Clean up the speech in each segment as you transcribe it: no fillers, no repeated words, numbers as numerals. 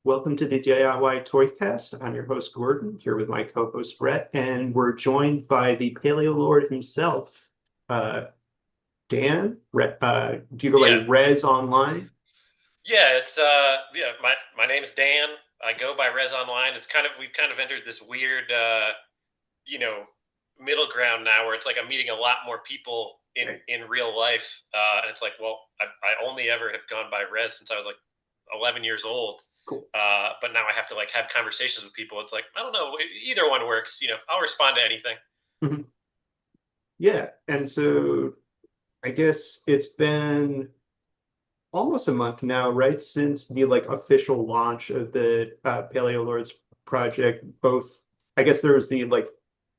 Welcome to the DIY ToyCast. I'm your host, Gordon, here with my co-host, Brett, and we're joined by the Paleo Lord himself, uh, Dan. Do you go by Yeah, Rez online? my name's Dan. I go by Res Online. We've kind of entered this weird you know, middle ground now where it's like I'm meeting a lot more people Right. in real life. And it's like, well, I only ever have gone by Res since I was like 11 years old. Cool. But now I have to like have conversations with people. It's like, I don't know, either one works. I'll respond to anything. Mhm. Yeah, and so I guess it's been almost a month now, right, since the official launch of the Paleo Lords project. Both, I guess there was the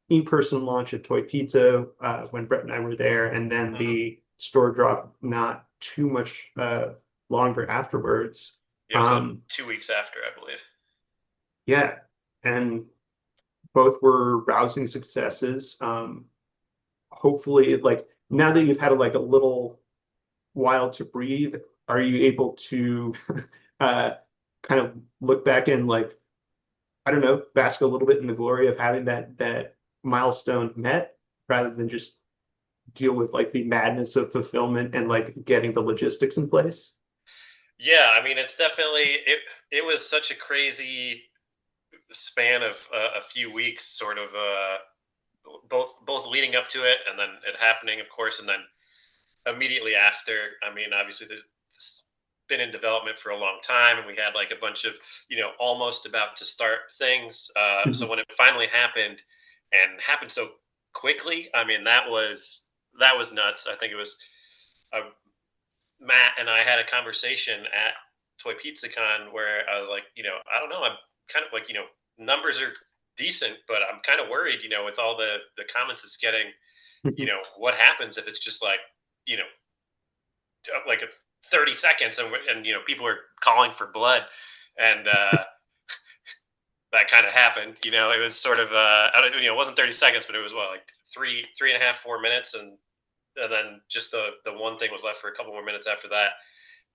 in-person launch at Toy Pizza when Brett and I were there, and then Mm-hmm. the store drop not too much longer afterwards. Yeah, it was about Um, 2 weeks after, I believe. yeah, and both were rousing successes. Hopefully, now that you've had a little while to breathe, are you able to uh, kind of look back and I don't know, bask a little bit in the glory of having that milestone met, rather than just deal with the madness of fulfillment and getting the logistics in place? Yeah, I mean, it's definitely it was such a crazy span of a few weeks, sort of both leading up to it and then it happening, of course, and then immediately after. I mean, obviously, it's been in development for a long time, and we had like a bunch of almost about to start things. So when it finally happened, and happened so quickly, I mean, that was nuts. I think it was uh, Matt and I had a conversation at Toy Pizza Con where I was like, I don't know, I'm kind of like, numbers are decent, but I'm kind of worried, with all the comments it's getting, what happens if it's just like, you know, like a 30 seconds and people are calling for blood and that kind of happened. It was sort of I don't, it wasn't 30 seconds, but it was what, like three and a half, 4 minutes, and then just the one thing was left for a couple more minutes after that.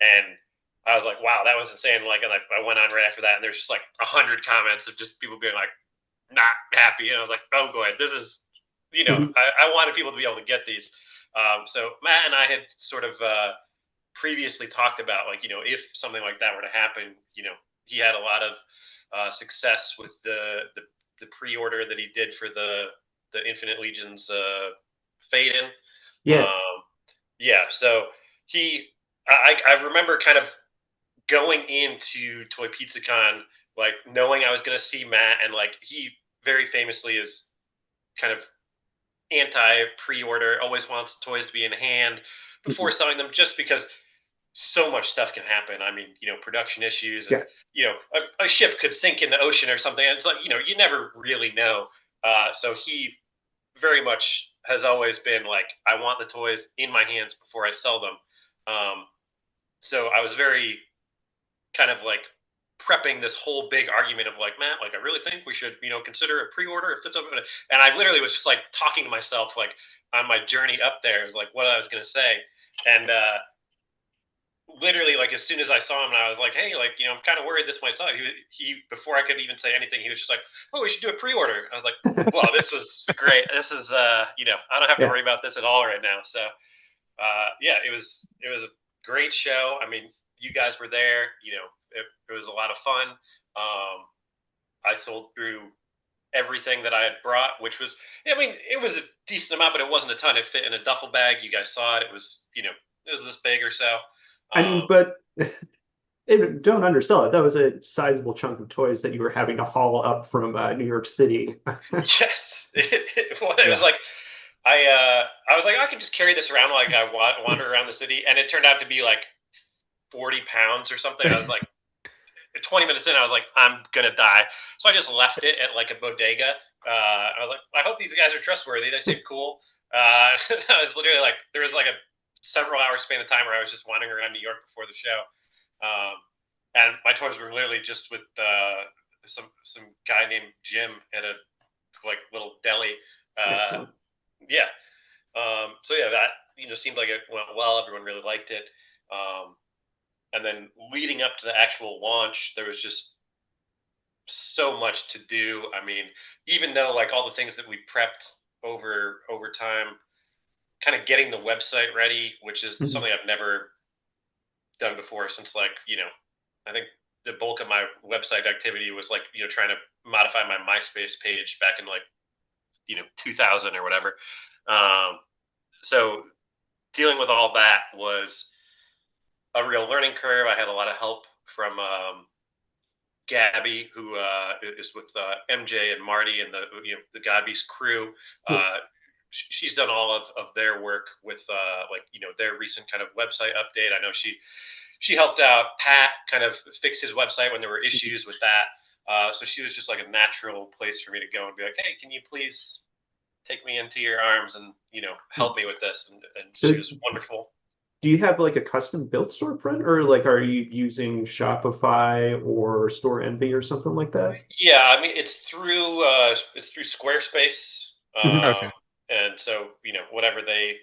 And I was like, wow, that was insane. Like, and I went on right after that, and there's just like 100 comments of just people being like, not happy. And I was like, oh boy, this is, I wanted people to be able to get these. So Matt and I had sort of previously talked about, like, if something like that were to happen, he had a lot of success with the pre-order that he did for the Infinite Legions fade in. Yeah. Yeah, so he, I remember kind of going into Toy Pizza Con, like knowing I was going to see Matt, and like he very famously is kind of anti pre-order, always wants toys to be in hand before selling them, just because so much stuff can happen. I mean, production issues, and Yeah. a ship could sink in the ocean or something. And it's like, you never really know. So he very much has always been like, I want the toys in my hands before I sell them. So I was very kind of like prepping this whole big argument of like, Matt, like I really think we should, consider a pre-order if that's open. And I literally was just like talking to myself like on my journey up there. It was like what I was gonna say. And literally, like as soon as I saw him, and I was like, hey, like, I'm kind of worried this might suck. He before I could even say anything, he was just like, oh, we should do a pre-order. I was like, well, this was great. This is I don't have to Yeah. worry about this at all right now. So yeah, it was a great show. I mean, you guys were there. It was a lot of fun. I sold through everything that I had brought, which was, I mean, it was a decent amount, but it wasn't a ton. It fit in a duffel bag. You guys saw it. It was, it was this big or so. I mean, Um, but don't undersell it. That was a sizable chunk of toys that you were having to haul up from New York City. yes, it was Yeah. like I was like, I can just carry this around like I wander around the city, and it turned out to be like 40 pounds or something. I was like, 20 minutes in, I was like, I'm gonna die. So I just left it at like a bodega. I was like, I hope these guys are trustworthy. They seem cool. I was literally like, there was like a several hour span of time where I was just wandering around New York before the show, um, and my toys were literally just with some guy named Jim at a like little deli. Excellent. Yeah. So yeah, that seemed like it went well. Everyone really liked it. And then leading up to the actual launch, there was just so much to do. I mean, even though like all the things that we prepped over time, kind of getting the website ready, which is Mhm. something I've never done before since like I think the bulk of my website activity was like trying to modify my MySpace page back in like 2000 or whatever. Um, so dealing with all that was a real learning curve. I had a lot of help from Gabby, who is with MJ and Marty and the Gabby's crew. Cool. Uh, she's done all of their work with like their recent kind of website update. I know she helped out Pat kind of fix his website when there were issues with that. So she was just like a natural place for me to go and be like, hey, can you please take me into your arms and help me with this? And she So was wonderful. do you have like a custom built storefront, or like are you using Shopify or Store Envy or something like that? Yeah, I mean it's through Squarespace, Mhm. and so whatever they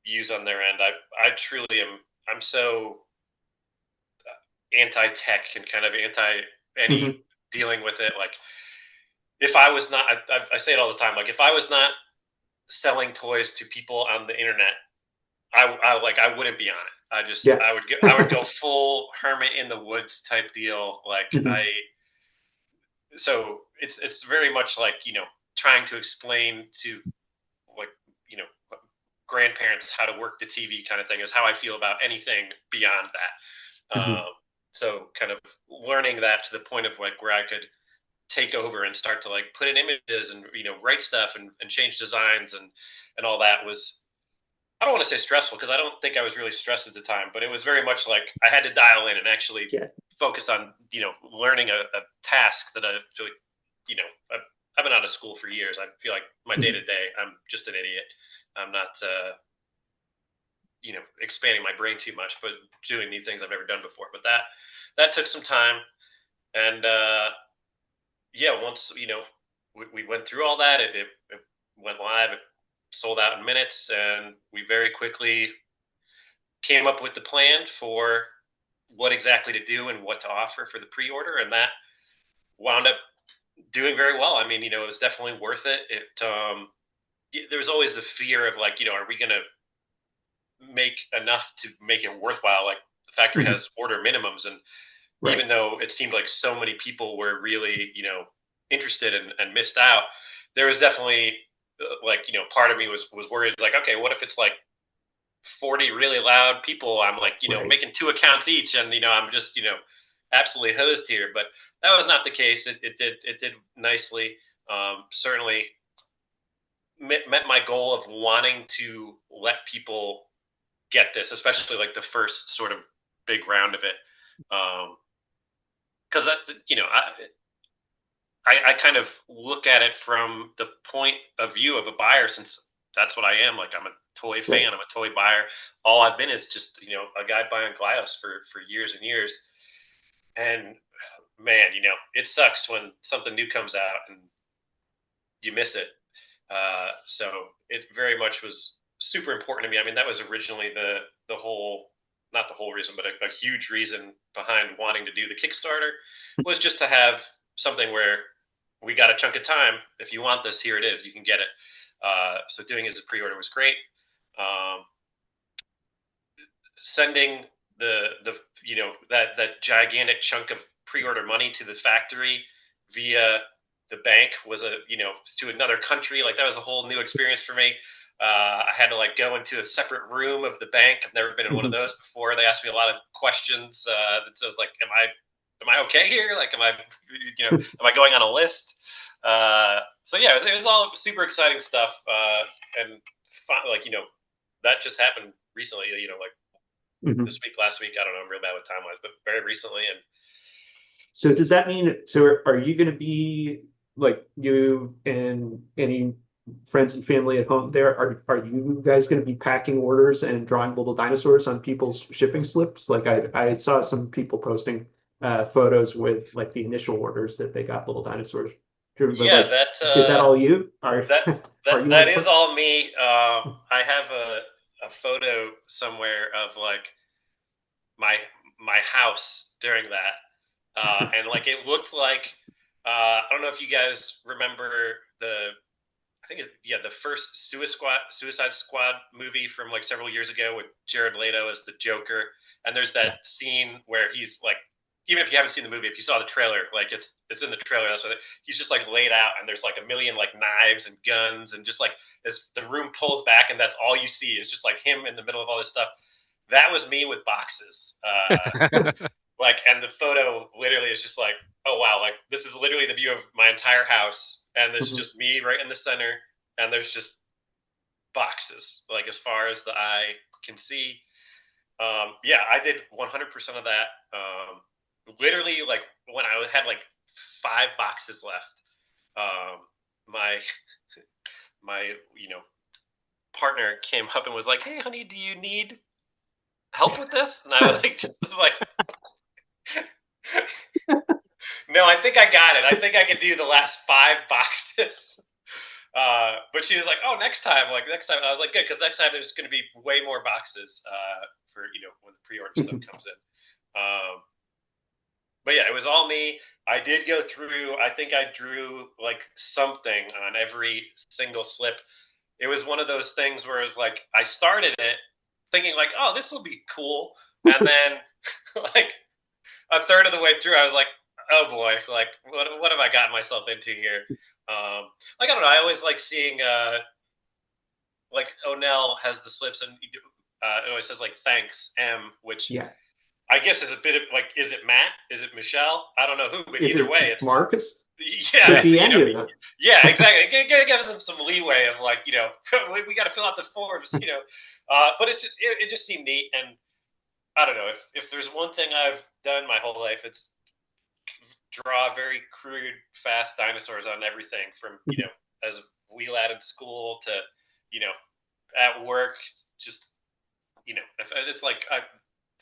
use on their end, I truly am. I'm so anti-tech and kind of anti any Mhm. dealing with it. Like if I was not, I say it all the time. Like if I was not selling toys to people on the internet, I wouldn't be on it. Yeah. I would go full hermit in the woods type deal. Like Mhm. so it's very much like trying to explain to like you know grandparents how to work the TV kind of thing is how I feel about anything beyond that. Mhm. So kind of learning that to the point of like where I could take over and start to like put in images and write stuff and change designs and all that was, I don't want to say stressful because I don't think I was really stressed at the time, but it was very much like I had to dial in and actually Yeah. focus on learning a task that I feel like you know I've been out of school for years. I feel like my day to Mhm. day I'm just an idiot. I'm not expanding my brain too much, but doing new things I've never done before. But that took some time, and yeah, once we went through all that, it went live. It sold out in minutes, and we very quickly came up with the plan for what exactly to do and what to offer for the pre-order, and that wound up doing very well. I mean, it was definitely worth it. There was always the fear of like, are we going to make enough to make it worthwhile? Like the factory Mhm. has order minimums, and Right. even though it seemed like so many people were really, interested and missed out, there was definitely like, part of me was worried like, okay, what if it's like 40 really loud people? I'm like, Right. making two accounts each and, I'm just, absolutely hosed here. But that was not the case. It did nicely. Certainly met my goal of wanting to let people get this, especially like the first sort of big round of it. Because that, I kind of look at it from the point of view of a buyer, since that's what I am. Like I'm a toy Right. fan, I'm a toy buyer. All I've been is just a guy buying Glyos for years and years. And man, it sucks when something new comes out and you miss it. So it very much was super important to me. I mean, that was originally the whole, not the whole reason, but a huge reason behind wanting to do the Kickstarter was just to have something where we got a chunk of time. If you want this, here it is. You can get it. So doing it as a pre-order was great. Um, Sending the that gigantic chunk of pre-order money to the factory via the bank was to another country. Like that was a whole new experience for me. I had to like go into a separate room of the bank. I've never been in one of Mhm. those before. They asked me a lot of questions. That was like, am I okay here? Like, am I going on a list? So yeah, it was all super exciting stuff. And like that just happened recently. Like this Mhm. week, last week. I don't know. I'm real bad with timelines, but very recently. And So does that mean, so are you going to be like you and any friends and family at home there? Are you guys going to be packing orders and drawing little dinosaurs on people's shipping slips? Like I saw some people posting photos with like the initial orders that they got little dinosaurs. But yeah, like, is that all you? Are that that are you on that the is front? all me. I have a photo somewhere of like my my house during that, and like it looked like. I don't know if you guys remember I think yeah, the first Suicide Squad movie from like several years ago with Jared Leto as the Joker, and there's Yeah. that scene where he's like, even if you haven't seen the movie, if you saw the trailer, like it's in the trailer. That's what he's just like laid out, and there's like a million like knives and guns, and just like as the room pulls back, and that's all you see is just like him in the middle of all this stuff. That was me with boxes. Like, and the photo literally is just like, oh wow, like this is literally the view of my entire house, and there's Mhm. just me right in the center, and there's just boxes like as far as the eye can see. Yeah, I did 100% of that. Literally, like when I had like 5 boxes left, my my partner came up and was like, "Hey, honey, do you need help with this?" And I was like, just like, "No, I think I got it. I think I could do the last 5 boxes." But she was like, "Oh, next time, like next time." I was like, "Good," because next time there's going to be way more boxes for when the pre-order stuff comes in. But yeah, it was all me. I did go through. I think I drew like something on every single slip. It was one of those things where it was like I started it thinking like, "Oh, this will be cool," and then like a third of the way through, I was like, "Oh boy, like what have I gotten myself into here?" Like I don't know. I always like seeing like Onell has the slips and it always says like thanks M, which Yeah. I guess is a bit of like, is it Matt? Is it Michelle? I don't know who, but Is either it way, it's Marcus? yeah, Could it's be any of them. yeah, exactly. Give us some leeway of like we got to fill out the forms, but it just seemed neat, and I don't know if there's one thing I've done my whole life, it's draw very crude, fast dinosaurs on everything from as a wee lad in school to you know at work, just if it's like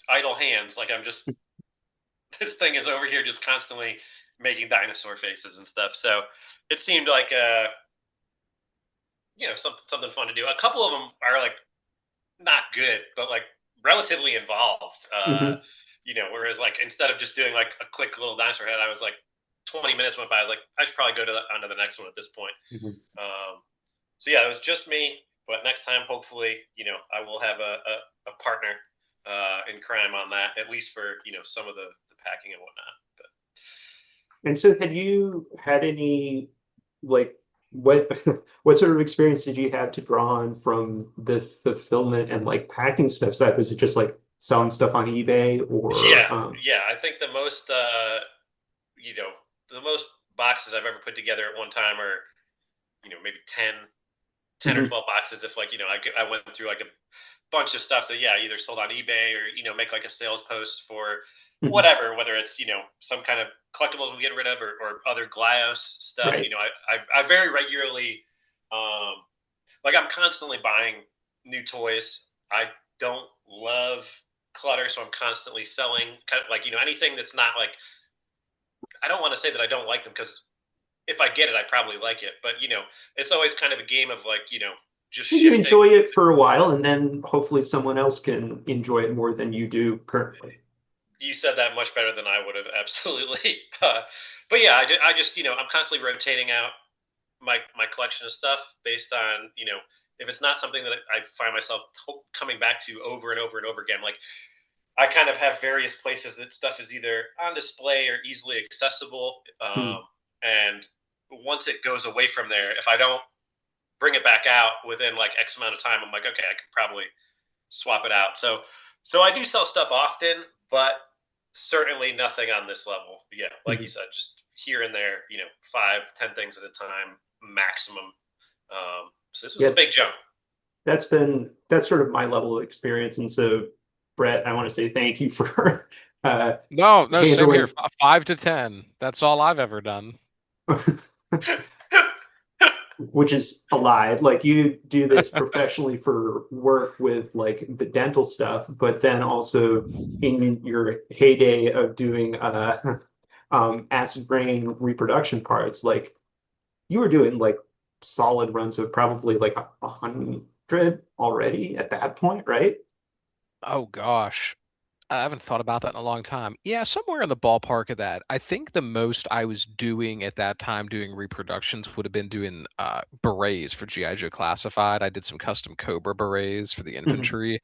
idle hands, like I'm just this thing is over here just constantly making dinosaur faces and stuff. So it seemed like something fun to do. A couple of them are like not good, but like relatively involved. Mhm. Whereas like instead of just doing like a quick little dinosaur head, I was like 20 minutes went by. I was like, I should probably go on to the next one at this point. Mhm. So yeah, it was just me. But next time, hopefully, I will have a partner in crime on that, at least for some of the packing and whatnot. But And so had you had any like what what sort of experience did you have to draw on from the fulfillment and like packing stuff side? Was it just like selling stuff on eBay yeah, or yeah, I think you know, the most boxes I've ever put together at one time are maybe 10 or Mhm. 12 boxes. If like I went through like a bunch of stuff that either sold on eBay or make like a sales post for Mhm. whatever, whether it's some kind of collectibles we get rid of or other Glyos stuff. Right. I very regularly like I'm constantly buying new toys. I don't love clutter, so I'm constantly selling kind of like anything that's not like I don't want to say that I don't like them because if I get it, I probably like it. But it's always kind of a game of like just You shifting. enjoy it for a while and then hopefully someone else can enjoy it more than you do currently. You said that much better than I would have, absolutely. But yeah, I just I'm constantly rotating out my collection of stuff based on if it's not something that I find myself coming back to over and over and over again. Like I kind of have various places that stuff is either on display or easily accessible. Hmm. And once it goes away from there, if I don't bring it back out within like X amount of time, I'm like, okay, I could probably swap it out. So I do sell stuff often, but certainly nothing on this level. Yeah, like you Hmm. said, just here and there, 5, 10 things at a time maximum. So this was a Yeah, big jump. that's sort of my level of experience. And so, Brett, I want to say thank you for No, no, same here. handling 5 to 10. That's all I've ever done. which is a lie. Like you do this professionally for work with like the dental stuff, but then also in your heyday of doing acid brain reproduction parts, like you were doing like solid runs of probably like 100 already at that point, right? Oh gosh. I haven't thought about that in a long time. Yeah, somewhere in the ballpark of that. I think the most I was doing at that time doing reproductions would have been doing berets for G.I. Joe Classified. I did some custom Cobra berets for the Mhm. infantry,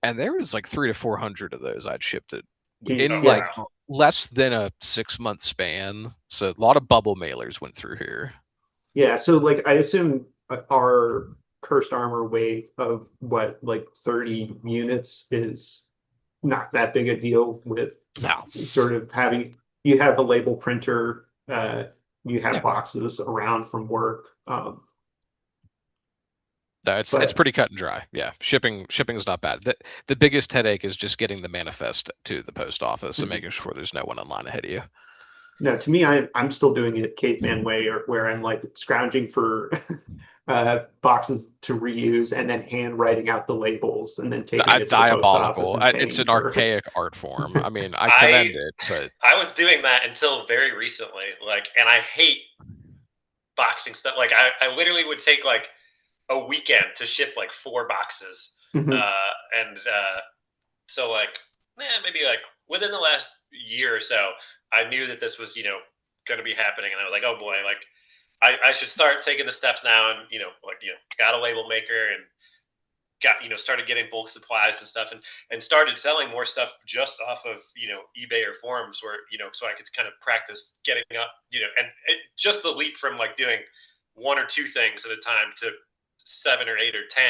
and there was like 300 to 400 of those I'd shipped it Geez, in Oh like yeah. wow. less than a 6 month span. So a lot of bubble mailers went through here. Yeah, so like I assume our cursed armor wave of what like 30 units is not that big a deal with No. sort of having you have a label printer, you have Yeah. boxes around from work. No, it's But pretty cut and dry. Yeah, shipping's not bad. The biggest headache is just getting the manifest to the post office and making sure there's no one in line ahead of you. no, to me, I'm still doing it caveman way, or where I'm like scrounging for boxes to reuse and then hand writing out the labels and then taking it to the post office Diabolical. and It's paying an for. archaic art form. I mean, I I commend it, but I was doing that until very recently. Like, and I hate boxing stuff. Like, I literally would take like a weekend to ship like 4 boxes, and so like, maybe like within the last year or so, I knew that this was going to be happening, and I was like, oh boy, like I should start taking the steps now, and got a label maker and got started getting bulk supplies and stuff, and started selling more stuff just off of eBay or forums where so I could kind of practice getting up and just the leap from like doing 1 or 2 things at a time to 7 or 8 or 10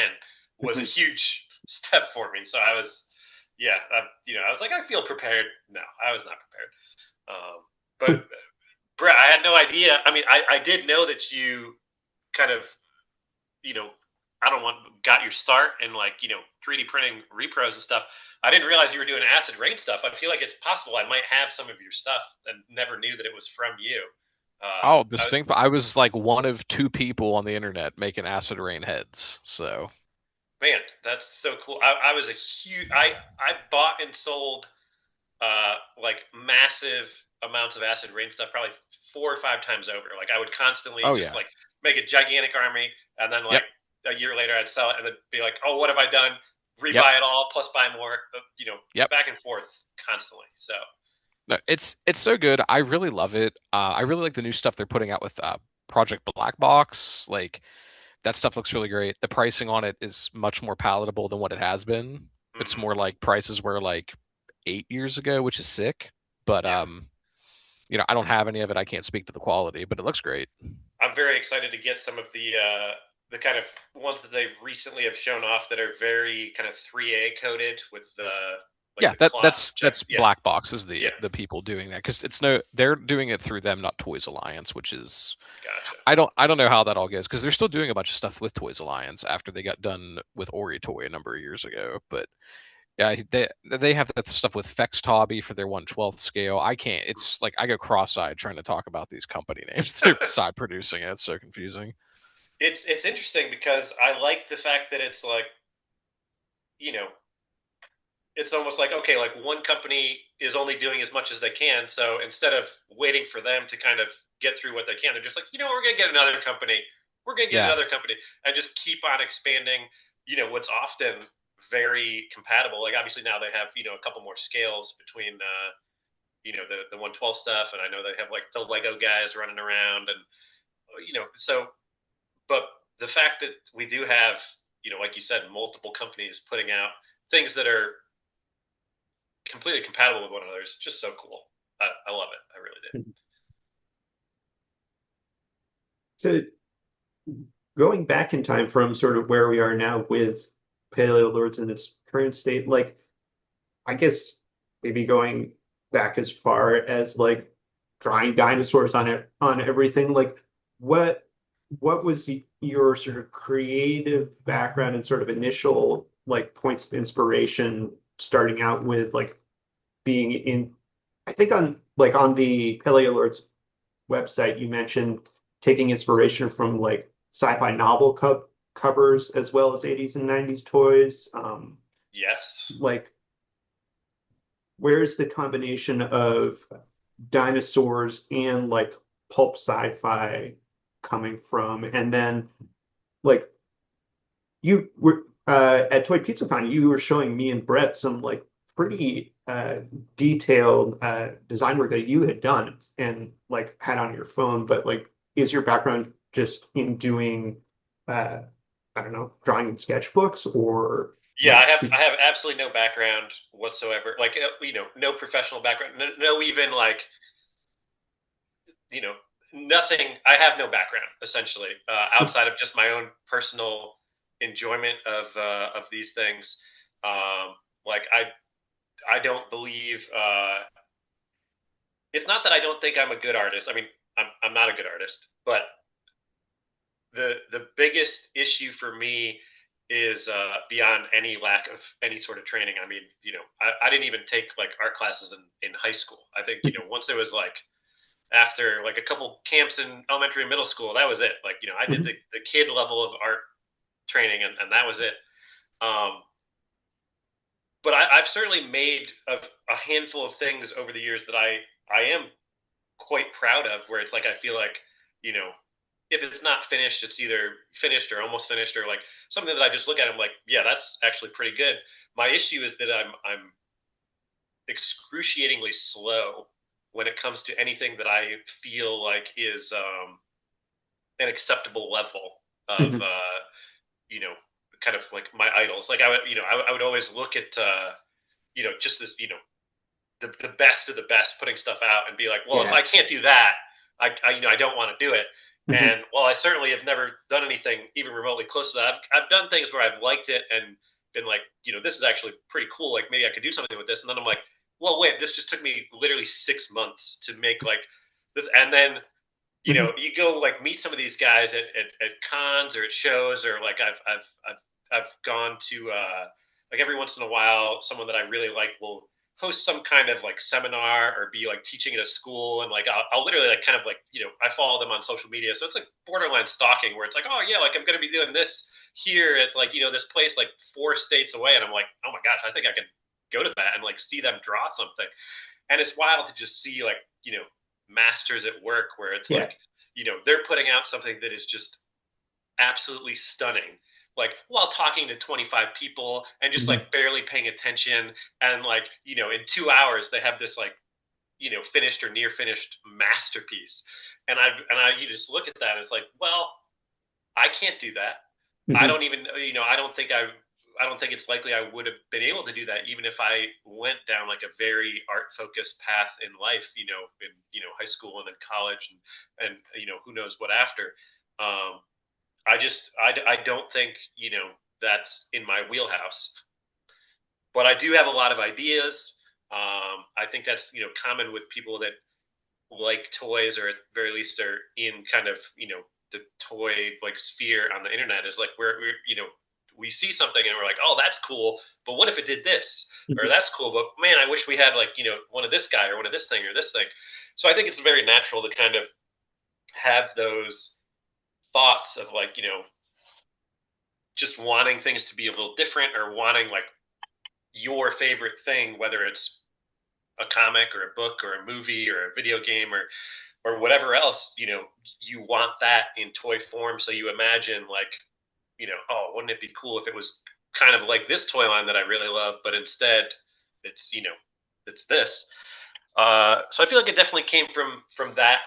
was a huge step for me. So I was I was like, I feel prepared. No, I was not prepared. But Brett, I had no idea. I mean, I did know that you kind of you know, I don't want got your start in like 3D printing repros and stuff. I didn't realize you were doing acid rain stuff. I feel like it's possible I might have some of your stuff and never knew that it was from you. oh, I, distinct. I was like one of two people on the internet making acid rain heads. So, man, that's so cool. I was a huge. I bought and sold like massive amounts of acid rain stuff probably 4 or 5 times over. Like I would constantly oh just yeah. like make a gigantic army, and then Yep. like a year later I'd sell it and then be like, oh, what have I done? Yep. Rebuy it all plus buy more. Yep. Back and forth constantly. So No, it's so good. I really love it. I really like the new stuff they're putting out with Project Black Box. Like that stuff looks really great. The pricing on it is much more palatable than what it has been. It's mm-hmm. more like prices were like 8 years ago, which is sick. But Yeah, I don't have any of it. I can't speak to the quality, but it looks great. I'm very excited to get some of the kind of ones that they recently have shown off that are very kind of 3A coded with the like Yeah, the that cloth that's check. that's Yeah, Black Box is yeah, the people doing that because it's no they're doing it through them, not Toys Alliance, which is gotcha. I don't know how that all goes because they're still doing a bunch of stuff with Toys Alliance after they got done with Ori Toy a number of years ago. But yeah, they have that stuff with Fext Hobby for their 1/12th scale. I can't. It's like I go cross-eyed trying to talk about these company names. They're side producing it. It's so confusing. It's interesting because I like the fact that it's like you know it's almost like okay, like one company is only doing as much as they can. So instead of waiting for them to kind of get through what they can, they're just like, we're gonna get another company, we're gonna get Yeah. another company, and just keep on expanding. What's often very compatible. Like obviously now they have a couple more scales between the 112 stuff, and I know they have like the Lego guys running around, and so but the fact that we do have like you said, multiple companies putting out things that are completely compatible with one another is just so cool. I love it. I really do. So going back in time from sort of where we are now with Paleo Lords in its current state, like I guess maybe going back as far as like drawing dinosaurs on it on everything, like what what was your sort of creative background and sort of initial like points of inspiration starting out with like being in I think on the Paleo Lords website you mentioned taking inspiration from like sci-fi novel covers as well as 80s and 90s toys. Yes. Like where's the combination of dinosaurs and like pulp sci-fi coming from? And then like you were at Toy Pizza Con, you were showing me and Brett some like pretty detailed design work that you had done and like had on your phone, but like, is your background just in doing, uh, I don't know, drawing in sketchbooks or Yeah, like, did I have absolutely no background whatsoever. Like no professional background, no even like you know nothing. I have no background essentially outside of just my own personal enjoyment of these things. Um, like I don't believe it's not that I don't think I'm a good artist. I mean, I'm not a good artist, but the biggest issue for me is beyond any lack of any sort of training. I mean, I didn't even take like art classes in high school. I think once it was like after like a couple camps in elementary and middle school, that was it. Like I did the kid level of art training, and that was it. Um, but I've certainly made a handful of things over the years that I am quite proud of. Where it's like I feel like you know if it's not finished, it's either finished or almost finished, or like something that I just look at. I'm like, yeah, that's actually pretty good. My issue is that I'm excruciatingly slow when it comes to anything that I feel like is an acceptable level of Mhm. you know kind of like my idols. Like I would always look at just this the best of the best putting stuff out and be like, well, if Yeah. I can't do that, I don't want to do it. Mhm. And while I certainly have never done anything even remotely close to that, I've done things where I've liked it and been like, this is actually pretty cool. Like maybe I could do something with this. And then I'm like, well, wait, this just took me literally 6 months to make like this. And then Mhm. you go like meet some of these guys at cons or at shows, or like I've gone to like every once in a while someone that I really like will host some kind of like seminar or be like teaching at a school, and like I'll literally like kind of like I follow them on social media, so it's like borderline stalking where it's like, oh yeah, like I'm gonna be doing this here. It's like this place like 4 states away, and I'm like, oh my gosh, I think I can go to that and like see them draw something. And it's wild to just see like masters at work where it's Yeah. like they're putting out something that is just absolutely stunning, like while talking to 25 people and just Mhm. like barely paying attention, and like in 2 hours they have this like finished or near finished masterpiece. And I you just look at that and it's like, well, I can't do that. I Mhm. don't even, I don't think it's likely I would have been able to do that even if I went down like a very art focused path in life, in high school and then college, and who knows what after. I don't think that's in my wheelhouse, but I do have a lot of ideas. I think that's common with people that like toys, or at the very least are in kind of the toy like sphere on the internet, is like we're we see something and we're like, oh, that's cool, but what if it did this? Or Mhm. that's cool, but man, I wish we had like one of this guy or one of this thing or this thing. So I think it's very natural to kind of have those thoughts of like just wanting things to be a little different, or wanting like your favorite thing, whether it's a comic or a book or a movie or a video game or whatever else, you want that in toy form. So you imagine like, oh, wouldn't it be cool if it was kind of like this toy line that I really love, but instead it's, it's this. So I feel like it definitely came from that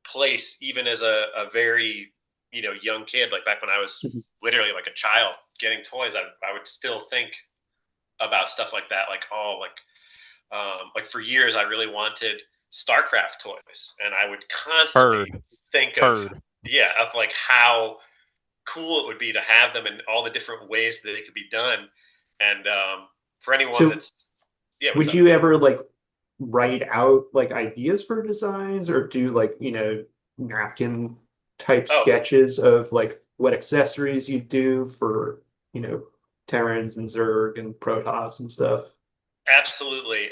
place, even as a very, young kid, like back when I was Mhm. literally like a child getting toys, I would still think about stuff like that. Like, oh, like for years, I really wanted StarCraft toys, and I would constantly Heard, think of heard. like how cool it would be to have them in all the different ways that it could be done. And for anyone So that's what's would up? you ever like write out like ideas for designs or do like, napkin type Oh, sketches of like what accessories you do for, you know, Terrans and Zerg and Protoss and stuff? absolutely.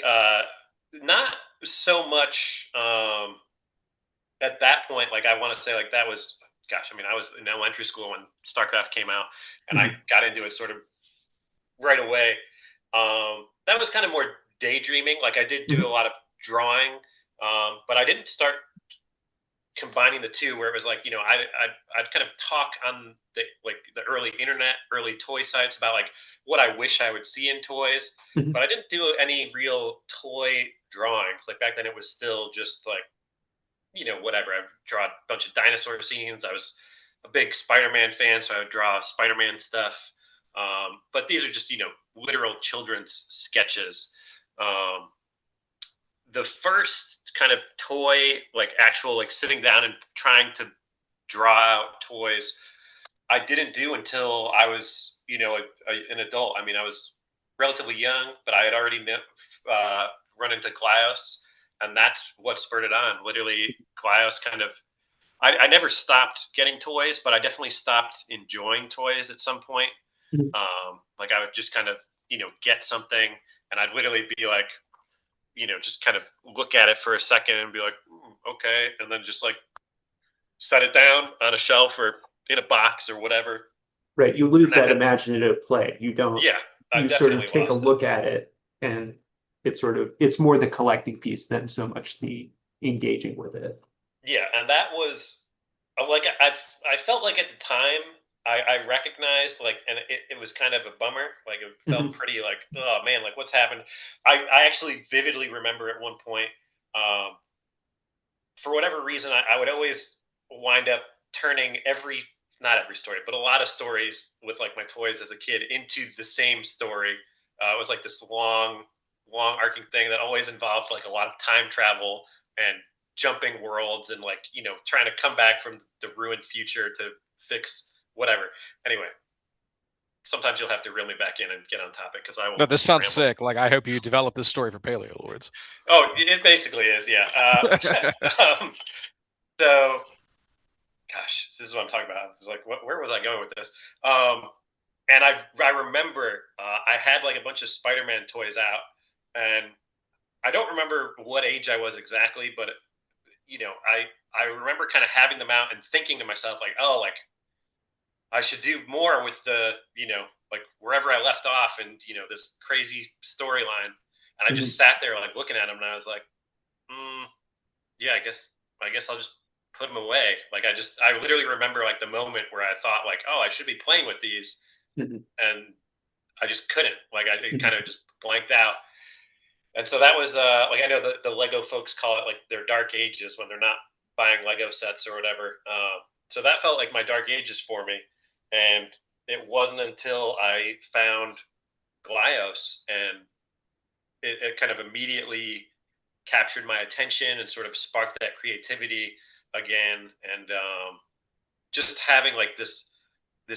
Not so much at that point. Like I want to say, like that was, gosh, I mean, I was in elementary school when StarCraft came out, and I Mhm. got into it sort of right away. That was kind of more daydreaming. Like I did do a Mhm. lot of drawing, but I didn't start combining the two, where it was like, I'd kind of talk on the early internet, early toy sites about like what I wish I would see in toys, Mhm. but I didn't do any real toy drawings. Like back then, it was still just like, whatever. I would draw a bunch of dinosaur scenes. I was a big Spider-Man fan, so I would draw Spider-Man stuff. But these are just, literal children's sketches. Um, the first kind of toy, like actual, like sitting down and trying to draw out toys, I didn't do until I was, an adult. I mean, I was relatively young, but I had already run into Glios, and that's what spurred it on. Literally, Glios kind of. I never stopped getting toys, but I definitely stopped enjoying toys at some point. Mhm. Like I would just kind of, get something, and I'd literally be like, just kind of look at it for a second and be like, okay, and then just like set it down on a shelf or in a box or whatever. Right. You lose And that that had, imaginative play. You don't, yeah, I you sort of definitely take a lost it. look at it and it's more the collecting piece than so much the engaging with it. Yeah, and that was like I felt like at the time I recognized like, and it was kind of a bummer. Like it felt Mhm. pretty like, oh man, like what's happened. I actually vividly remember at one point, um, for whatever reason, I would always wind up turning not every story, but a lot of stories with like my toys as a kid into the same story. It was like this long arcing thing that always involved like a lot of time travel and jumping worlds and like, trying to come back from the ruined future to fix whatever. Anyway, sometimes you'll have to reel me back in and get on topic because I No, will this keep sounds rambling. sick. Like I hope you develop this story for Paleo Lords. Oh, it basically is, yeah. So gosh, this is what I'm talking about. It was like, where was I going with this? And I remember I had like a bunch of Spider-Man toys out, and I don't remember what age I was exactly, but I remember kind of having them out and thinking to myself like, oh, like I should do more with the like wherever I left off and this crazy storyline. And I just Mhm. sat there like looking at them, and I was like, yeah, I guess I'll just put them away. Like I literally remember like the moment where I thought like, oh, I should be playing with these, Mhm. and I just couldn't. Like I Mhm. kind of just blanked out. And so that was like, I know the Lego folks call it like their dark ages when they're not buying Lego sets or whatever. So that felt like my dark ages for me, and it wasn't until I found Glios and it kind of immediately captured my attention and sort of sparked that creativity again. And just having like this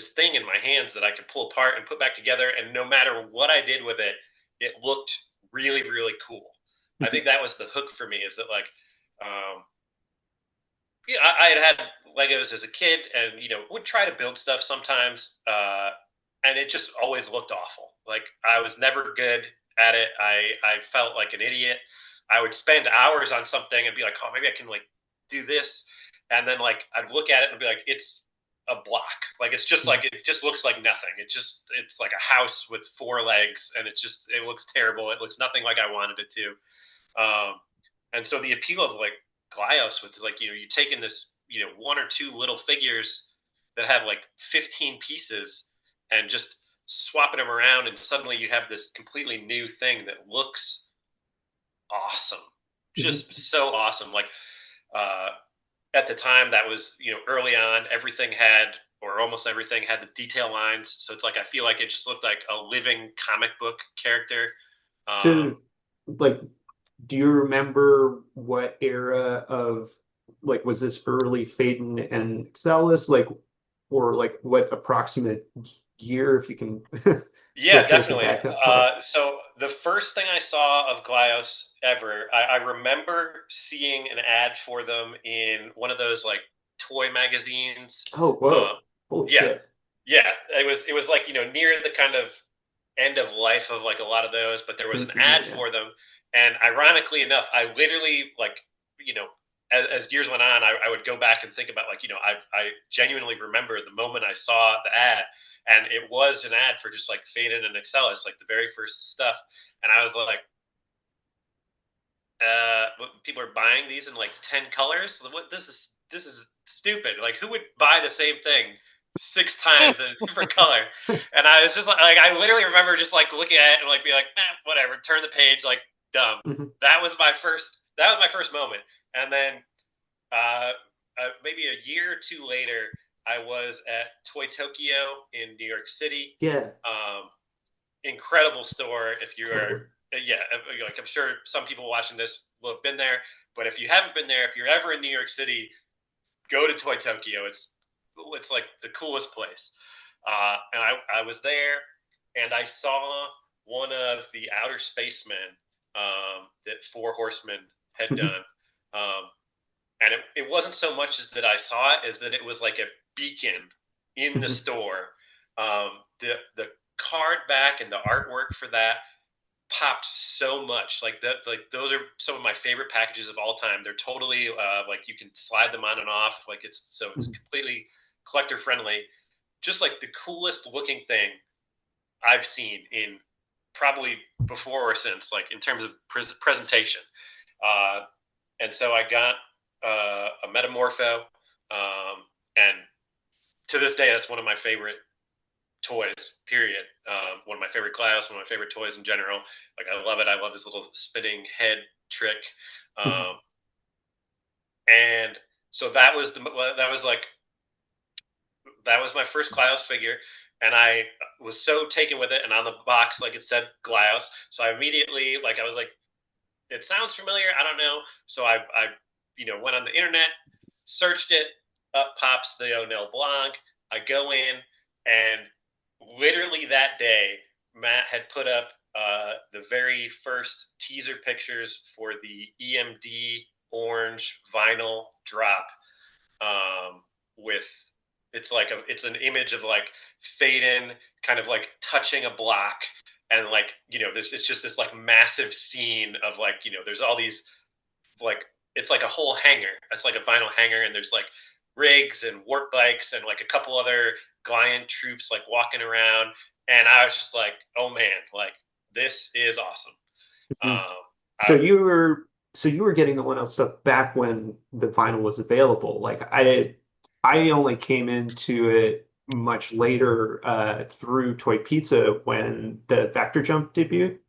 thing in my hands that I could pull apart and put back together, and no matter what I did with it, it looked really really cool. I Mhm. think that was the hook for me. Is that like, yeah, I had Legos as a kid, and would try to build stuff sometimes, and it just always looked awful. Like I was never good at it. I felt like an idiot. I would spend hours on something and be like, oh, maybe I can like do this, and then like I'd look at it and be like, it's a block. Like it's just Mhm. like it just looks like nothing. It's like a house with four legs, and it looks terrible. It looks nothing like I wanted it to. And so the appeal of like Glios was like, you take in this, one or two little figures that have like 15 pieces and just swapping them around, and suddenly you have this completely new thing that looks awesome, Mhm. just so awesome. Like uh, at the time, that was early on, everything had or almost everything had the detail lines, so it's like I feel like it just looked like a living comic book character. So, Um, like, do you remember what era of like was this early Phaeton and Excellus, like, or like what approximate year, if you can still Yeah, trace it definitely. back that far? So the first thing I saw of Glios ever, I remember seeing an ad for them in one of those like toy magazines. Oh, Um, whoa. Holy yeah, shit. yeah. It was like near the kind of end of life of like a lot of those, but there was an Mhm. ad Yeah. for them, and ironically enough, I literally like you know as years went on, I would go back and think about like I genuinely remember the moment I saw the ad, and it was an ad for just like Faden and Excellus, like the very first stuff, and I was like, people are buying these in like 10 colors. What this is. this is stupid. Like, who would buy the same thing 6 times in a different color? And I was just like I literally remember just like looking at it and like be like, whatever, turn the page, like dumb. Mhm. That was my first moment. And then uh, maybe a year or two later, I was at Toy Tokyo in New York City. Yeah, Incredible store. If you are, totally. yeah, like I'm sure some people watching this will have been there. But if you haven't been there, if you're ever in New York City, go to Toy Tokyo. It's like the coolest place. And I was there, and I saw one of the Outer Spacemen that Four Horsemen had Mhm. done. And it wasn't so much as that I saw it as that it was like a beacon in the Mhm. store. The card back and the artwork for that popped so much. Like that, like those are some of my favorite packages of all time. They're totally like you can slide them on and off. Like it's Mhm. completely collector friendly. Just like the coolest looking thing I've seen in probably before or since, like in terms of presentation. Uh, and so I got a Metamorpho, and to this day, that's one of my favorite toys. Period. One of my favorite Glass, one of my favorite toys in general. Like I love it. I love his little spinning head trick. Mhm. Um, and so that was like that was my first Glass figure, and I was so taken with it. And on the box, like it said Glass, so I immediately like I was like, it sounds familiar. I don't know. So I went on the internet, searched it. Up pops the Onell blog. I go in, and literally that day, Matt had put up the very first teaser pictures for the EMD orange vinyl drop, with it's an image of like Faden kind of like touching a block, and like this it's just this like massive scene of like there's all these like it's like a whole hangar. It's like a vinyl hangar, and there's like rigs and warp bikes and like a couple other Gaian troops like walking around. And I was just like, oh man, like this is awesome. Mhm. Um, So I you were getting the one else stuff back when the vinyl was available. Like I only came into it much later through Toy Pizza when the Vector Jump debuted.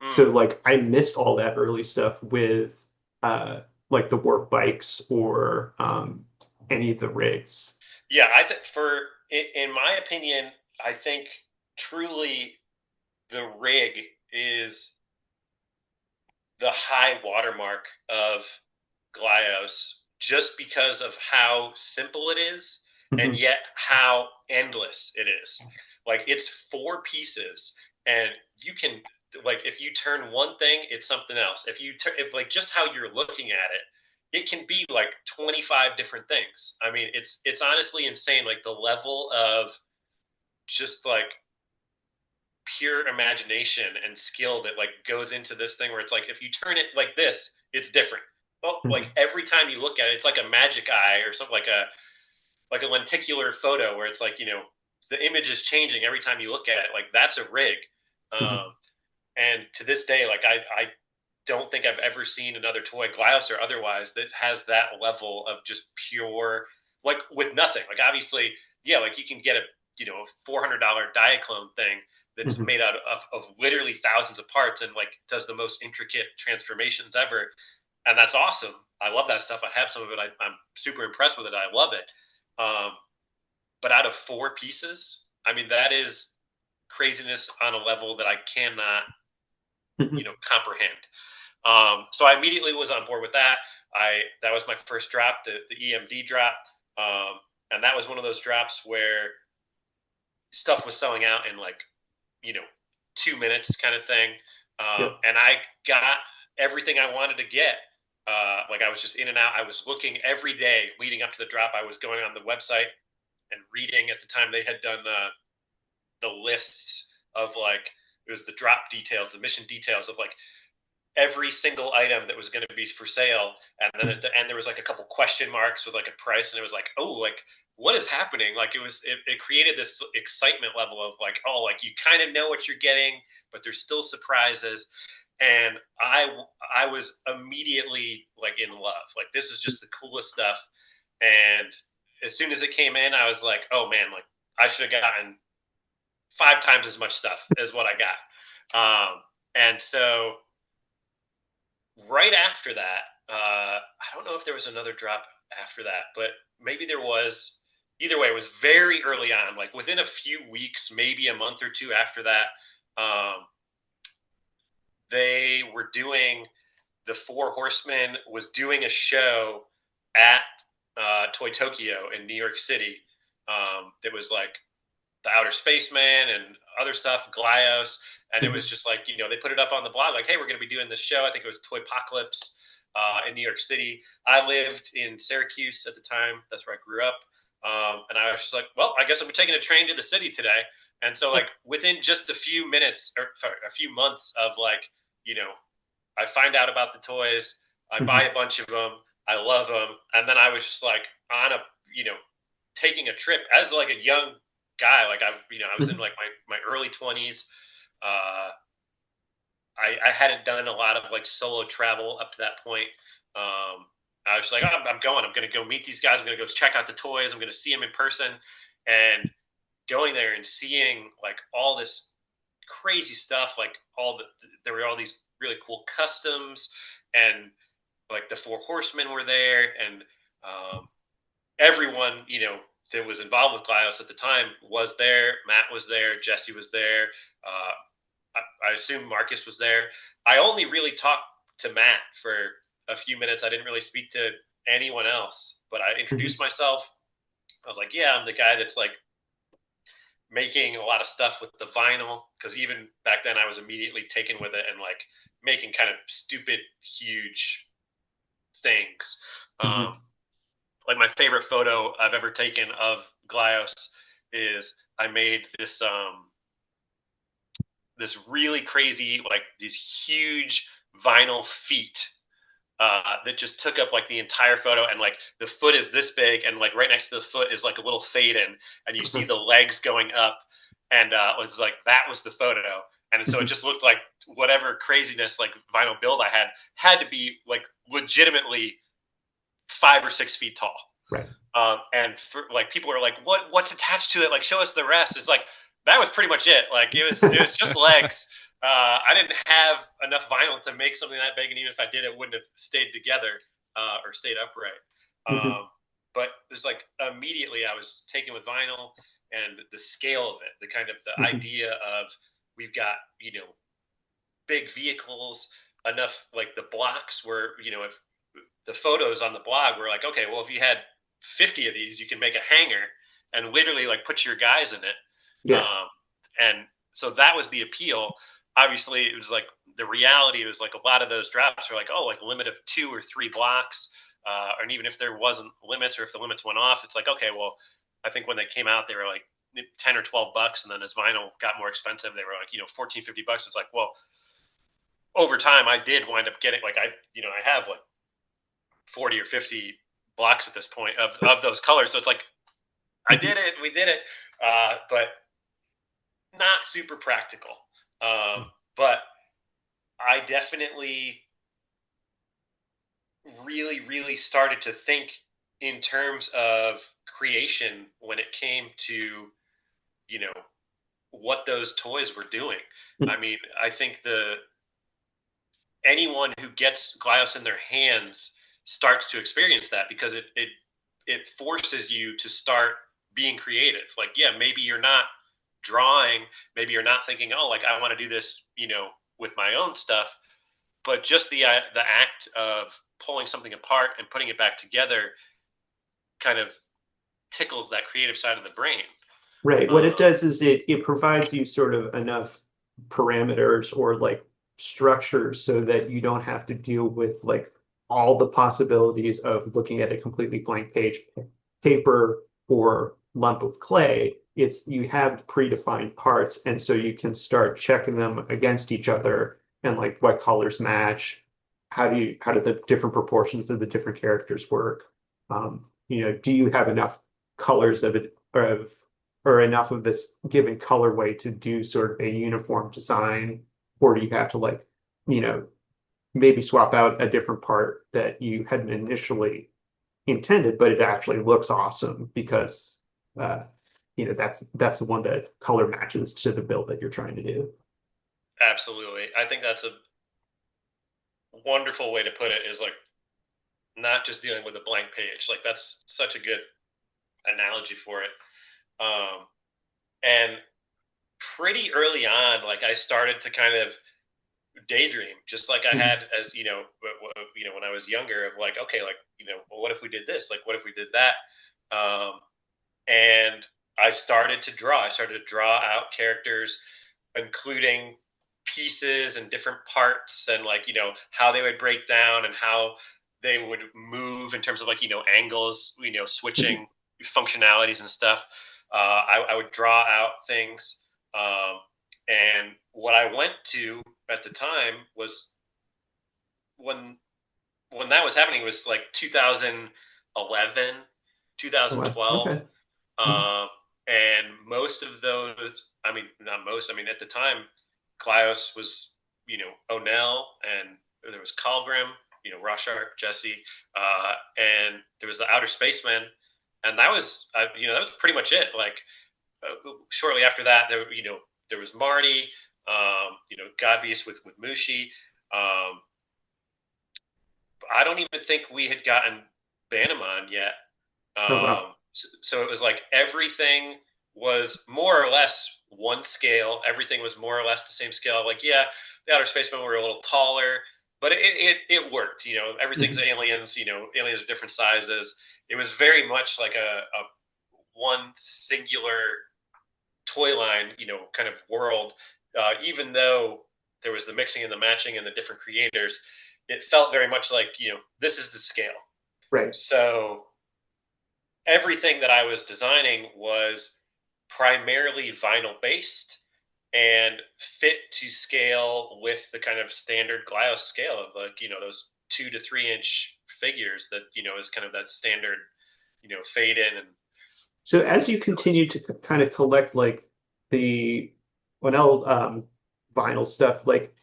So like I missed all that early stuff with uh like the warp bikes or any of the rigs. yeah, I think in my opinion, I think truly the rig is the high watermark of Glyos just because of how simple it is and Mhm. yet how endless it is. Like it's four pieces, and you can like if you turn one thing, it's something else. If like just how you're looking at it, it can be like 25 different things. I mean, it's honestly insane like the level of just like pure imagination and skill that like goes into this thing where it's like if you turn it like this, it's different. Well, like Mhm. every time you look at it, it's like a magic eye or something like a lenticular photo where it's like the image is changing every time you look at it. Like that's a rig, Mhm. and to this day, like I don't think I've ever seen another toy, glass or otherwise, that has that level of just pure like with nothing. Like obviously, yeah, like you can get a $400 Diaclone thing that's Mhm. made out of literally thousands of parts and like does the most intricate transformations ever, and that's awesome. I love that stuff. I have some of it. I'm super impressed with it. I love it. Um, but out of four pieces, I mean that is craziness on a level that I cannot Mhm. comprehend. So I immediately was on board with that. That was my first drop, the EMD drop, and that was one of those drops where stuff was selling out in like you know 2 minutes kind of thing, Yep. and I got everything I wanted to get. Like I was just in and out. I was looking every day leading up to the drop. I was going on the website and reading. At the time, they had done the lists of like it was the drop details, the mission details of like every single item that was going to be for sale, and then Mhm. at the end there was like a couple question marks with like a price, and it was like, oh, like what is happening? Like it created this excitement level of like, oh, like you kind of know what you're getting, but there's still surprises, and I was immediately like in love. Like this is just the coolest stuff. And as soon as it came in, I was like, oh man, like I should have gotten 5 times as much stuff as what I got. And so right after that, I don't know if there was another drop after that, but maybe there was. Either way, it was very early on, like within a few weeks, maybe a month or two after that. They were doing the Four Horsemen was doing a show at Toy Tokyo in New York City. That was like the Outer Spaceman and other stuff, Glyos, and it was just like they put it up on the blog like, hey, we're going to be doing this show. I think it was Toy Apocalypse in New York City. I lived in Syracuse at the time. That's where I grew up, and I was just like, well, I guess I'm taking a train to the city today. And so like within just a few minutes or a few months of like I find out about the toys. I buy a bunch of them. I love them. And then I was just like on a, taking a trip as like a young guy. Like I was in like my early 20s. I hadn't done a lot of like solo travel up to that point. I was just like, oh, I'm going. I'm going to go meet these guys. I'm going to go check out the toys. I'm going to see them in person. And going there and seeing like all this crazy stuff, like there were all these really cool customs, and like the Four Horsemen were there, and everyone that was involved with Glyos at the time was there. Matt was there, Jesse was there. I assume Marcus was there. I only really talked to Matt for a few minutes. I didn't really speak to anyone else, but I introduced myself. I was like, yeah, I'm the guy that's like making a lot of stuff with the vinyl, because even back then I was immediately taken with it and like making kind of stupid huge things. Like my favorite photo I've ever taken of Glyos is I made this this really crazy, like these huge vinyl feet that just took up like the entire photo, and like the foot is this big, and like right next to the foot is like a little fade in, and you see the legs going up, and it was like that was the photo. And so it just looked like whatever craziness like vinyl build I had to be like legitimately 5 or 6 feet tall. Right. And for, like people were like, what's attached to it? Like show us the rest. It's like that was pretty much it. Like it was just legs. I didn't have enough vinyl to make something that big, and even if I did, it wouldn't have stayed together or stayed upright. But it was like immediately I was taken with vinyl and the scale of it, the kind of the idea of we've got big vehicles, enough like the blocks were if the photos on the blog were like, okay, well if you had 50 of these, you can make a hangar and literally like put your guys in it. Yeah. And so that was the appeal. Obviously, it was like the reality was like a lot of those drops were like, oh, like a limit of 2 or 3 blocks. And even if there wasn't limits, or if the limits went off, it's like, okay, well, I think when they came out, they were like 10 or 12 bucks. And then as vinyl got more expensive, they were like, 14, 50 bucks. It's like, well, over time, I did wind up getting like, I have like 40 or 50 blocks at this point of those colors. So it's like, I did it, we did it. But not super practical. But I definitely really, really started to think in terms of creation when it came to, what those toys were doing. I mean, I think anyone who gets Glyos in their hands starts to experience that, because it forces you to start being creative. Like, yeah, maybe you're not drawing, maybe you're not thinking, oh, like I want to do this, with my own stuff, but just the act of pulling something apart and putting it back together kind of tickles that creative side of the brain. Right. What it does is it provides you sort of enough parameters or like structures so that you don't have to deal with like all the possibilities of looking at a completely blank page paper or lump of clay. You have predefined parts, and so you can start checking them against each other and like what colors match. How do the different proportions of the different characters work? Do you have enough colors of it or enough of this given colorway to do sort of a uniform design, or do you have to like, maybe swap out a different part that you hadn't initially, intended, but it actually looks awesome because uh, that's the one that color matches to the build that you're trying to do. Absolutely. I think that's a wonderful way to put it, is like not just dealing with a blank page. Like that's such a good analogy for it. Um, and pretty early on, like I started to kind of daydream, just like I Mhm. had as when I was younger, of like, okay, like well, what if we did this? Like, what if we did that? And I started to draw. I started to draw out characters, including pieces and different parts, and like how they would break down and how they would move in terms of like angles, Mhm. switching functionalities and stuff. I would draw out things, um, and what I went to at the time was when that was happening was like 2011, Oh, wow. 2012. Okay. Mhm. um, and most of those, I mean, not most, I mean, at the time, Klios was, Onell, and there was Kalgrim, Rorschach, Jesse, and there was the Outer Spaceman, and that was, that was pretty much it. Like, shortly after that, there was Marty, Godbeast with Mushi. Um, I don't even think we had gotten Banamon yet. Oh, wow. So it was like everything was more or less one scale. Everything was more or less the same scale. Like, yeah, the Outer Spacemen were a little taller, but it worked. Everything's Mhm. aliens. Aliens are different sizes. It was very much like a one singular toy line, kind of world. Even though there was the mixing and the matching and the different creators, it felt very much like this is the scale. Right. So everything that I was designing was primarily vinyl based and fit to scale with the kind of standard Glios scale of like those 2 to 3 inch figures that is kind of that standard fade in and So as you continue to kind of collect like the Onell vinyl stuff, like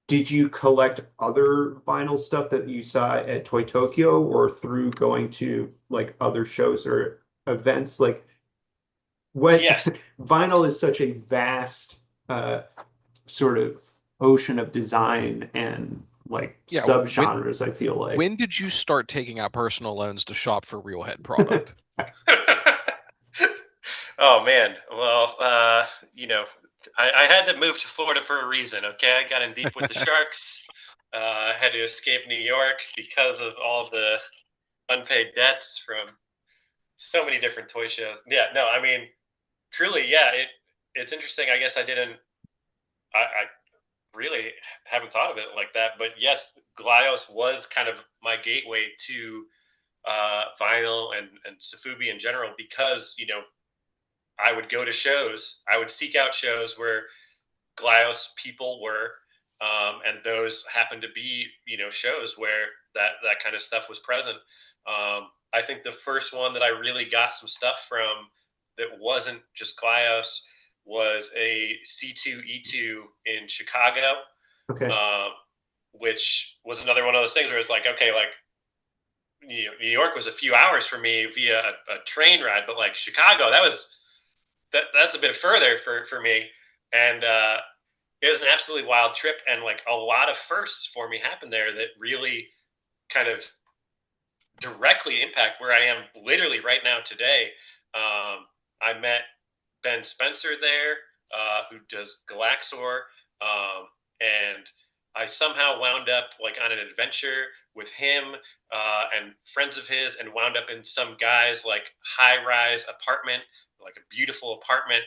did you collect other vinyl stuff that you saw at Toy Tokyo or through going to like other shows or events? Like what yes. vinyl is such a vast uh, sort of ocean of design and like Yeah, subgenres, I feel like. when did you start taking out personal loans to shop for real head product? Oh man, well, I had to move to Florida for a reason. Okay, I got in deep with the sharks. I had to escape New York because of all the unpaid debts from so many different toy shows. Yeah, no, I mean, truly, yeah, it's interesting. I guess I really haven't thought of it like that, but yes, Glios was kind of my gateway to vinyl and Safubi in general, because I would go to shows. I would seek out shows where Glios people were, and those happened to be shows where that kind of stuff was present. I think the first one that I really got some stuff from that wasn't just Glios was a C2E2 in Chicago, Okay. um, which was another one of those things where it's like, okay, like New York was a few hours for me via a train ride, but like Chicago, that's a bit further for me, and it was an absolutely wild trip, and like a lot of firsts for me happened there that really kind of directly impact where I am literally right now today. I met Ben Spencer there, who does Galaxor, and I somehow wound up like on an adventure with him and friends of his, and wound up in some guy's like high rise apartment, like a beautiful apartment.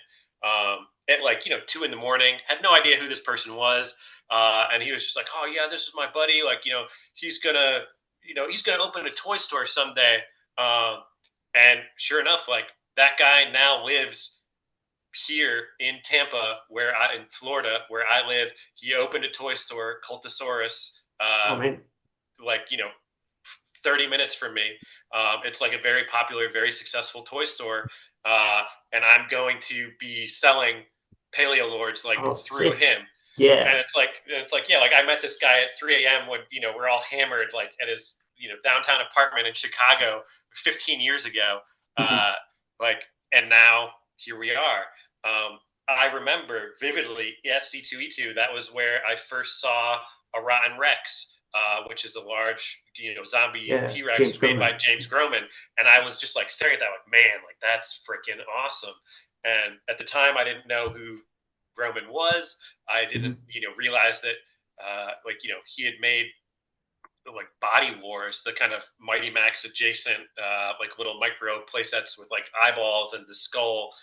At like 2 in the morning, had no idea who this person was, and he was just like, "Oh yeah, this is my buddy. Like he's gonna he's gonna open a toy store someday." Um, and sure enough, like that guy now lives here in Tampa, in Florida, where I live. He opened a toy store, Cultosaurus, Oh man. like 30 minutes from me. It's like a very popular, very successful toy store, and I'm going to be selling Paleo Lords like Oh, through sick. him. And Yeah. it's like yeah, like I met this guy at 3 a.m. when we're all hammered like at his downtown apartment in Chicago 15 years ago. Mhm. Uh, like, and now here we are. I remember vividly SC2E2. That was where I first saw a Rotten Rex, which is a large, zombie Yeah, T Rex James made by Groman. James Groman, and I was just like staring at that, like, man, like that's freaking awesome. And at the time, I didn't know who Groman was. I didn't, Mhm. realize that, he had made like Body Wars, the kind of Mighty Max adjacent, like little micro playsets with like eyeballs and the skull,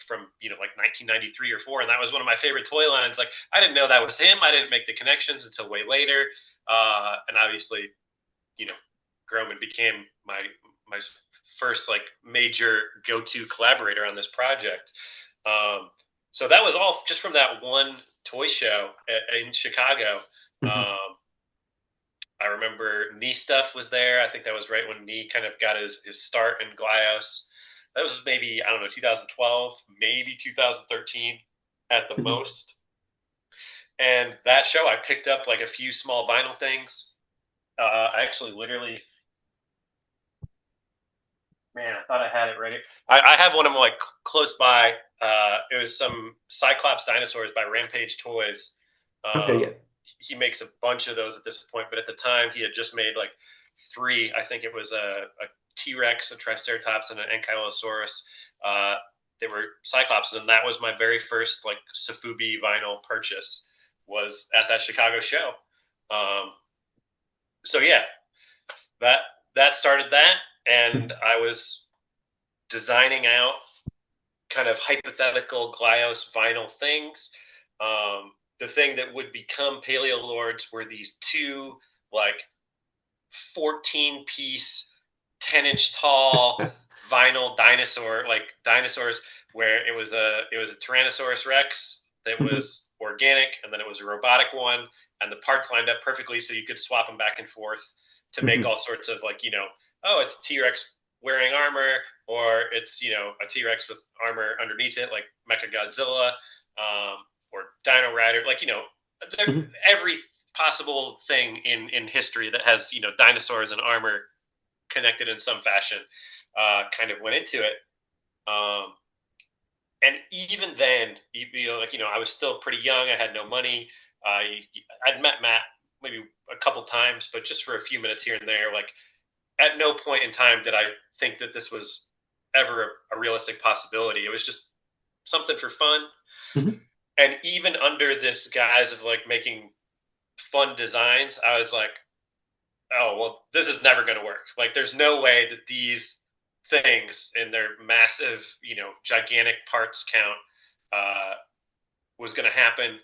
from like 1993 or four, and that was one of my favorite toy lines. Like I didn't know that was him. I didn't make the connections until way later, and obviously, you know, Groman became my first like major go-to collaborator on this project. Um, so that was all just from that one toy show in Chicago. Mhm. Um, I remember Knee Stuff was there. I think that was right when Knee kind of got his start in Glios. That was maybe, I don't know, 2012, maybe 2013 at the Mhm. most. And that show, I picked up like a few small vinyl things. I actually literally, man, I thought I had it ready. I have one of them like close by. It was some Cyclops dinosaurs by Rampage Toys. Okay, yeah. He makes a bunch of those at this point, but at the time he had just made like three. I think it was a T Rex, a Triceratops, and an Ankylosaurus. Uh, they were Cyclops, and that was my very first like Safubi vinyl purchase. Was at that Chicago show. Um, so yeah, that that started that, and Mhm. I was designing out kind of hypothetical Glios vinyl things. The thing that would become Paleo Lords were these two like 14-piece, 10-inch tall vinyl dinosaurs where it was a Tyrannosaurus Rex that Mhm. was organic, and then it was a robotic one, and the parts lined up perfectly so you could swap them back and forth to make Mhm. all sorts of like, oh, it's a T-Rex wearing armor, or it's a T-Rex with armor underneath it like Mecha Godzilla, or Dino Rider, like Mhm. every possible thing in history that has dinosaurs and armor connected in some fashion, kind of went into it. Um, and even then, I was still pretty young. I had no money. I'd met Matt maybe a couple times, but just for a few minutes here and there. Like at no point in time did I think that this was ever a realistic possibility. It was just something for fun. Mhm. And even under this guise of like making fun designs, I was like, oh well, this is never going to work. Like there's no way that these things in their massive gigantic parts count, uh, was going to happen.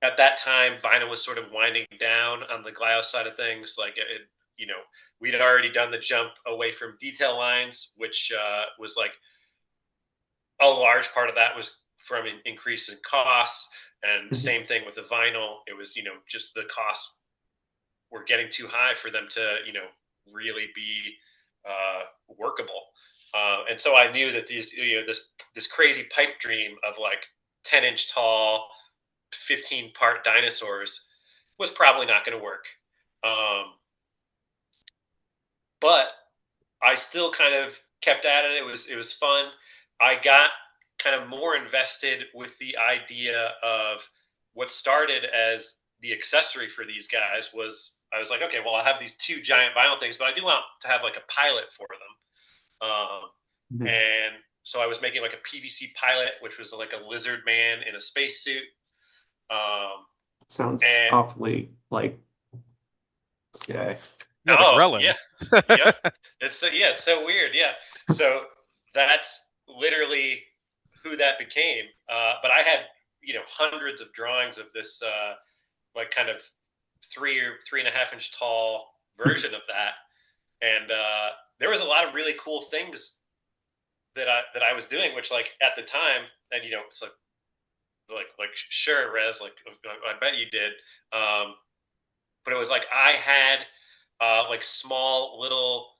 At that time vinyl was sort of winding down on the Glios side of things. Like you know we'd already done the jump away from detail lines, which was like a large part of that was from an increase in costs. And Mhm. same thing with the vinyl. It was just the costs were getting too high for them to really be workable. And so I knew that this crazy pipe dream of like 10-inch tall, 15-part dinosaurs was probably not going to work. Um, but I still kind of kept at it. It was fun. I got kind of more invested with the idea of what started as the accessory for these guys. Was I was like, okay, well, I have these two giant vinyl things, but I do want to have like a pilot for them. Mhm. And so I was making like a PVC pilot, which was like a lizard man in a spacesuit. Um, Sounds and awfully like sky. Yeah, the oh Grelin. yeah, yep. It's so weird. Yeah. So that's literally who that became. But I had hundreds of drawings of this like kind of 3 or 3.5 inch tall version of that, and there was a lot of really cool things that I was doing, which like at the time, and it's like sure, Rez, like I bet you did. But it was like I had like small little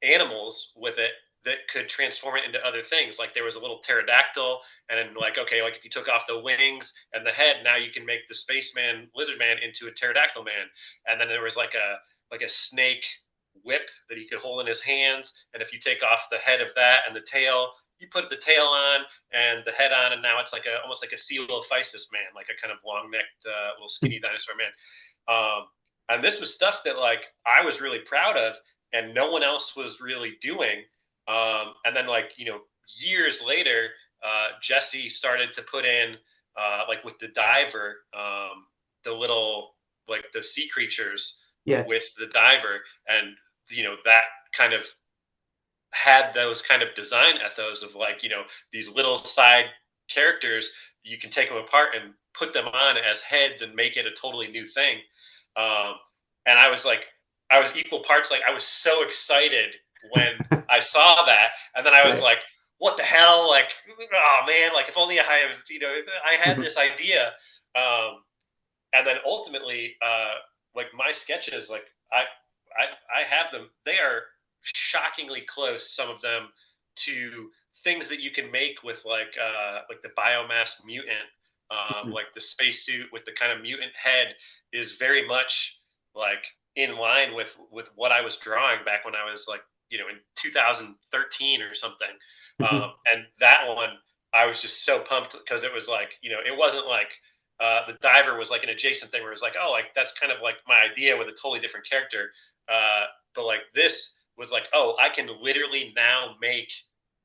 animals with it that could transform it into other things. Like there was a little pterodactyl, and then like okay, like if you took off the wings and the head, now you can make the spaceman lizard man into a pterodactyl man. And then there was like like a snake whip that he could hold in his hands, and if you take off the head of that and the tail, you put the tail on and the head on, and now it's like a almost like a Coelophysis man, like a kind of long necked, little skinny dinosaur man. And this was stuff that like I was really proud of, and no one else was really doing. And then like years later, Jesse started to put in like with the diver, the little like the sea creatures Yeah. with the diver, and that kind of had those kind of design ethos of like these little side characters. You can take them apart and put them on as heads and make it a totally new thing. um, and I was equal parts like I was so excited when I saw that, and then I was Right. like, what the hell, like, oh man, like if only I had I had this idea. And then ultimately, like my sketches, like I have them. They are shockingly close, some of them, to things that you can make with like the biomass mutant, like the spacesuit with the kind of mutant head is very much like in line with what I was drawing back when I was like in 2013 or something. And that one I was just so pumped because it was like it wasn't like the diver was like an adjacent thing where it was like, oh, like that's kind of like my idea with a totally different character. But like this was like, oh, I can literally now make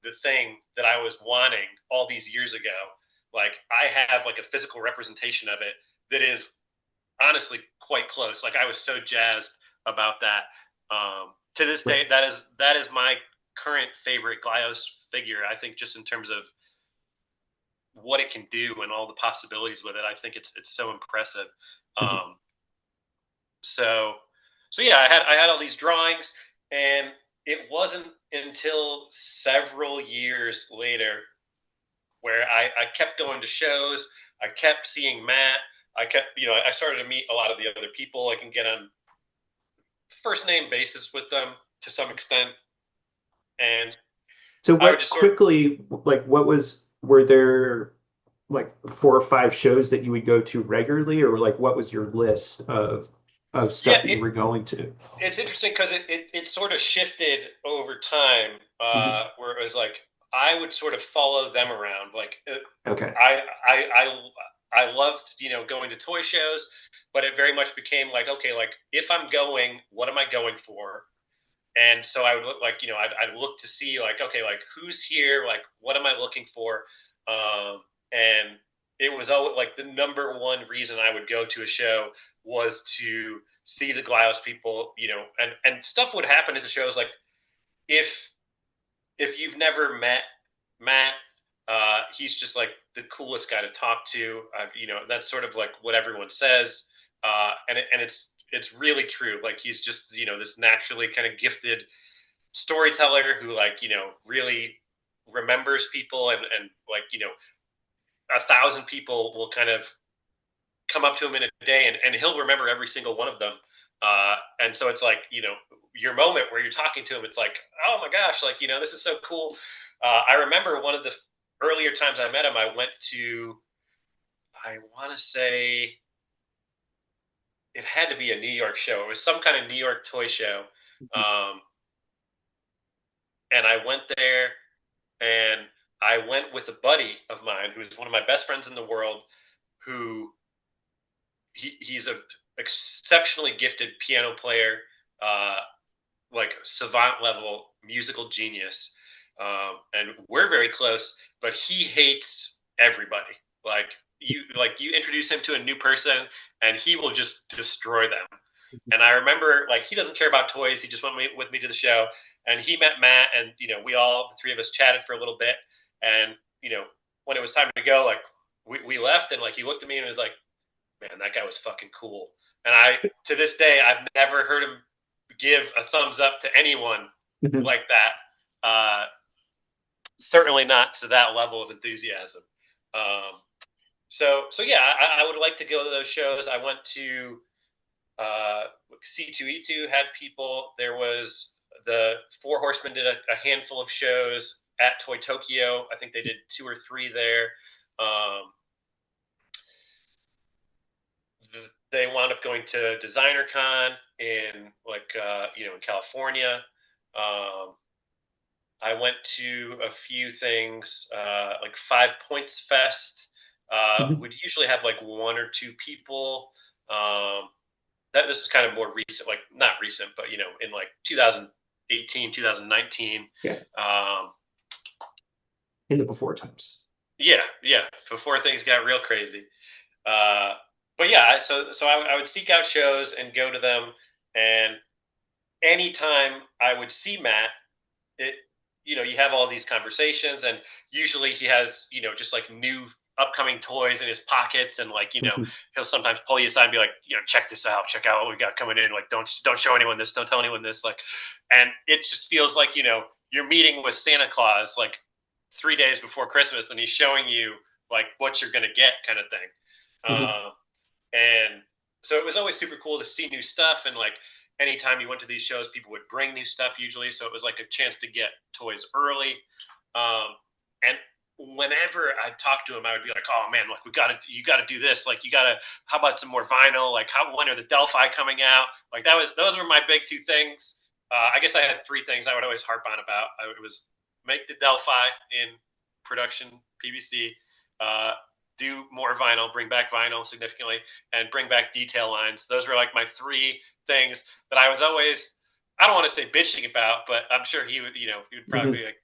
the thing that I was wanting all these years ago. Like I have like a physical representation of it that is honestly quite close. Like I was so jazzed about that. To this day, that is my current favorite Glyos figure. I think just in terms of what it can do and all the possibilities with it. I think it's so impressive. Um, so so yeah, I had all these drawings, and it wasn't until several years later where I kept going to shows. I kept seeing Matt. I kept I started to meet a lot of the other people. I can get on first name basis with them to some extent, and So I would what just sort of quickly, like were there like 4 or 5 shows that you would go to regularly, or like what was your list of yeah. stuff that you were going to? It's interesting because it sort of shifted over time, Mhm. where it was like I would sort of follow them around. Like Okay. I loved going to toy shows, but it very much became like, okay, like if I'm going, what am I going for? And so I would look like I'd look to see like, okay, like who's here, like what am I looking for? And it was always like the number one reason I would go to a show was to see the Glyos people, and stuff would happen at the shows. Like if you've never met Matt, he's just like the coolest guy to talk to. That's sort of like what everyone says, and it's really true. Like he's just this naturally kind of gifted storyteller who like really remembers people, and like 1,000 people will kind of come up to him in a day, and he'll remember every single one of them. And so it's like your moment where you're talking to him, it's like, oh my gosh, like this is so cool. I remember one of the earlier times I met him, I went to, I want to say it had to be a New York show. It was some kind of New York toy show. um, and I went there, and I went with a buddy of mine who's one of my best friends in the world, who he's a exceptionally gifted piano player, uh, like savant level musical genius. And we're very close, but he hates everybody. Like you introduce him to a new person, and he will just destroy them. And I remember, like, he doesn't care about toys. He just went with me to the show, and he met Matt, and we all, the three of us, chatted for a little bit. And when it was time to go, like, we left, and like he looked at me and was like, "Man, that guy was fucking cool." And I, to this day, I've never heard him give a thumbs up to anyone Mhm. like that. Certainly not to that level of enthusiasm. Um, so yeah, I would like to go to those shows. I went to C2E2 had people. There was the Four Horsemen did a handful of shows at Toy Tokyo. I think they did 2 or 3 there. Um, they wound up going to Designer Con in like in California. Um, I went to a few things like Five Points Fest. Mhm. Would usually have like one or two people. Um, that this is kind of more recent, like not recent, but in like 2018, 2019. Yeah, Um, in the before times. yeah, yeah, before things got real crazy. Uh, but yeah, so I would seek out shows and go to them, and anytime I would see Matt, it you have all these conversations, and usually he has just like new upcoming toys in his pockets, and like Mhm. he'll sometimes pull you aside and be like, check this out, check out what we got coming in, like don't show anyone this, don't tell anyone this, like, and it just feels like you're meeting with Santa Claus like 3 days before Christmas, and he's showing you like what you're gonna get, kind of thing. Mhm. And so it was always super cool to see new stuff, and like anytime you went to these shows, people would bring new stuff usually, so it was like a chance to get toys early. And whenever I'd talk to him, I would be like, oh man, like you gotta do this, like you gotta, how about some more vinyl, like when are the Delphi coming out, like those were my big two things. I guess I had three things I would always harp on about. It was make the Delphi in production PVC, uh, do more vinyl, bring back vinyl significantly, and bring back detail lines. Those were like my three things that I was always, I don't want to say bitching about, but I'm sure he would probably Mhm. be like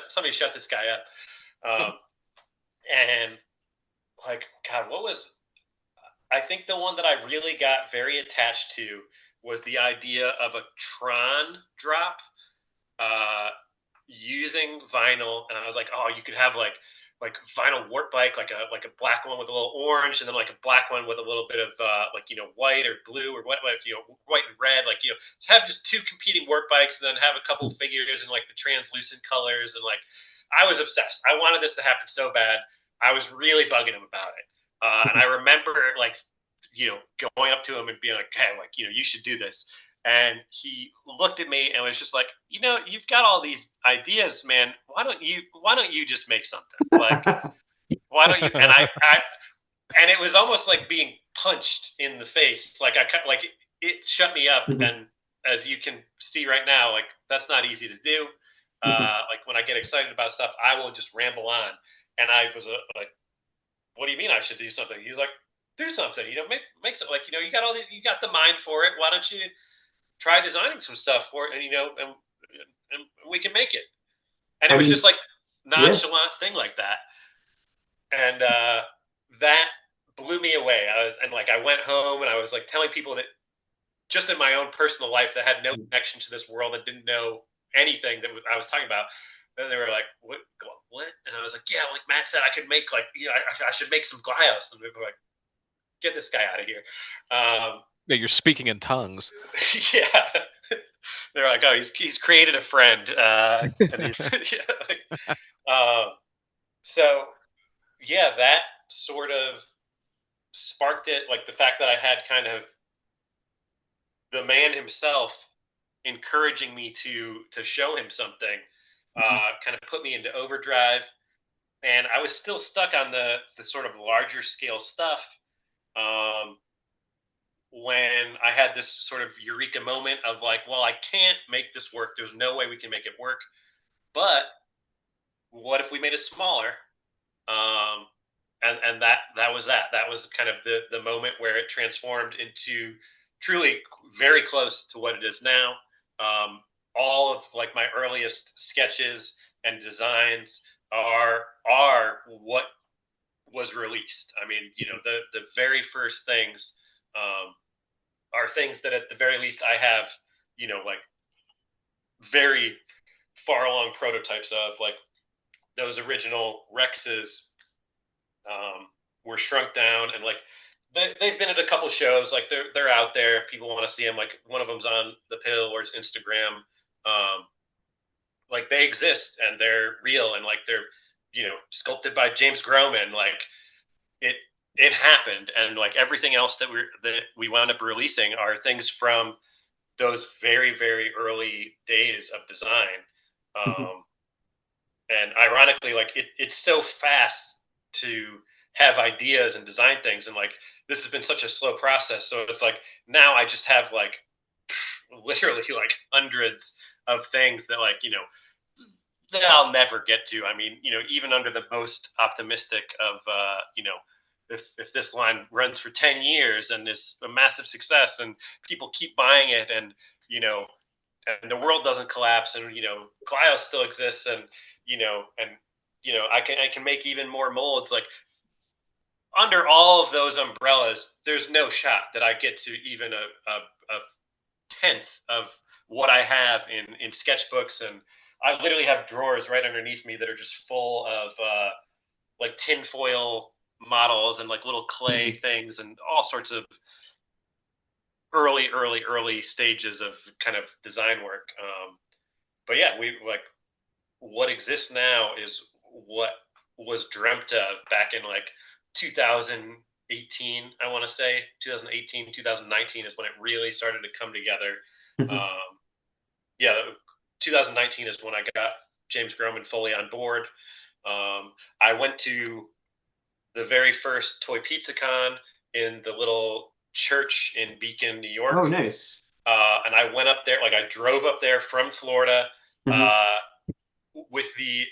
somebody shut this guy up. And like, God, what was, I think the one that I really got very attached to was the idea of a Tron drop, uh, using vinyl, and I was like, oh, you could have like vinyl warp bike, like a black one with a little orange, and then like a black one with a little bit of like white or blue or what, like white and red, like to have just two competing warp bikes, and then have a couple figures in like the translucent colors, and like I was obsessed. I wanted this to happen so bad. I was really bugging him about it, and I remember like going up to him and being like, hey, like you should do this. And he looked at me and was just like, you've got all these ideas, man. Why don't you just make something? Like, why don't you? And it was almost like being punched in the face. Like it shut me up. Mhm. And as you can see right now, like that's not easy to do. Mhm. Like when I get excited about stuff, I will just ramble on. And I was like, what do you mean I should do something? He was like, do something. Make something. Like you got the mind for it. Why don't you try designing some stuff for it, and and we can make it. And it I was just mean, like yeah. nonchalant thing like that, and that blew me away. I went home and I was like telling people that just in my own personal life that had no connection to this world, that didn't know anything that I was talking about. And they were like, what? And I was like, yeah, like Matt said, I could make like, I should make some Glyos. And they were like, get this guy out of here. Yeah, you're speaking in tongues. Yeah. They're like, oh, he's created a friend, and he's yeah, um, so yeah, that sort of sparked it. Like the fact that I had kind of the man himself encouraging me to show him something, Mhm. kind of put me into overdrive, and I was still stuck on the sort of larger scale stuff. Um, when I had this sort of eureka moment of like, well, I can't make this work. There's no way we can make it work. But what if we made it smaller? Um, and that was that. That was kind of the moment where it transformed into truly very close to what it is now. All of like my earliest sketches and designs are what was released. I mean, the very first things are things that at the very least I have, like very far along prototypes of, like those original Rexes, um, were shrunk down, and like they've been at a couple shows, like they're out there if people want to see them, like one of them's on the Pill or Instagram. Like they exist and they're real, and like they're sculpted by James Groman, like it it happened, and like everything else that we wound up releasing are things from those very very early days of design. Mhm. And ironically, like it's so fast to have ideas and design things, and like this has been such a slow process. So it's like now I just have like literally like hundreds of things that like that I'll never get to. I mean, even under the most optimistic of, if this line runs for 10 years and is a massive success and people keep buying it and, and the world doesn't collapse and, Clio still exists and, I can make even more molds. Like under all of those umbrellas, there's no shot that I get to even a tenth of what I have in sketchbooks, and I literally have drawers right underneath me that are just full of like tinfoil models and like little clay things and all sorts of early stages of kind of design work. But yeah, we like what exists now is what was dreamt of back in like 2018. I want to say 2018, 2019 is when it really started to come together. Yeah, 2019 is when I got James Groman fully on board. I went to the very first Toy Pizza Con in the little church in Beacon, New York. Oh, nice. And I went up there, like I drove up there from Florida with the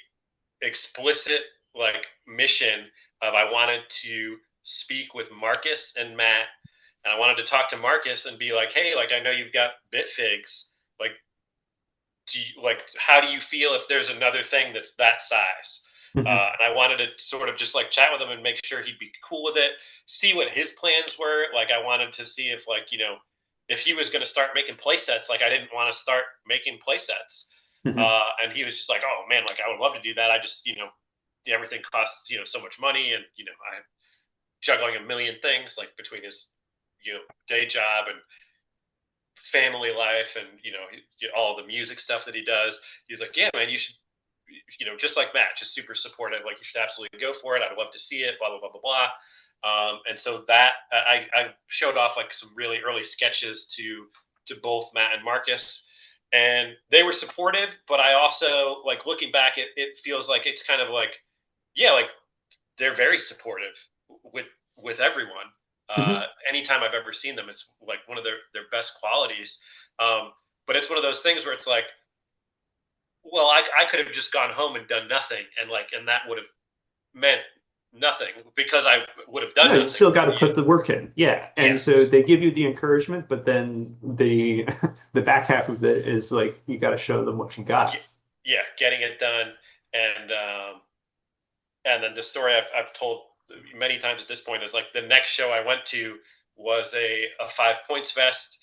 explicit like mission of I wanted to speak with Marcus and Matt, and I wanted to talk to Marcus and be like, hey, like I know you've got Bitfigs, like how do you feel if there's another thing that's that size? And I wanted to sort of just like chat with him and make sure he'd be cool with it, see what his plans were. Like I wanted to see if like, if he was going to start making play sets, like I didn't want to start making play sets. And he was just like, oh man, like I would love to do that. I just, everything costs, so much money. And, I'm juggling a million things like between his, day job and family life and, all the music stuff that he does. He's like, yeah, man, you should, just like Matt, just super supportive. Like you should absolutely go for it. I'd love to see it, blah, blah, blah, blah, blah. And so that I showed off like some really early sketches to both Matt and Marcus, and they were supportive. But I also like looking back, it feels like it's kind of like, yeah, like they're very supportive with everyone. Anytime I've ever seen them, it's like one of their best qualities. But it's one of those things where it's like, well, I could have just gone home and done nothing, and that would have meant nothing because I would have done No, nothing. you still got to put the work in. Yeah. And Yeah. so they give you the encouragement, but then the the back half of it is like you got to show them what you got. Yeah, getting it done. And then the story I've told many times at this point is like the next show I went to was a 5 Points Fest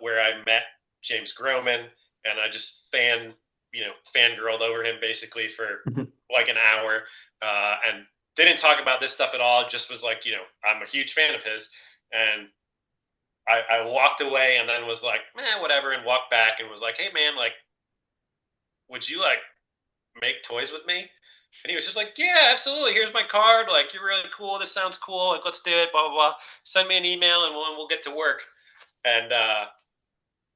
where I met James Groman, and I just fangirled over him basically for like an hour, and didn't talk about this stuff at all. Just was like, I'm a huge fan of his, and I walked away and then was like, whatever, and walked back and was like, hey man, like, would you like make toys with me? And he was just like, yeah, absolutely. Here's my card. Like, you're really cool. This sounds cool. Like, let's do it. Blah, blah, blah. Send me an email and we'll get to work. And,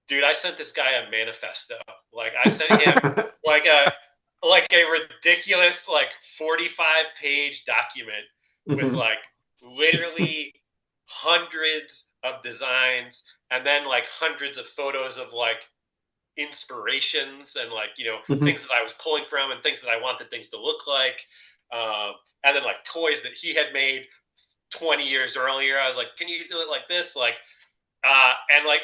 dude, I sent this guy a manifesto. Like, I sent him like a ridiculous, like 45-page document with like literally hundreds of designs and then like hundreds of photos of like inspirations and like things that I was pulling from and things that I wanted things to look like, and then like toys that he had made 20 years earlier. I was like, can you do it like this, like and like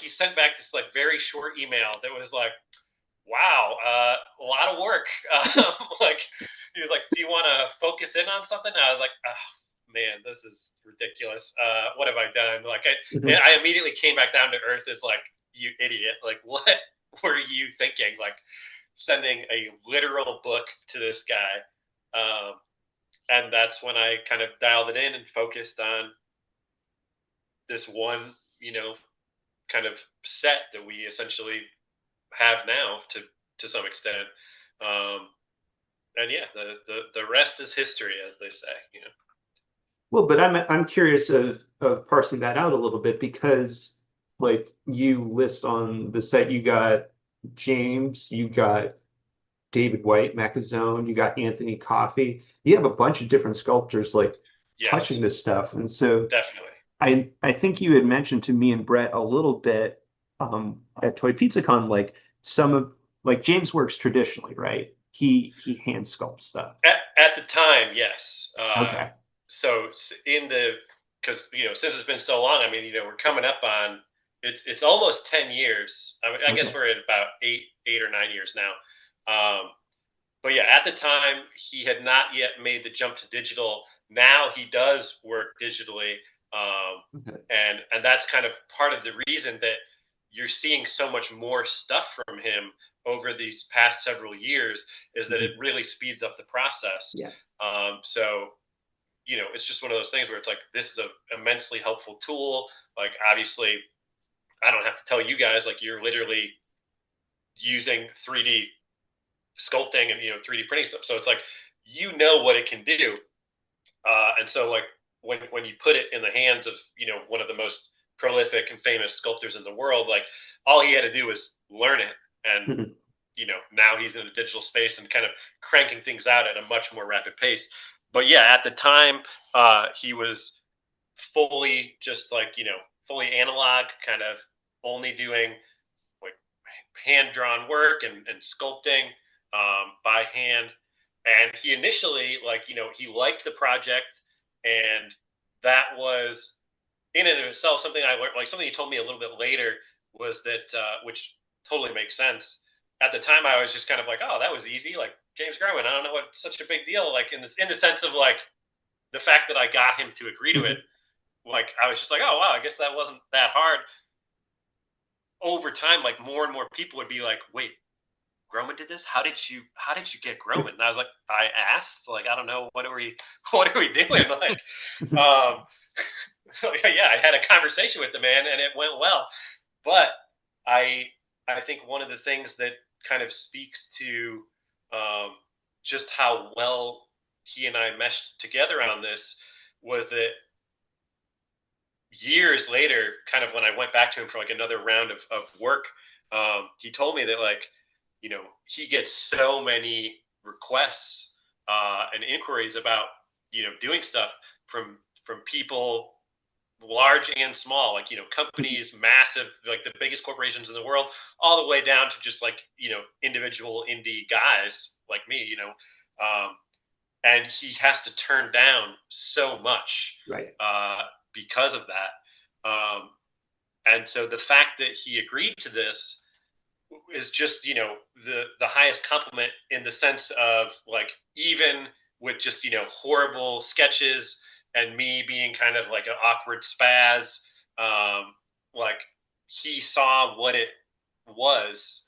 he sent back this like very short email that was like, wow, a lot of work. Like he was like, do you want to focus in on something? And I was like, oh man, this is ridiculous. What have I done? Like I immediately came back down to earth as like, you idiot, like what were you thinking, like sending a literal book to this guy? And that's when I kind of dialed it in and focused on this one kind of set that we essentially have now to some extent. And yeah, the rest is history, as they say. Well, but I'm curious of parsing that out a little bit, because like you list on the set, you got James, you got David White, Macazone, you got Anthony Coffey. You have a bunch of different sculptors like touching Yes, this stuff. And so definitely. I think you had mentioned to me and Brett a little bit at Toy Pizza Con, like some of like James works traditionally, right? He hand sculpts stuff. At the time, yes. Okay. So in the because since it's been so long, I mean we're coming up on it's almost 10 years. I guess Okay. we're at about 8 or 9 years now. But yeah, at the time he had not yet made the jump to digital. Now he does work digitally, Okay. and that's kind of part of the reason that you're seeing so much more stuff from him over these past several years is that it Mhm. really speeds up the process. Yeah. So it's just one of those things where it's like this is a immensely helpful tool. Like obviously, I don't have to tell you guys like you're literally using 3D sculpting and 3D printing stuff. So it's like what it can do, and so like when you put it in the hands of one of the most prolific and famous sculptors in the world, like all he had to do was learn it, and Mhm. now he's in a digital space and kind of cranking things out at a much more rapid pace. But yeah, at the time, he was fully just like fully analog, kind of only doing like hand drawn work and sculpting by hand. And he initially, like, he liked the project, and that was in and of itself something I learned. Like something he told me a little bit later was that, which totally makes sense. At the time, I was just kind of like, oh, that was easy. Like James Groman, I don't know what's such a big deal. Like in the sense of like the fact that I got him to agree to it. Mhm. Like I was just like, oh wow, I guess that wasn't that hard. Over time, like more and more people would be like, wait, Groman did this? How did you get Groman? And I was like, I asked. Like, I don't know, what are we doing? Like, um, yeah, I had a conversation with the man and it went well. But I I think one of the things that kind of speaks to um, just how well he and I meshed together on this was that years later, kind of when I went back to him for like another round of work, he told me that like, he gets so many requests and inquiries about, doing stuff from people large and small, like, companies, massive, like the biggest corporations in the world, all the way down to just like, individual indie guys like me, and he has to turn down so much Right. uh, because of that. And so the fact that he agreed to this is just the highest compliment in the sense of like even with just horrible sketches and me being kind of like an awkward spaz, like he saw what it was,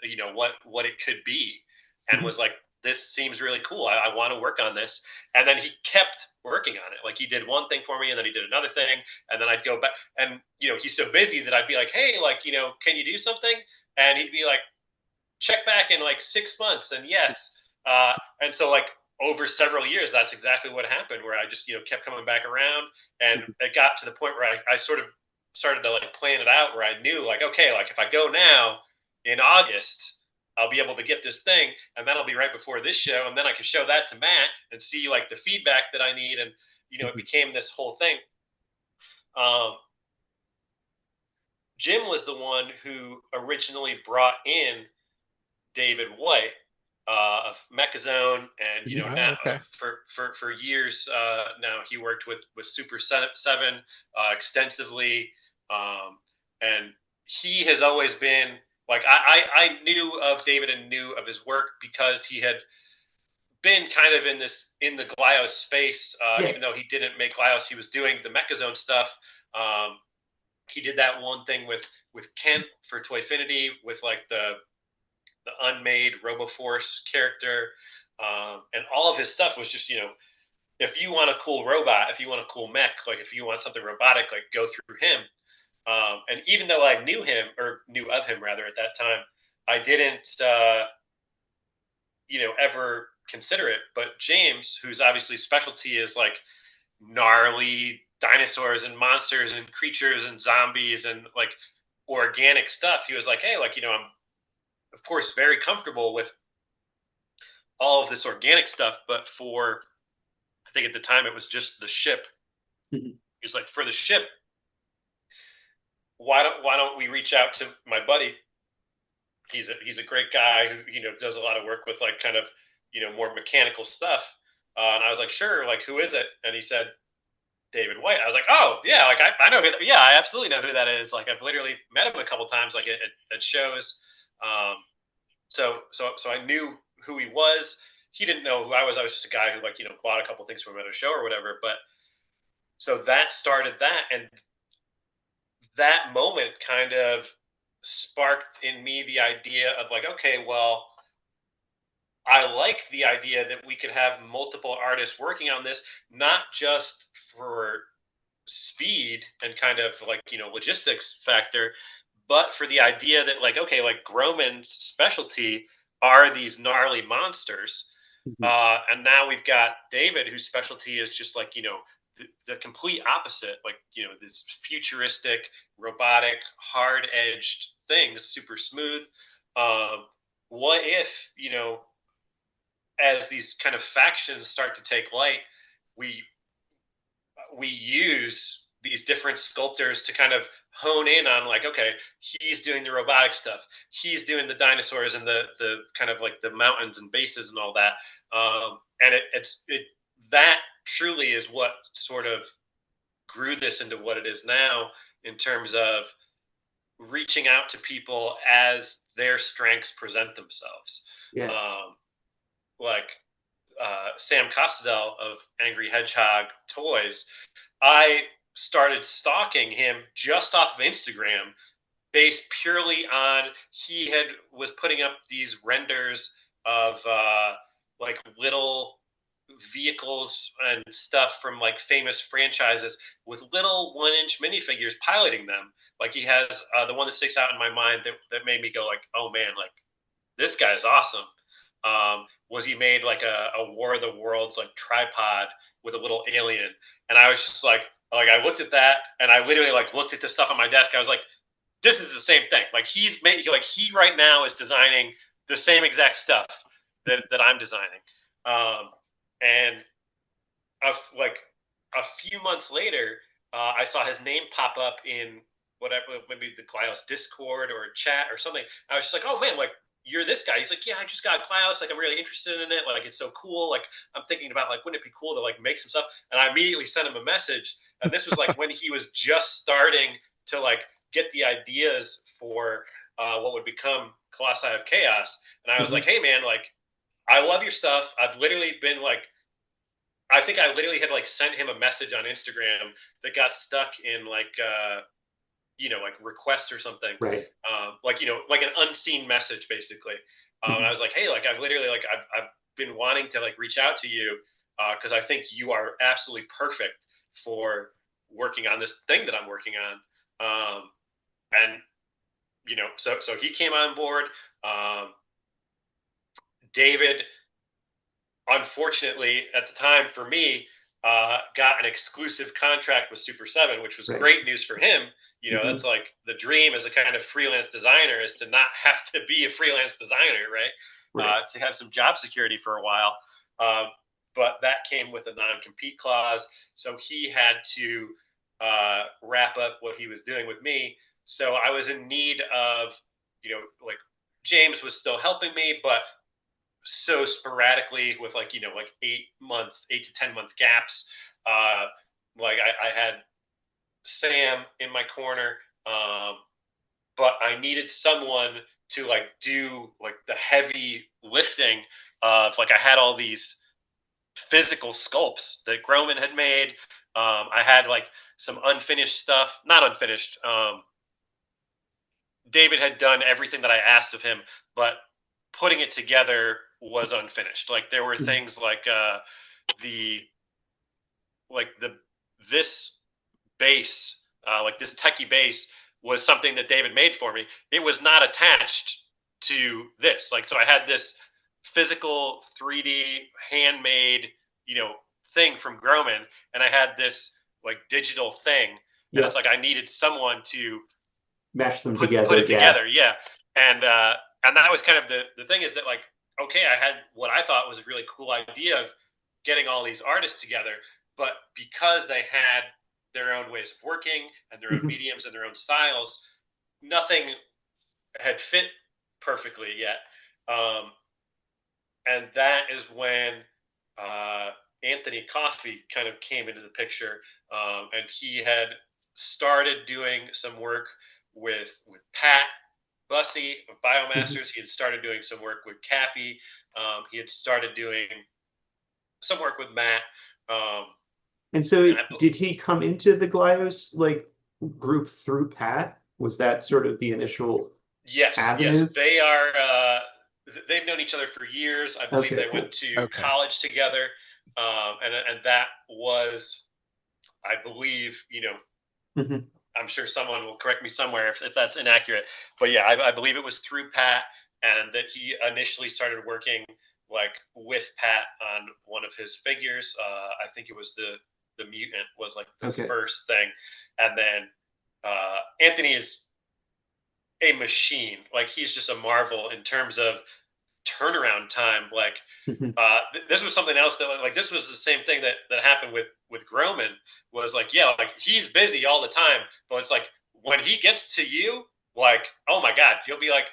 what it could be, and Mhm. was like, this seems really cool. I want to work on this. And then he kept working on it. Like he did one thing for me and then he did another thing. And then I'd go back and, he's so busy that I'd be like, hey, like, can you do something? And he'd be like, check back in like 6 months. And yes. And so like over several years, that's exactly what happened where I just, kept coming back around and Mhm. it got to the point where I sort of started to like plan it out where I knew like, okay, like if I go now in August, I'll be able to get this thing and that'll be right before this show. And then I can show that to Matt and see like the feedback that I need. And, it Mhm. became this whole thing. Um, Jim was the one who originally brought in David White of Mechazone, and Mhm. Oh, okay. for years now he worked with Super Seven extensively, and he has always been like I knew of David and knew of his work because he had been kind of in the Glyos space, Yeah. even though he didn't make Glyos, he was doing the Mechazone stuff. Um, he did that one thing with Kent for Toyfinity with like the unmade RoboForce character, and all of his stuff was just if you want a cool robot, if you want a cool mech, like if you want something robotic, like go through him. And even though I knew him or knew of him rather at that time, I didn't ever consider it. But James, whose obviously specialty is like gnarly dinosaurs and monsters and creatures and zombies and like organic stuff, he was like, hey, like I'm of course very comfortable with all of this organic stuff, but for, I think at the time it was just the ship. Mhm. He was like, for the ship, why don't we reach out to my buddy? He's a great guy who does a lot of work with like kind of more mechanical stuff. And I was like, sure, like who is it? And he said David White. I was like, oh yeah, like I know yeah, I absolutely know who that is. Like I've literally met him a couple times, like at shows. Um, so I knew who he was. He didn't know who I was. I was just a guy who like bought a couple things from him at a show or whatever. But so that started that, and that moment kind of sparked in me the idea of like, okay, well, I like the idea that we could have multiple artists working on this, not just for speed and kind of like logistics factor, but for the idea that like, okay, like Groman's specialty are these gnarly monsters, Mhm. and now we've got David whose specialty is just like the complete opposite, like this futuristic, robotic, hard edged things, super smooth. um, what if as these kind of factions start to take light, we we use these different sculptors to kind of hone in on like, okay, he's doing the robotic stuff, he's doing the dinosaurs and the kind of like the mountains and bases and all that. And it that truly is what sort of grew this into what it is now in terms of reaching out to people as their strengths present themselves. Yeah. um, like Sam Costadel of Angry Hedgehog Toys, I started stalking him just off of Instagram, based purely on he was putting up these renders of like little vehicles and stuff from like famous franchises with little 1 inch minifigures piloting them. Like he has the one that sticks out in my mind that made me go like, oh man, like this guy's awesome. Was he made like a War of the Worlds like tripod with a little alien, and I was just like I looked at that, and I literally like looked at the stuff on my desk. I was like, this is the same thing. Like he's made like he right now is designing the same exact stuff that I'm designing. Um, and like a few months later, I saw his name pop up in whatever, maybe the Klaus Discord or chat or something. I was just like, oh man, like you're this guy. He's like, yeah, I just got Klaus. Like I'm really interested in it. Like it's so cool. Like I'm thinking about like, wouldn't it be cool to like make some stuff? And I immediately sent him a message. And this was like when he was just starting to like get the ideas for what would become Colossi of Chaos. And I was Mhm. like, hey man, like I love your stuff. I've literally been like, I think I literally had like sent him a message on Instagram that got stuck in like like requests or something, Right. like like an unseen message basically. And I Mhm. was like, hey, like I've literally like I've been wanting to like reach out to you because I think you are absolutely perfect for working on this thing that I'm working on. And so he came on board. Um, David, unfortunately, at the time for me, got an exclusive contract with Super 7, which was Right. great news for him. That's Mhm. like the dream as a kind of freelance designer is to not have to be a freelance designer, right? Right. To have some job security for a while. Um, but that came with a non compete clause. So he had to wrap up what he was doing with me. So I was in need of, like James was still helping me, but so sporadically with like like 8 to 10 month gaps. uh like I had Sam in my corner, but I needed someone to like do like the heavy lifting of like I had all these physical sculpts that Groman had made. I had like some unfinished stuff, not unfinished. David had done everything that I asked of him, but putting it together was unfinished. Like there were Mhm. things like the the this base, like this techie base, was something that David made for me. It was not attached to this. Like so, I had this physical 3D handmade, you know, thing from Groman, and I had this like digital thing, and it's Yep. like I needed someone to Mesh them put together. it Yeah. together. Yeah, and and that was kind of the thing is that like okay, I had what I thought was a really cool idea of getting all these artists together, but because they had their own ways of working and their own Mhm. mediums and their own styles, nothing had fit perfectly yet. Um, and that is when uh, Anthony Coffey kind of came into the picture, and he had started doing some work with Pat Bussey of Mhm. Biomasters. He had started doing some work with Cappy. He had started doing some work with Matt. Um, And so and I, did he come into the Glyos like group through Pat? Was that sort of the initial yes, yes, avenue? they are. They've known each other for years. I believe Okay, they went cool. to Okay. college together, and that was, I believe, Hmm. I'm sure someone will correct me somewhere if that's inaccurate. But yeah, I believe it was through Pat, and that he initially started working like with Pat on one of his figures. I think it was the mutant was like the Okay. first thing, and then Anthony is a machine. Like he's just a marvel in terms of turnaround time. Like Hmm. this was something else that like this was the same thing that happened with Groman was like yeah like he's busy all the time, but it's like when he gets to you, like oh my god, you'll be like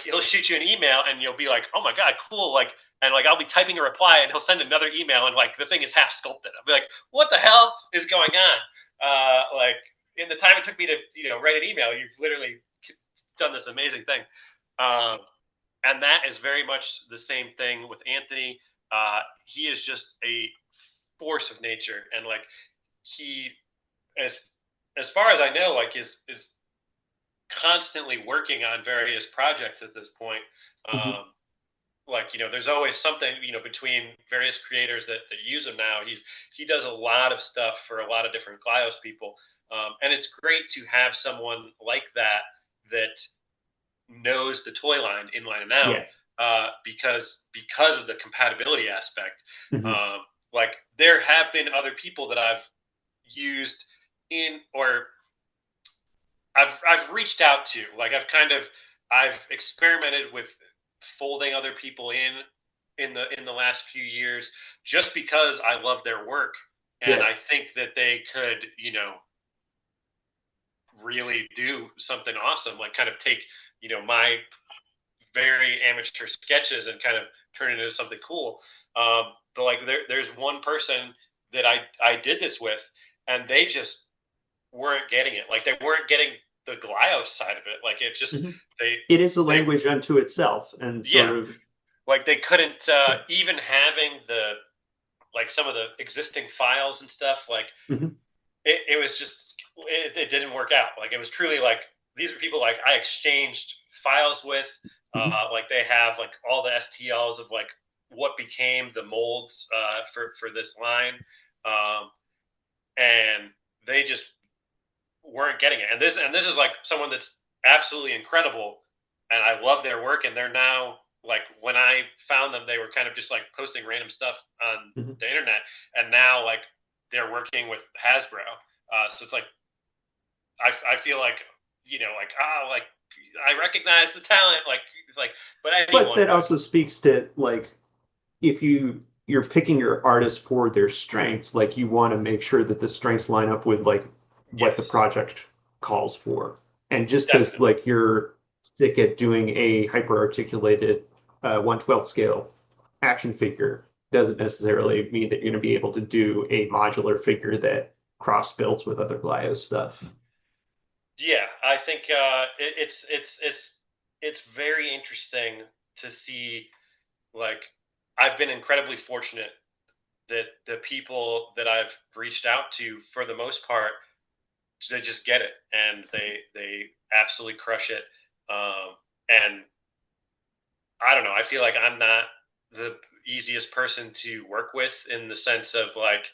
he'll shoot you an email and you'll be like oh my god cool like and like I'll be typing a reply and he'll send another email and like the thing is half sculpted. I'll be like what the hell is going on? Like in the time it took me to write an email, you've literally done this amazing thing. Um, and that is very much the same thing with Anthony. He is just a force of nature, and like he, as as far as I know, like is constantly working on various projects at this point. Hmm. Like there's always something between various creators that use him now. He does a lot of stuff for a lot of different Glyos people, and it's great to have someone like that knows the toy line inline and out Yeah. because of the compatibility aspect. Hmm. Like there have been other people that I've used in or I've reached out to. Like I've experimented with folding other people in the last few years just because I love their work and Yeah. I think that they could really do something awesome. Like kind of take my very amateur sketches and kind of turn it into something cool. But like there's one person that I did this with, and they just weren't getting it. Like they weren't getting the Glyos side of it. Like it just Hmm. they It is a they language unto itself, and yeah, sort of like they couldn't yeah. even having the like some of the existing files and stuff. Like Hmm. it was just it didn't work out. Like it was truly like these are people like I exchanged files with. Hmm. Like they have like all the STLs of like what became the molds for this line, and they just weren't getting it. And this is like someone that's absolutely incredible, and I love their work. And they're now like when I found them, they were kind of just like posting random stuff on Hmm. the internet, and now like they're working with Hasbro. So it's like I feel like like like I recognize the talent like it's like but But anyone that would also speaks to like if you're picking your artist for their strengths, like you want to make sure that the strengths line up with like what the yes project calls for. And just because definitely like you're sick at doing a hyper articulated 1/12 scale action figure doesn't necessarily mean that you're going to be able to do a modular figure that cross builds with other Glyos stuff. yeah I think it's very interesting to see like I've been incredibly fortunate that the people that I've reached out to for the most part they just get it and they absolutely crush it and I don't know. I feel like I'm not the easiest person to work with in the sense of like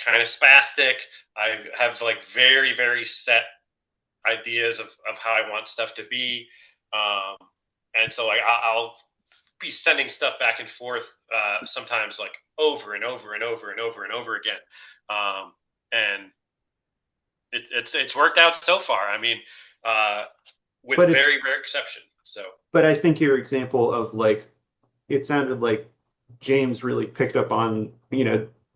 kind of spastic. I have like very, very set ideas of how I want stuff to be. Um, and so like I'll be sending stuff back and forth sometimes like over and over and over and over and over again. And it's worked out so far. I mean, uh, with But it very rare exception. So but I think your example of like it sounded like James really picked up on,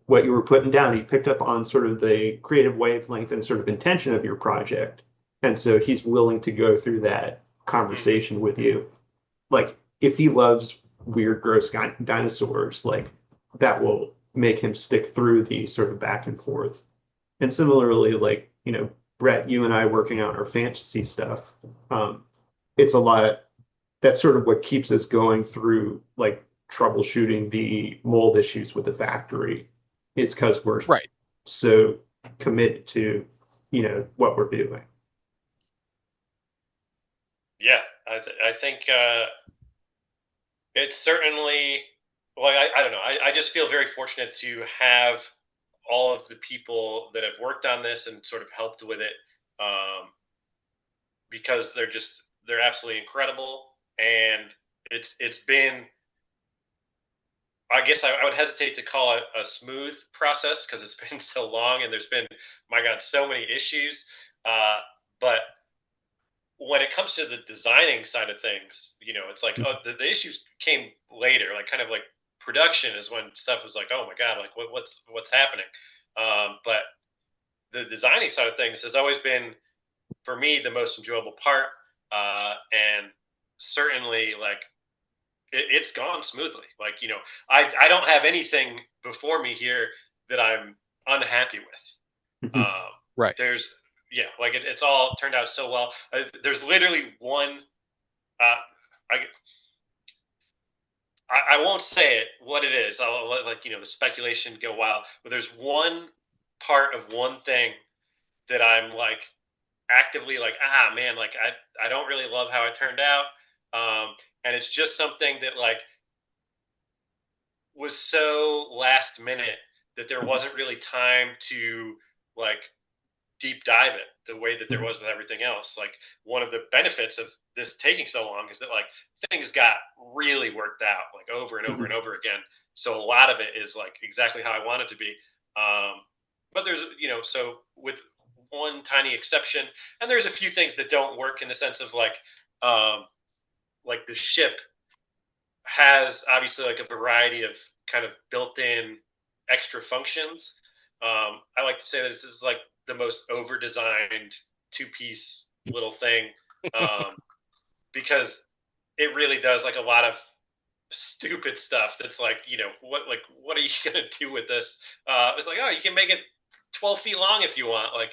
what you were putting down. He picked up on sort of the creative wavelength and sort of intention of your project. And so he's willing to go through that Hmm. conversation with you. Like if he loves weird, gross dinosaurs, like that will make him stick through the sort of back and forth. And similarly, like, Brett, you and I working on our fantasy stuff, it's a lot, that's sort of what keeps us going through like troubleshooting the mold issues with the factory. It's because we're Right. so committed to, what we're doing. Yeah, I think it's certainly like I don't know. I just feel very fortunate to have all of the people that have worked on this and sort of helped with it, because they're absolutely incredible, and it's been, I guess I would hesitate to call it a smooth process because it's been so long and there's been, my God, so many issues. But when it comes to the designing side of things, it's like, oh, the issues came later, like kind of like production is when stuff was like, oh my God, like what's happening. But the designing side of things has always been, for me, the most enjoyable part. And certainly, like, it's gone smoothly. Like, I don't have anything before me here that I'm unhappy with. Right. There's, yeah, like it's all turned out so well. There's literally one. Uh, I won't say it what it is. I'll let, like, the speculation go wild. But there's one part of one thing that I'm like actively like, man, like I don't really love how it turned out. And it's just something that like was so last minute that there wasn't really time to like deep dive it the way that there was with everything else. Like one of the benefits of this taking so long is that like things got really worked out like over and over and over again. So a lot of it is like exactly how I want it to be. But there's, so with one tiny exception, and there's a few things that don't work in the sense of um, like the ship has obviously like a variety of kind of built-in extra functions. I like to say that this is like the most over-designed two-piece little thing, um, because it really does like a lot of stupid stuff. That's like, what are you gonna do with this? It's like, oh, you can make it 12 feet long if you want. Like,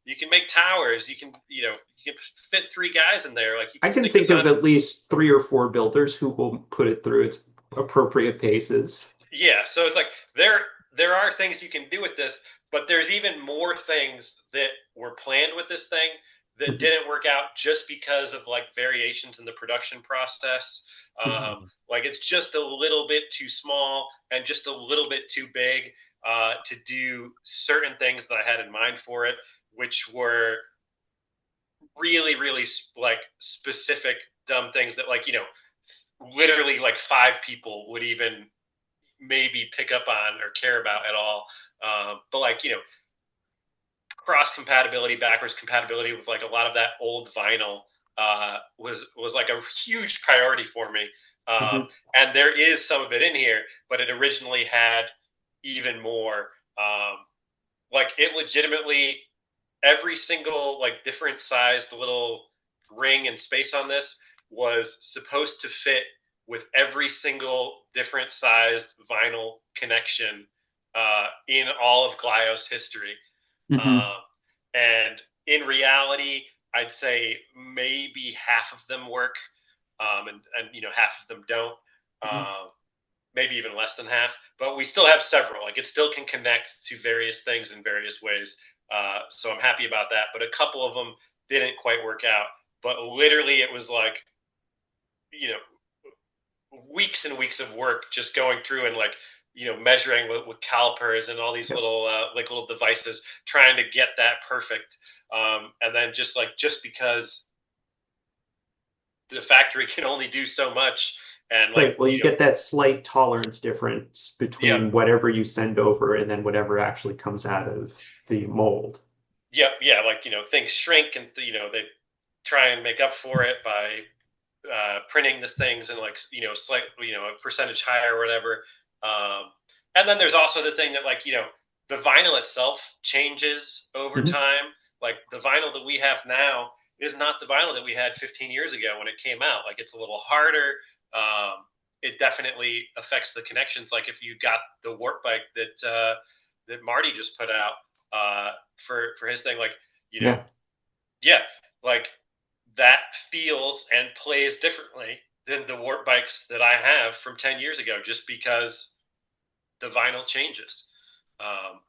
you can make towers. You can fit three guys in there. Like, you I can can stick think this of on. at least 3 or 4 builders who will put it through its appropriate paces. Yeah, so it's like there are things you can do with this, but there's even more things that were planned with this thing that didn't work out just because of like variations in the production process. Like it's just a little bit too small and just a little bit too big to do certain things that I had in mind for it, which were really, really like specific dumb things that like literally like five people would even maybe pick up on or care about at all. But like cross compatibility, backwards compatibility with like a lot of that old vinyl was like a huge priority for me. And there is some of it in here, but it originally had even more. Like it legitimately, every single like different sized little ring and space on this was supposed to fit with every single different sized vinyl connection in all of Glyos history. Mhm. Uh, and in reality, I'd say maybe half of them work, and half of them don't. Uh, Maybe even less than half. But we still have several. Like it still can connect to various things in various ways. So I'm happy about that. But a couple of them didn't quite work out. But literally, it was like you know weeks and weeks of work just going through and like measuring with calipers and all these Yep. little like little devices trying to get that perfect. And then just because the factory can only do so much, and like Right. Well, you get that slight tolerance difference yep, between whatever you send over and then whatever actually comes out of the mold. yep, yeah, like things shrink and they try and make up for it by printing the things and like slight a percentage higher or whatever. And then there's also the thing that the vinyl itself changes over Mhm. time. Like the vinyl that we have now is not the vinyl that we had 15 years ago when it came out. Like it's a little harder. It definitely affects the connections. Like if you got the warp bike that Marty just put out for his thing, like you know, Yeah. yeah, like that feels and plays differently than the warp bikes that I have from 10 years ago, just because the vinyl changes. Um,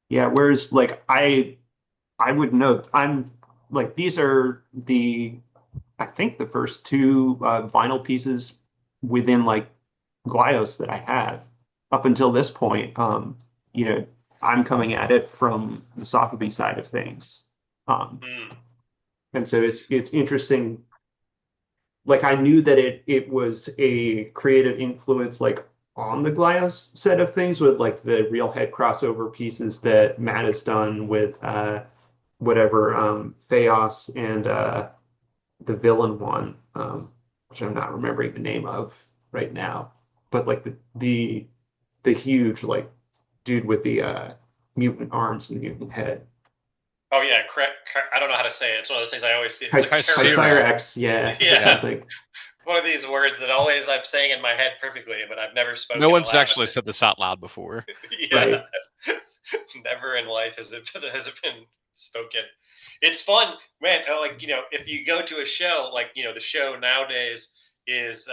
Yeah. Whereas like I would know I'm like these are the I think the first two vinyl pieces within like Glios that I have up until this point. You know, I'm coming at it from the Sotheby side of things. Um, mm, and so it's interesting. Like I knew that it was a creative influence like on the Glios set of things with like the real head crossover pieces that Matt has done with whatever Theos and the villain one, which I'm not remembering the name of right now, but like the huge like dude with the mutant arms and mutant head. oh yeah, I don't know how to say it. It's one of those things I always see. It's like Chimera Chimera. X, yeah, or yeah, Yeah. something. one of these words that always I'm saying in my head perfectly, but I've never No spoken one's aloud of actually it. said this out loud before. Yeah, Right. never in life has it been spoken. It's fun, man. Like if you go to a show, like the show nowadays is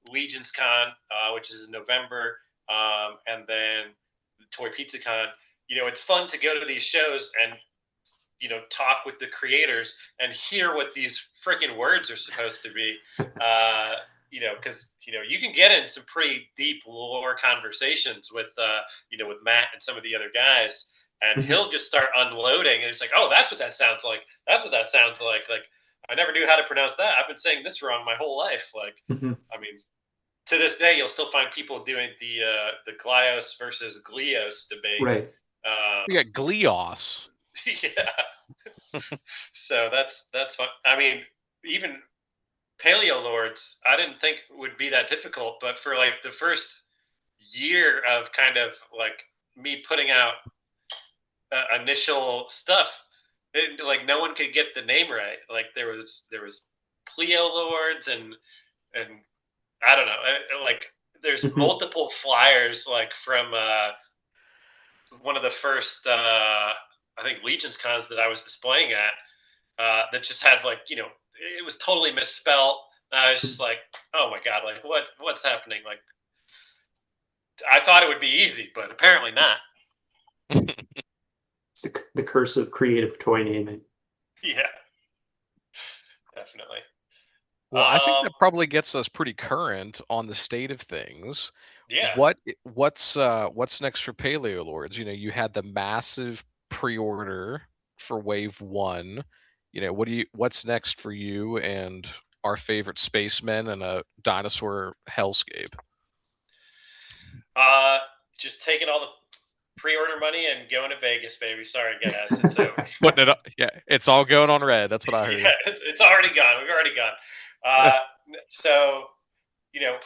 Legion's Con, which is in November, and then Toy Pizza Con. It's fun to go to these shows and talk with the creators and hear what these freaking words are supposed to be. Because you can get in some pretty deep lore conversations with Matt and some of the other guys, and Mhm. he'll just start unloading, and it's like, oh, that's what that sounds like. That's what that sounds like. Like I never knew how to pronounce that. I've been saying this wrong my whole life. Like, Mhm. I mean, to this day, you'll still find people doing the Glios versus Glios debate. Right. We Um, got Glios. yeah, so that's fun. I mean, even Paleo Lords, I didn't think would be that difficult, but for like the first year of kind of like me putting out initial stuff, like no one could get the name right. Like there was Pleo Lords and I don't know, like there's Mhm. multiple flyers like from one of the first I think Legions cons that I was displaying at that just had like it was totally misspelled. I was just like, oh my god, like what's happening? Like I thought it would be easy, but apparently not. It's the curse of creative toy naming. Yeah, definitely. Well, I think Um, that probably gets us pretty current on the state of things. yeah. What's next for Paleo Lords? You had the massive pre-order for Wave 1. What's next for you and our favorite spacemen and a dinosaur hellscape? Uh, just taking all the pre-order money and going to Vegas, baby. Sorry, guys, it's over. Putting it up, yeah, it's all going on red. That's what I Yeah, heard. it's already gone. We've already gone. Uh, so you know,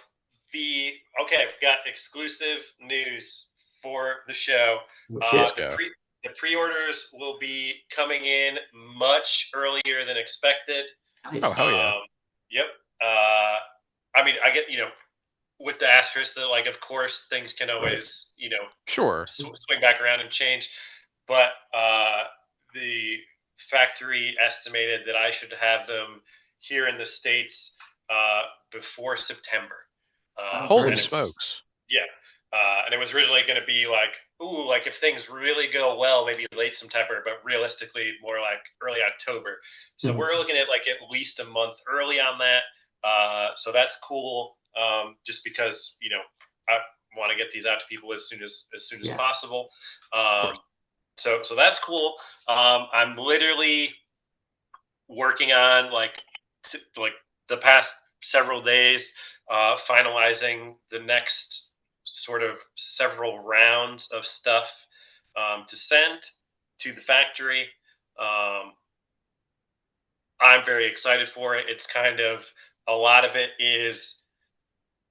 the okay, I've got exclusive news for the show. Oh Uh, Let's shit. the go. pre the pre-orders will be coming in much earlier than expected. Oh, Nice. hell yeah. Yep. Uh, I mean, I get with the asterisk that of course things can Right. always Sure. swing back around and change, but the factory estimated that I should have them here in the states before September, Oh, very Holy and it nice. was smokes. yeah, and it was originally going to be like ooh, like if things really go well, maybe late September, but realistically more like early October. So Mhm. we're looking at like at least a month early on that. So that's cool. Just because I want to get these out to people as soon as Yeah. possible. Of course. Um, so that's cool. I'm literally working on like the past several days, finalizing the next sort of several rounds of stuff to send to the factory. Um, I'm very excited for it. It's kind of a lot of it is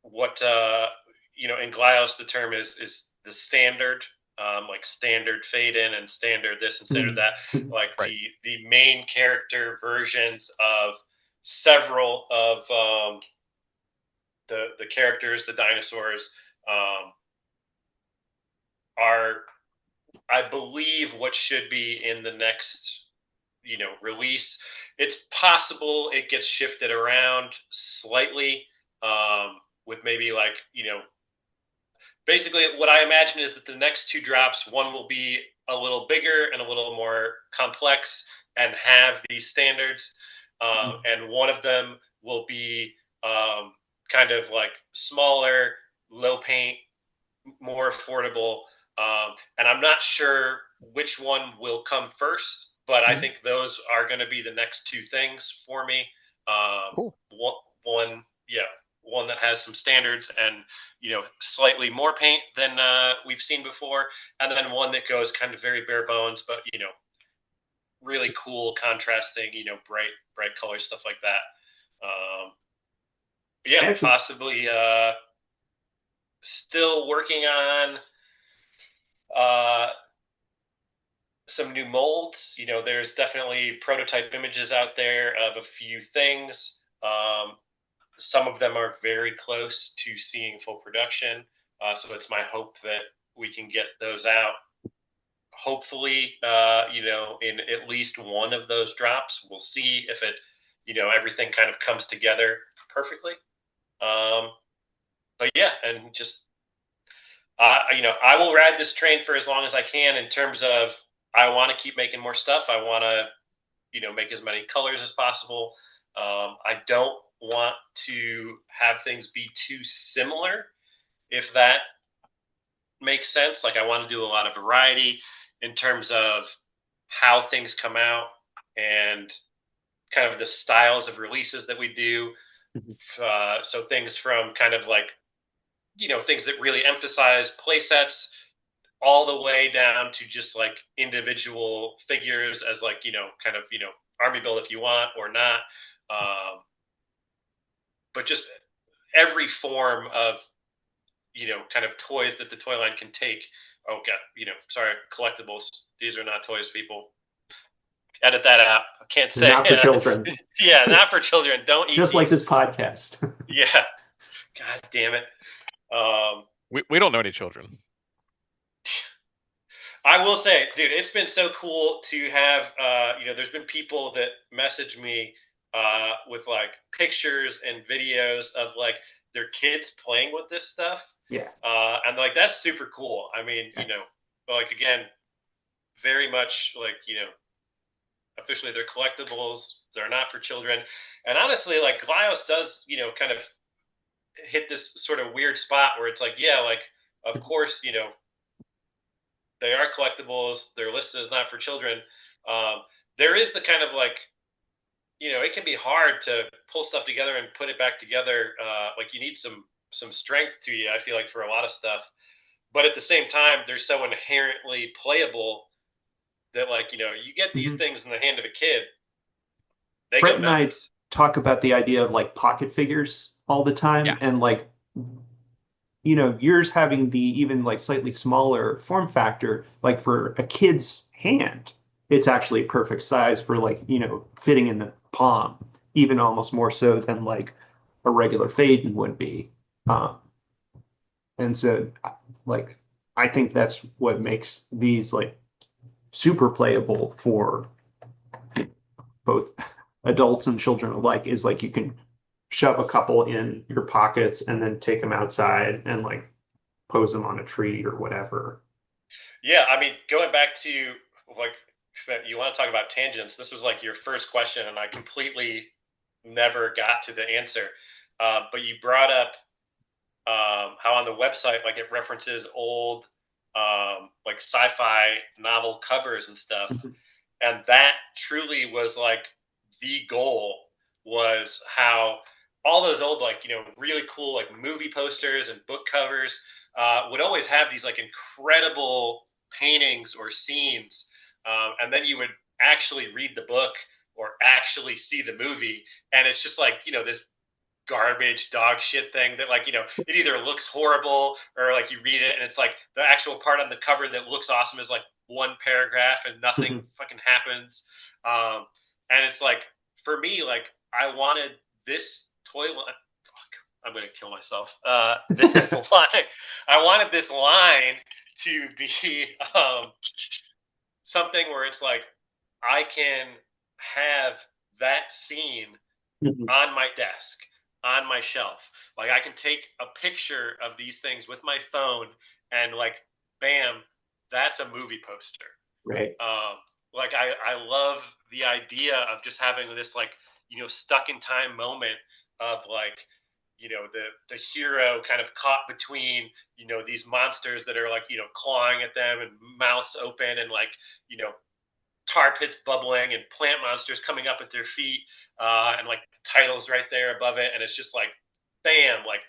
what in Glios the term is the standard, like standard fade in and standard this and standard that, like Right. the main character versions of several of the characters, the dinosaurs, are, I believe, what should be in the next release. It's possible it gets shifted around slightly, with maybe like basically what I imagine is that the next two drops, one will be a little bigger and a little more complex and have these standards, and one of them will be kind of like smaller, low paint, more affordable. And I'm not sure which one will come first, but I think those are going to be the next two things for me. Cool. One, yeah, one that has some standards and slightly more paint than we've seen before, and then one that goes kind of very bare bones, but really cool, contrasting, bright color stuff like that. Yeah, Actually, possibly. Still working on uh, some new molds. There's definitely prototype images out there of a few things. Some of them are very close to seeing full production. So it's my hope that we can get those out. Hopefully, in at least one of those drops, we'll see if everything kind of comes together perfectly. But yeah, and just I will ride this train for as long as I can. In terms of, I want to keep making more stuff. I want to make as many colors as possible. I don't want to have things be too similar, if that makes sense. Like, I want to do a lot of variety in terms of how things come out and kind of the styles of releases that we do. So things from kind of like things that really emphasize play sets, all the way down to just like individual figures as like kind of army build if you want or not, but just every form of kind of toys that the toy line can take. Oh god, sorry, collectibles, these are not toys, people. Edit that out. I can't they're say. not for children, Yeah, not for children. Don't eat just like these. this podcast. Yeah, god damn it. We don't know any children. I will say, dude, it's been so cool to have, there's been people that message me with like pictures and videos of like their kids playing with this stuff. Yeah. And like, that's super cool. I mean, Yeah. like, again, very much like, officially they're collectibles. They're not for children. And honestly, like Glios does, kind of hit this sort of weird spot where it's like, yeah, like, of course, they are collectibles. They're listed as not for children. Um, there is the kind of like, it can be hard to pull stuff together and put it back together. Like, you need some strength to you, I feel like, for a lot of stuff. But at the same time, they're so inherently playable that, like, you get these Mhm. things in the hand of a kid, they Brett go and I nuts. talk about the idea of like pocket figures all the time, Yeah. and like yours having the even like slightly smaller form factor, like for a kid's hand, it's actually a perfect size for like, fitting in the palm, even almost more so than like a regular Faden would be. Um, and so like I think that's what makes these like super playable for both adults and children alike, is like you can shove a couple in your pockets and then take them outside and like pose them on a tree or whatever. Yeah, I mean, going back to like, you want to talk about tangents. This was like your first question, and I completely never got to the answer. But you brought up how on the website, like, it references old like sci-fi novel covers and stuff, and that truly was like the goal, was how all those old, like, really cool like movie posters and book covers would always have these like incredible paintings or scenes, and then you would actually read the book or actually see the movie, and it's just like this garbage dog shit thing that like it either looks horrible or like you read it and it's like the actual part on the cover that looks awesome is like one paragraph and nothing fucking happens. And it's like for me, like I wanted this toy line. I'm gonna kill myself. This line, I wanted this line to be something where it's like I can have that scene on my desk, on my shelf. Like I can take a picture of these things with my phone and like, bam, that's a movie poster. Right. Like I love the idea of just having this like, stuck in time moment of like, the hero kind of caught between, these monsters that are like, clawing at them and mouths open and like, tar pits bubbling and plant monsters coming up at their feet, and like titles right there above it, and it's just like, bam, like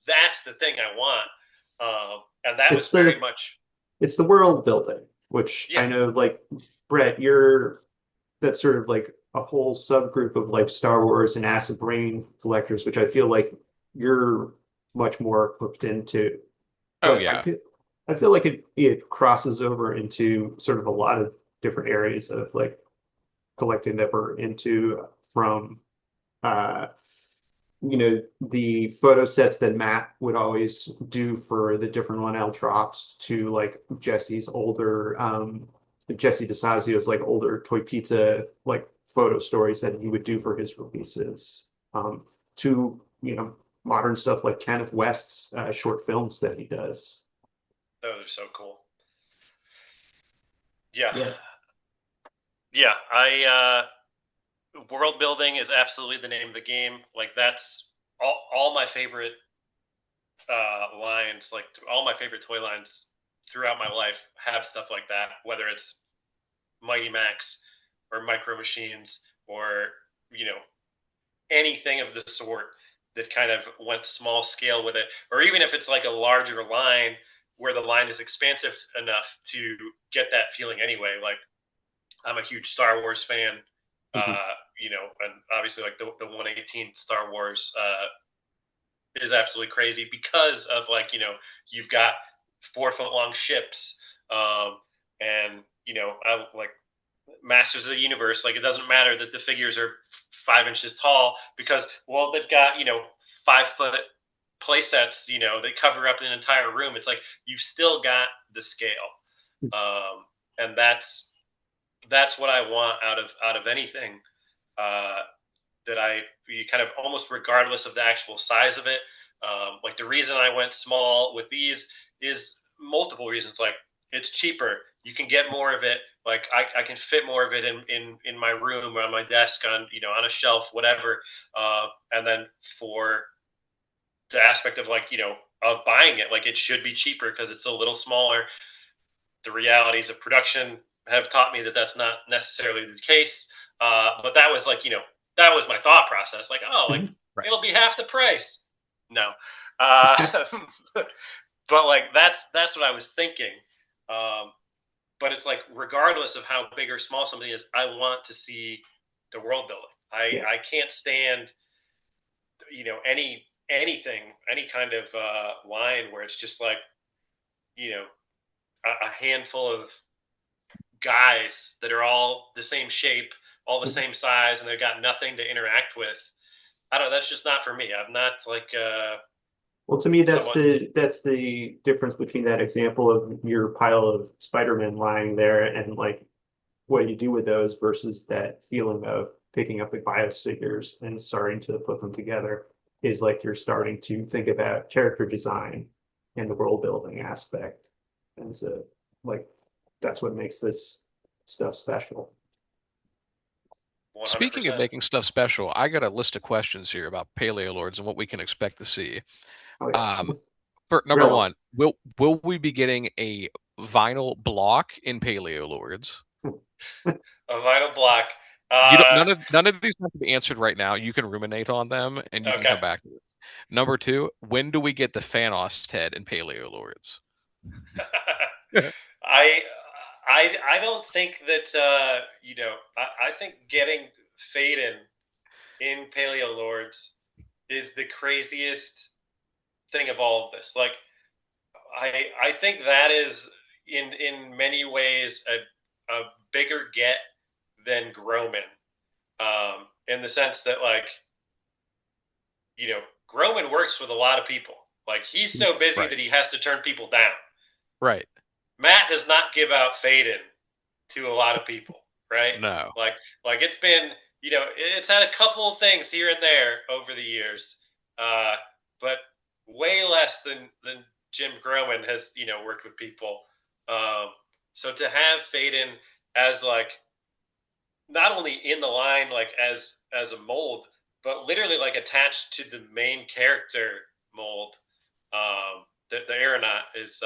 that's the thing I want, and that was It's very the much, it's the world building, which yeah, I know, like Brett, you're that's sort of like a whole subgroup of like Star Wars and acid rain collectors, which I feel like you're much more hooked into. Oh But yeah. I feel like it crosses over into sort of a lot of different areas of like collecting that we're into, from uh the photo sets that Matt would always do for the different Onell drops, to like Jesse DeSazio's like older Toy Pizza like photo stories that he would do for his releases, to modern stuff like Kenneth West's short films that he does. those are so cool. Yeah, Yeah. yeah. World building is absolutely the name of the game. Like that's all my favorite lines, like all my favorite toy lines throughout my life have stuff like that. Whether it's Mighty Max or Micro Machines or you know anything of the sort that kind of went small scale with it, or even if it's like a larger line where the line is expansive enough to get that feeling anyway. Like I'm a huge Star Wars fan, Mhm. and obviously like the 118 Star Wars is absolutely crazy because of like you've got 4 foot long ships, and I like Masters of the Universe. Like it doesn't matter that the figures are 5 inches tall because well they've got 5 foot play sets that cover up an entire room. It's like you've still got the scale, and that's what I want out of anything, uh, that I you kind of almost regardless of the actual size of it. Like the reason I went small with these is multiple reasons. Like it's cheaper, you can get more of it. Like I can fit more of it in my room or on my desk on on a shelf, whatever. And then for the aspect of like of buying it, like it should be cheaper because it's a little smaller. The realities of production have taught me that that's not necessarily the case. But that was like, that was my thought process. Like, oh, like Right. it'll be half the price. No, uh, but like that's what I was thinking. Um, but it's like, regardless of how big or small something is, I want to see the world building. Yeah. I can't stand anything, any kind of line where it's just like you know a handful of guys that are all the same shape, all the same size, and they've got nothing to interact with. I don't know. That's just not for me. I'm not like Well, to me, someone. that's the difference between that example of your pile of Spider-Man lying there and like what you do with those versus that feeling of picking up the bios figures and starting to put them together, is like you're starting to think about character design and the world building aspect. And so like that's what makes this stuff special. Speaking of 100%. making stuff special, I got a list of questions here about Paleo Lords and what we can expect to see. Oh yeah. Um, for number Relevant. one, will we be getting a vinyl block in Paleo Lords? A vinyl block. You don't, none of these have to be answered right now. You can ruminate on them and you can Okay. come back to it. Number two, when do we get the Thanos head in Paleo Lords? I I don't think that I think getting Faden in Paleo Lords is the craziest thing of all of this. Like, I think that is in many ways a bigger get than Groman, in the sense that like Groman works with a lot of people. Like he's so busy that Right. he has to turn people down. Right. Matt does not give out Faden to a lot of people, right? No. Like like it's been it's had a couple of things here and there over the years, uh, but way less than Jim Groman has worked with people. Um, so to have Faden as like not only in the line like as a mold, but literally like attached to the main character mold. The aeronaut is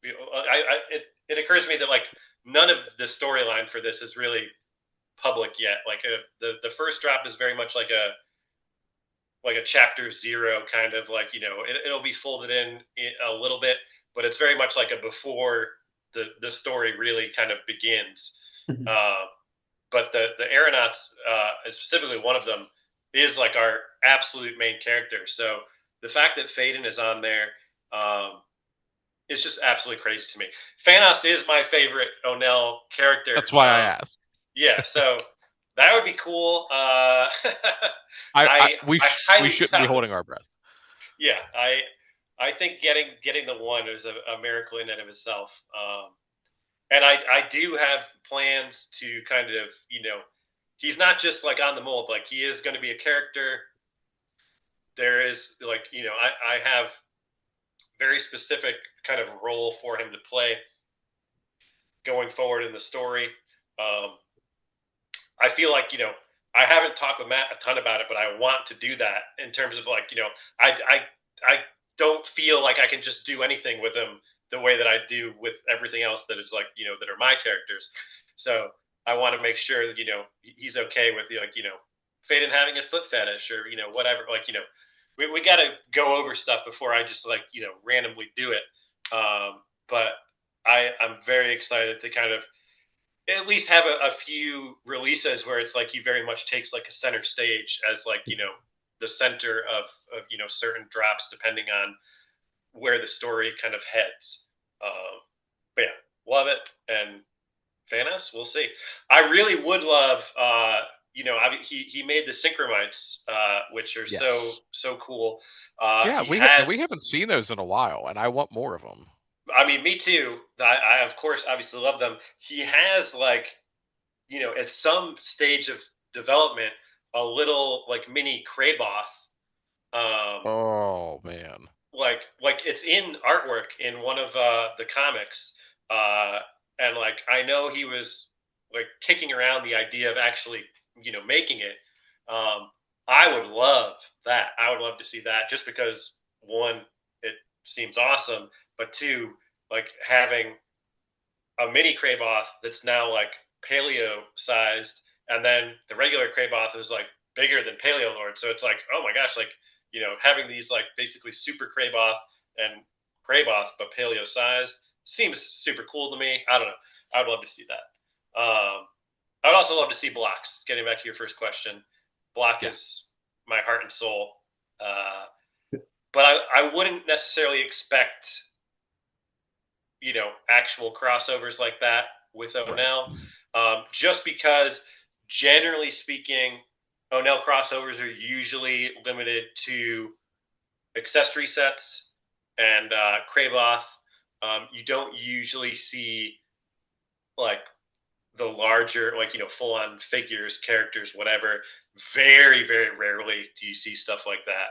it occurs to me that like none of the storyline for this is really public yet. Like the first drop is very much like a chapter zero kind of like it'll be folded in a little bit, but it's very much like a before the story really kind of begins. Uh, but the aeronauts, specifically one of them, is like our absolute main character. So the fact that Faden is on there, is just absolutely crazy to me. Thanos is my favorite Onell character. That's why I asked. Yeah, so that would be cool. I I we highly shouldn't be doubt. holding our breath. Yeah, I think getting the one is a miracle in and of itself. And I do have plans to kind of he's not just like on the mold, like he is going to be a character. There is like I have very specific kind of role for him to play going forward in the story. Um, I feel like I haven't talked with Matt a ton about it, but I want to do that in terms of like I don't feel like I can just do anything with him the way that I do with everything else that is like that are my characters. So I want to make sure that he's okay with like Faden having a foot fetish or whatever. Like we got to go over stuff before I just like randomly do it. But I'm very excited to kind of at least have a few releases where it's like he very much takes like a center stage as like the center of certain drops depending on where the story kind of heads. But yeah, love it. And Thanos, we'll see. I really would love he made the synchromites, which are so Yes. so cool. Yeah, He we has, haven't seen those in a while, and I want more of them. I mean, me too. I of course obviously love them. He has like at some stage of development, a little like mini Kraboth, um, Oh man. like it's in artwork in one of the comics, uh, and like I know he was like kicking around the idea of actually making it. Um, I would love that. I would love to see that just because one, it seems awesome, but two, like having a mini Kraboth that's now like paleo sized, and then the regular Kraboth is like bigger than Paleo Lord. So it's like, oh my gosh, like having these like basically super Kraboth and Kraboth but paleo sized seems super cool to me. I don't know. I'd love to see that. I'd also love to see blocks. Getting back to your first question, block Yeah. is my heart and soul. Uh, but I wouldn't necessarily expect actual crossovers like that with Right. Onell, just because generally speaking, Onell crossovers are usually limited to accessory sets and Kravoth. You don't usually see like the larger, like full on figures, characters, whatever. Very, very rarely do you see stuff like that.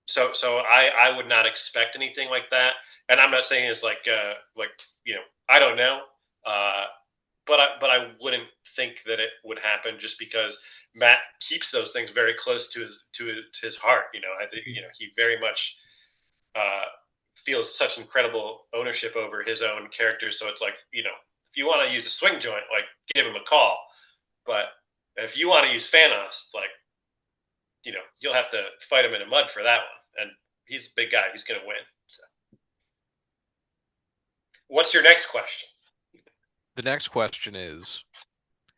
So I would not expect anything like that, and I'm not saying it's like I don't know, uh, but I wouldn't think that it would happen just because Matt keeps those things very close to his heart. I think he very much uh, feels such incredible ownership over his own characters. So it's like if you want to use a swing joint, like give him a call, but if you want to use Thanos, like you'll have to fight him in the mud for that one. And he's a big guy. He's going to win. So, what's your next question? The next question is,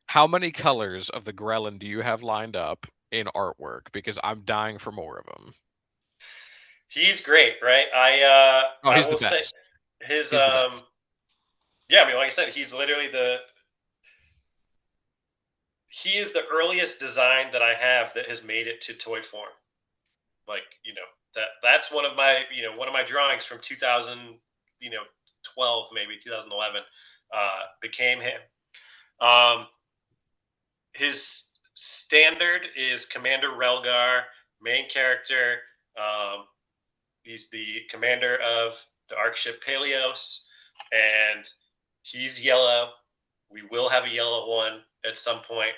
how many colors of the Grelin do you have lined up? in artwork because I'm dying for more of him. He's great, right? Oh, I he's the will say best. his He's the best. yeah, I mean, like I said, he's literally he is the earliest design that I have that has made it to toy form. Like, that's one of my drawings from 2000, 12, maybe 2011, became him. Um, his standard is Commander Relgar, main character. Um, he's the commander of the Ark ship Peleos, and he's yellow. We will have a yellow one at some point.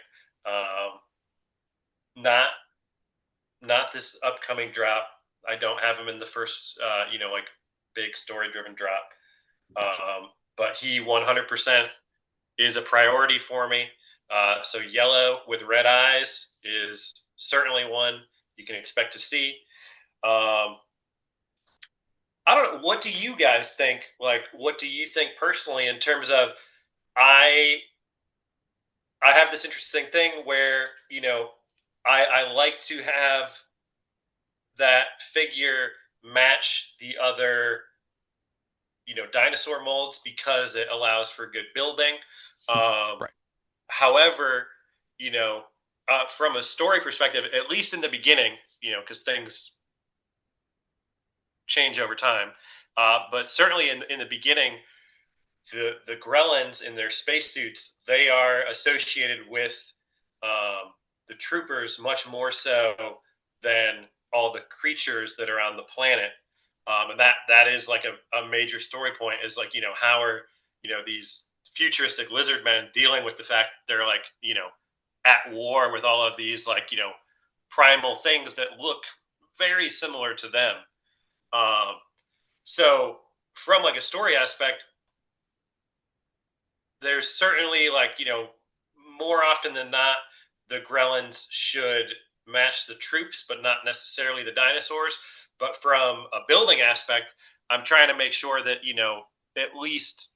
Um, not not this upcoming drop. I don't have him in the first, like big story driven drop. Gotcha. But he 100% is a priority for me. So yellow with red eyes is certainly one you can expect to see. Um, I don't know. What do you guys think? Like, what do you think personally in terms of I I have this interesting thing where I like to have that figure match the other dinosaur molds because it allows for good building. Um, Right. However, you know, from a story perspective, at least in the beginning, because things change over time, but certainly in the beginning, the Grellins in their spacesuits, they are associated with the troopers much more so than all the creatures that are on the planet. And that is like a major story point is like, how are, these futuristic lizard men dealing with the fact that they're like, at war with all of these like, primal things that look very similar to them. Um, so from like a story aspect, there's certainly like more often than not the Grellins should match the troops, but not necessarily the dinosaurs. But from a building aspect, I'm trying to make sure that at least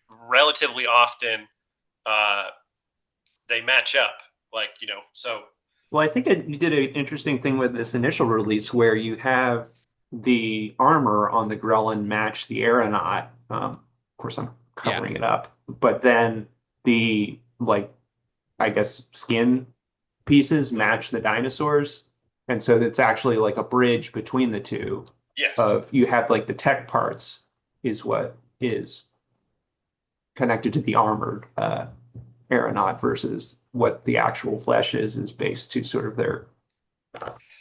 relatively often uh, they match up. Like so Well, I think you did an interesting thing with this initial release where you have the armor on the Grelin match the aeronaut. Of course, I'm Yeah. covering it up, but then the like I guess skin pieces match the dinosaurs, and so it's actually like a bridge between the two. yes, Of you have like the tech parts is what is connected to the armored aeronaut versus what the actual flesh is based to sort of their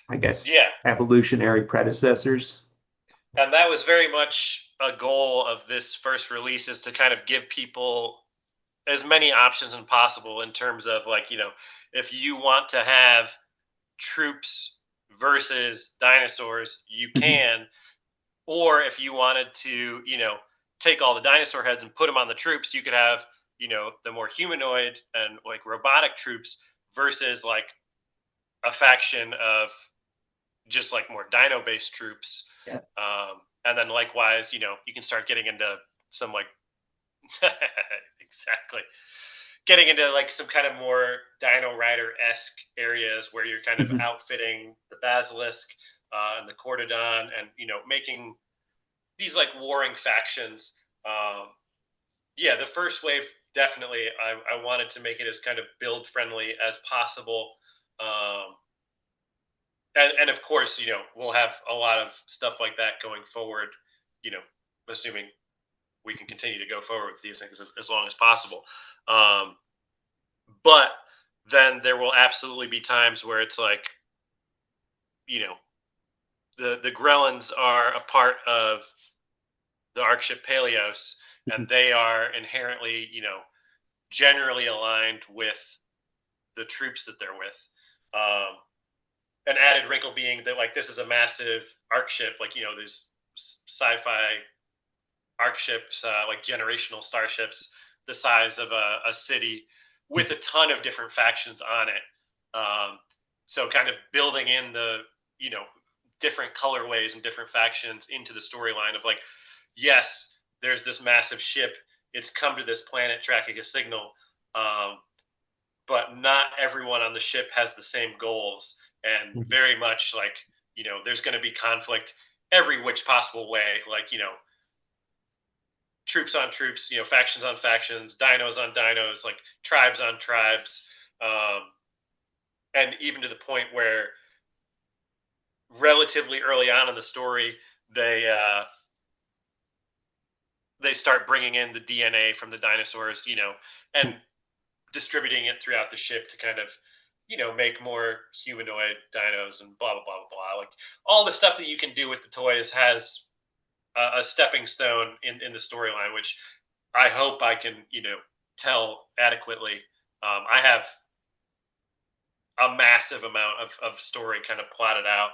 I guess, yeah, evolutionary predecessors. and that was very much a goal of this first release is to kind of give people as many options as possible in terms of like if you want to have troops versus dinosaurs you Mhm. can, or if you wanted to take all the dinosaur heads and put them on the troops you could have the more humanoid and like robotic troops versus like a faction of just like more dino based troops. Yeah. And then likewise you can start getting into some like exactly getting into like some kind of more Dino Rider esque areas where you're kind of Mhm. outfitting the Basilisk and the Cortodon, and making these like warring factions. Um, yeah, the first wave definitely. I wanted to make it as kind of build friendly as possible. Um, and of course, we'll have a lot of stuff like that going forward. You know, assuming we can continue to go forward with these things as long as possible. Um, But then there will absolutely be times where it's like, you know, the Grellins are a part of the Ark ship Peleos, and they are inherently, generally aligned with the troops that they're with. Um, an added wrinkle being that like this is a massive Ark ship, like there's sci-fi Ark ships, like generational starships, the size of a city, with a ton of different factions on it. So kind of building in the you know different colorways and different factions into the storyline of like, yes, there's this massive ship. It's come to this planet tracking a signal, but not everyone on the ship has the same goals. and Mhm. very much like, there's going to be conflict every which possible way, like, troops on troops, factions on factions, dinos on dinos, like tribes on tribes, um, and even to the point where relatively early on in the story, they uh, they start bringing in the DNA from the dinosaurs, and distributing it throughout the ship to kind of, make more humanoid dinos and blah blah blah blah blah. Like all the stuff that you can do with the toys has a stepping stone in the storyline, which I hope I can, tell adequately. I have a massive amount of story kind of plotted out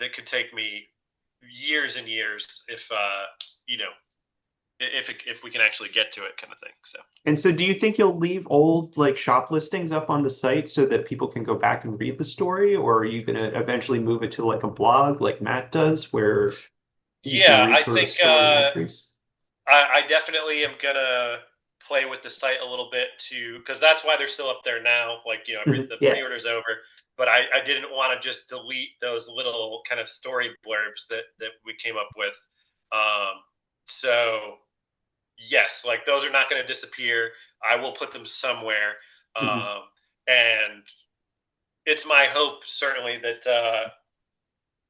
that could take me years and years if if we can actually get to it, kind of thing. So And so do you think you'll leave old like shop listings up on the site so that people can go back and read the story, or are you going to eventually move it to like a blog like Matt does where you can yeah, read I sort of think story entries? I definitely am gonna play with the site a little bit too, because that's why they're still up there now. Like, Mhm. the Yeah. pre-order's over, but I didn't want to just delete those little kind of story blurbs that we came up with. So yes, like those are not going to disappear. I will put them somewhere, Mhm. and it's my hope certainly that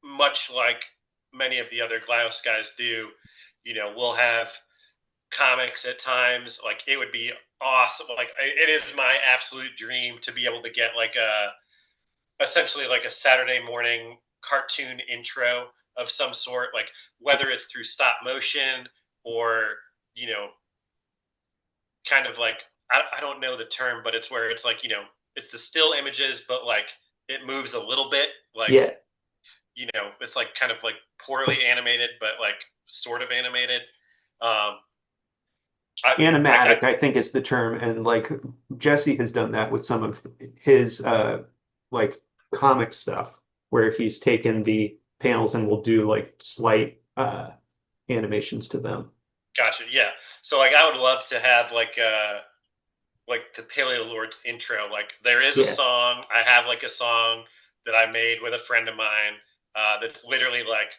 much like many of the other Glados guys do, we'll have comics at times. Like it would be awesome. Like it is my absolute dream to be able to get like essentially like a Saturday morning cartoon intro of some sort, like whether it's through stop motion or, you know, kind of like, I don't know the term, but it's where it's like, it's the still images, but like it moves a little bit. Like, Yeah. it's like kind of like poorly animated, but like sort of animated. Um, I like I Animatic, I think is the term. And like Jesse has done that with some of his like comic stuff where he's taken the panels and will do like slight animations to them. Gotcha. Yeah. So like I would love to have like the Paleo Lord's intro. Like there is a Yeah. song. I have like a song that I made with a friend of mine that's literally like,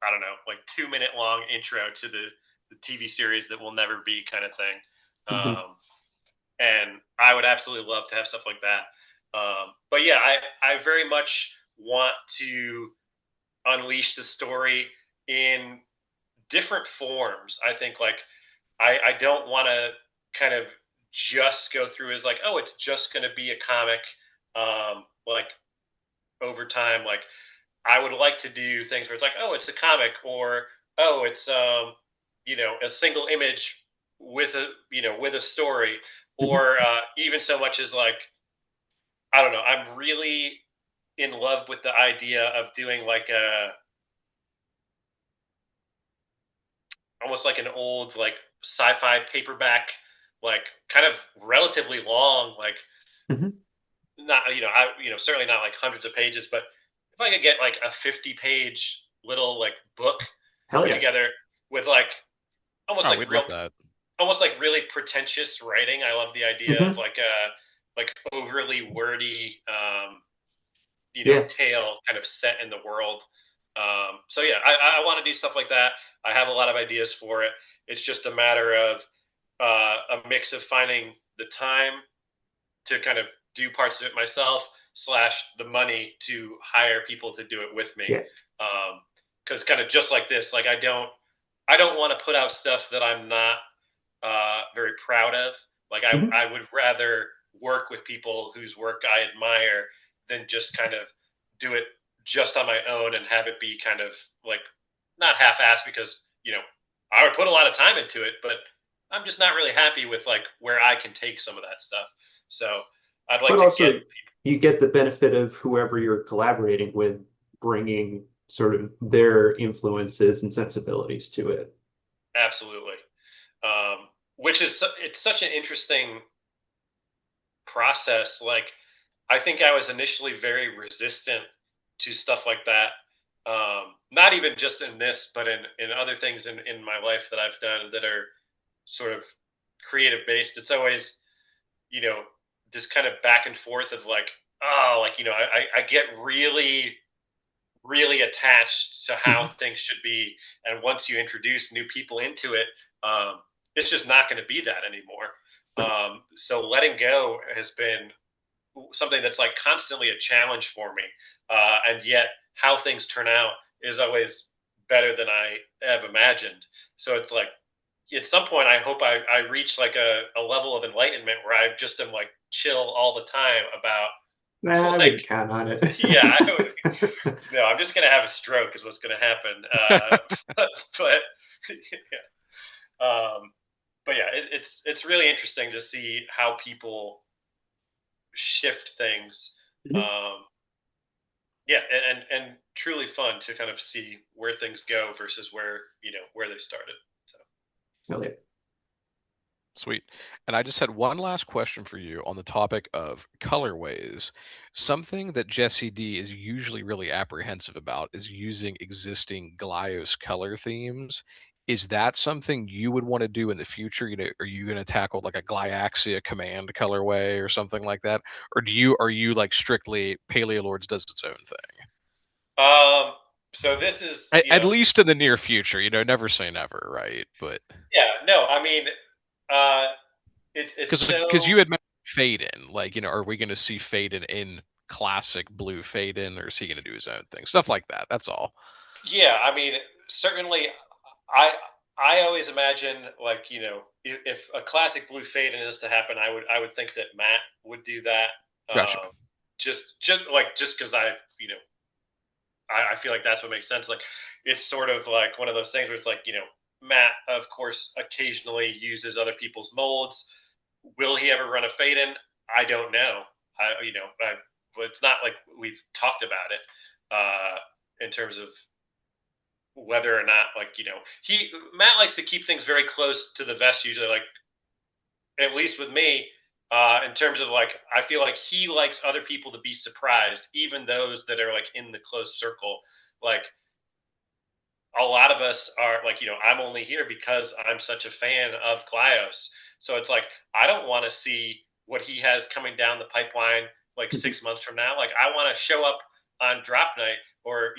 I don't know, like 2 minute long intro to the TV series that will never be, kind of thing. Mhm. And I would absolutely love to have stuff like that. But yeah, I very much want to unleash the story in different forms. I think like I don't want to kind of just go through as like, oh, it's just going to be a comic. Like over time, like I would like to do things where it's like, oh, it's a comic, or oh, it's a single image with a story, Mhm. or even so much as like, I don't know, I'm really in love with the idea of doing like a almost like an old like sci-fi paperback, like kind of relatively long, like Mhm. not certainly not like hundreds of pages, but if I could get like a 50-page little like book Hell put yeah. together with like almost Oh, like we'd real love that. almost like really pretentious writing. I love the idea of Hmm. like overly wordy Yeah. tale kind of set in the world. So yeah, I want to do stuff like that. I have a lot of ideas for it. It's just a matter of a mix of finding the time to kind of do parts of it myself slash the money to hire people to do it with me. Yeah. Because kind of just like this, like I don't want to put out stuff that I'm not very proud of. Like Hmm. I would rather work with people whose work I admire than just kind of do it just on my own and have it be kind of like not half-assed, because I would put a lot of time into it, but I'm just not really happy with like where I can take some of that stuff. So I'd like But to get also, you get the benefit of whoever you're collaborating with bringing sort of their influences and sensibilities to it. absolutely, which is it's such an interesting process. Like I think I was initially very resistant to stuff like that. Not even just in this, but in other things in my life that I've done that are sort of creative based. It's always, you know, this kind of back and forth of like, oh, like, I get really, really attached to how Mhm. things should be. And once you introduce new people into it, it's just not going to be that anymore. So letting go has been something that's like constantly a challenge for me. And yet, how things turn out is always better than I have imagined. So it's like, at some point, I hope I reach like a level of enlightenment where I just am like chill all the time Nah, I about like, wouldn't count on it. yeah, no, I'm just gonna have a stroke is what's gonna happen. But um, but yeah, it's really interesting to see how people shift things. Um, yeah, and truly fun to kind of see where things go versus where they started. So. Hell yeah. Sweet. And I just had one last question for you on the topic of colorways. Something that Jesse D is usually really apprehensive about is using existing Glyos color themes. Is that something you would want to do in the future? Are you going to tackle like a Glyaxia command colorway or something like that? Or are you like strictly Paleolords does its own thing? Um, so this is, At least in the near future, never say never, right? But yeah, no, I mean, uh, it's because so you had mentioned Faden, like are we going to see Faden in classic blue Faden, or is he going to do his own thing? Stuff like that. That's all. yeah. I mean, certainly, I I always imagine like if a classic blue Faden is to happen, I would think that Matt would do that. Gotcha. Just because I feel like that's what makes sense. Like it's sort of like one of those things where it's like Matt of course occasionally uses other people's molds. Will he ever run a Faden? I don't know. But it's not like we've talked about it in terms of whether or not he Matt likes to keep things very close to the vest usually, like at least with me. In terms of like, I feel like he likes other people to be surprised, even those that are like in the close circle. Like a lot of us are like, I'm only here because I'm such a fan of Glyos. So it's like, I don't want to see what he has coming down the pipeline like 6 months from now. Like, I want to show up on drop night or,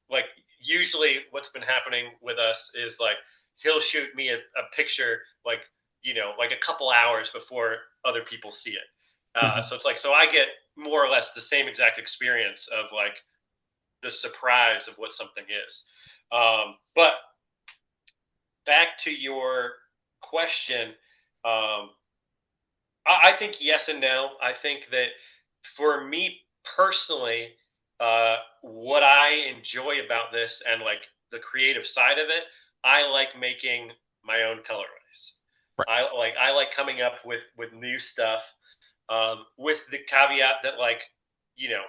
like, usually what's been happening with us is like, he'll shoot me a picture, like, like a couple hours before other people see it. So it's like, so I get more or less the same exact experience of like the surprise of what something is. But back to your question, um, I think yes and no. I think that for me personally, what I enjoy about this and like the creative side of it, I like making my own colorways. Right. I like coming up with new stuff, with the caveat that like you know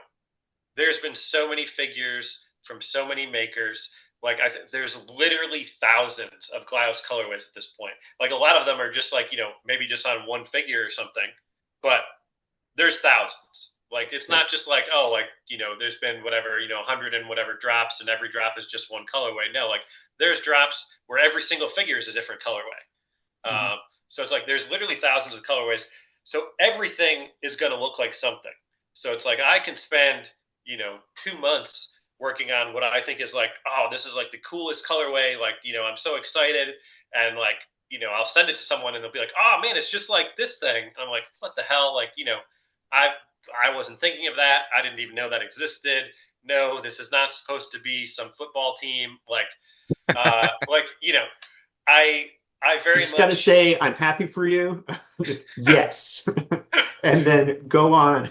there's been so many figures from so many makers. Like there's literally thousands of Glaos colorways at this point. Like a lot of them are just like maybe just on one figure or something, but there's thousands. Like it's Yeah. not just like oh like there's been whatever 100 and whatever drops and every drop is just one colorway. No, like there's drops where every single figure is a different colorway. Mhm. So it's like there's literally thousands of colorways. So everything is going to look like something. So it's like I can spend 2 months working on what I think is like, oh, this is like the coolest colorway. Like I'm so excited, and like I'll send it to someone and they'll be like, oh man, it's just like this thing. And I'm like, what the hell? Like I I wasn't thinking of that. I didn't even know that existed. No, this is not supposed to be some football team. Like I I You very just got to much say, I'm happy for you. Yes. And then go on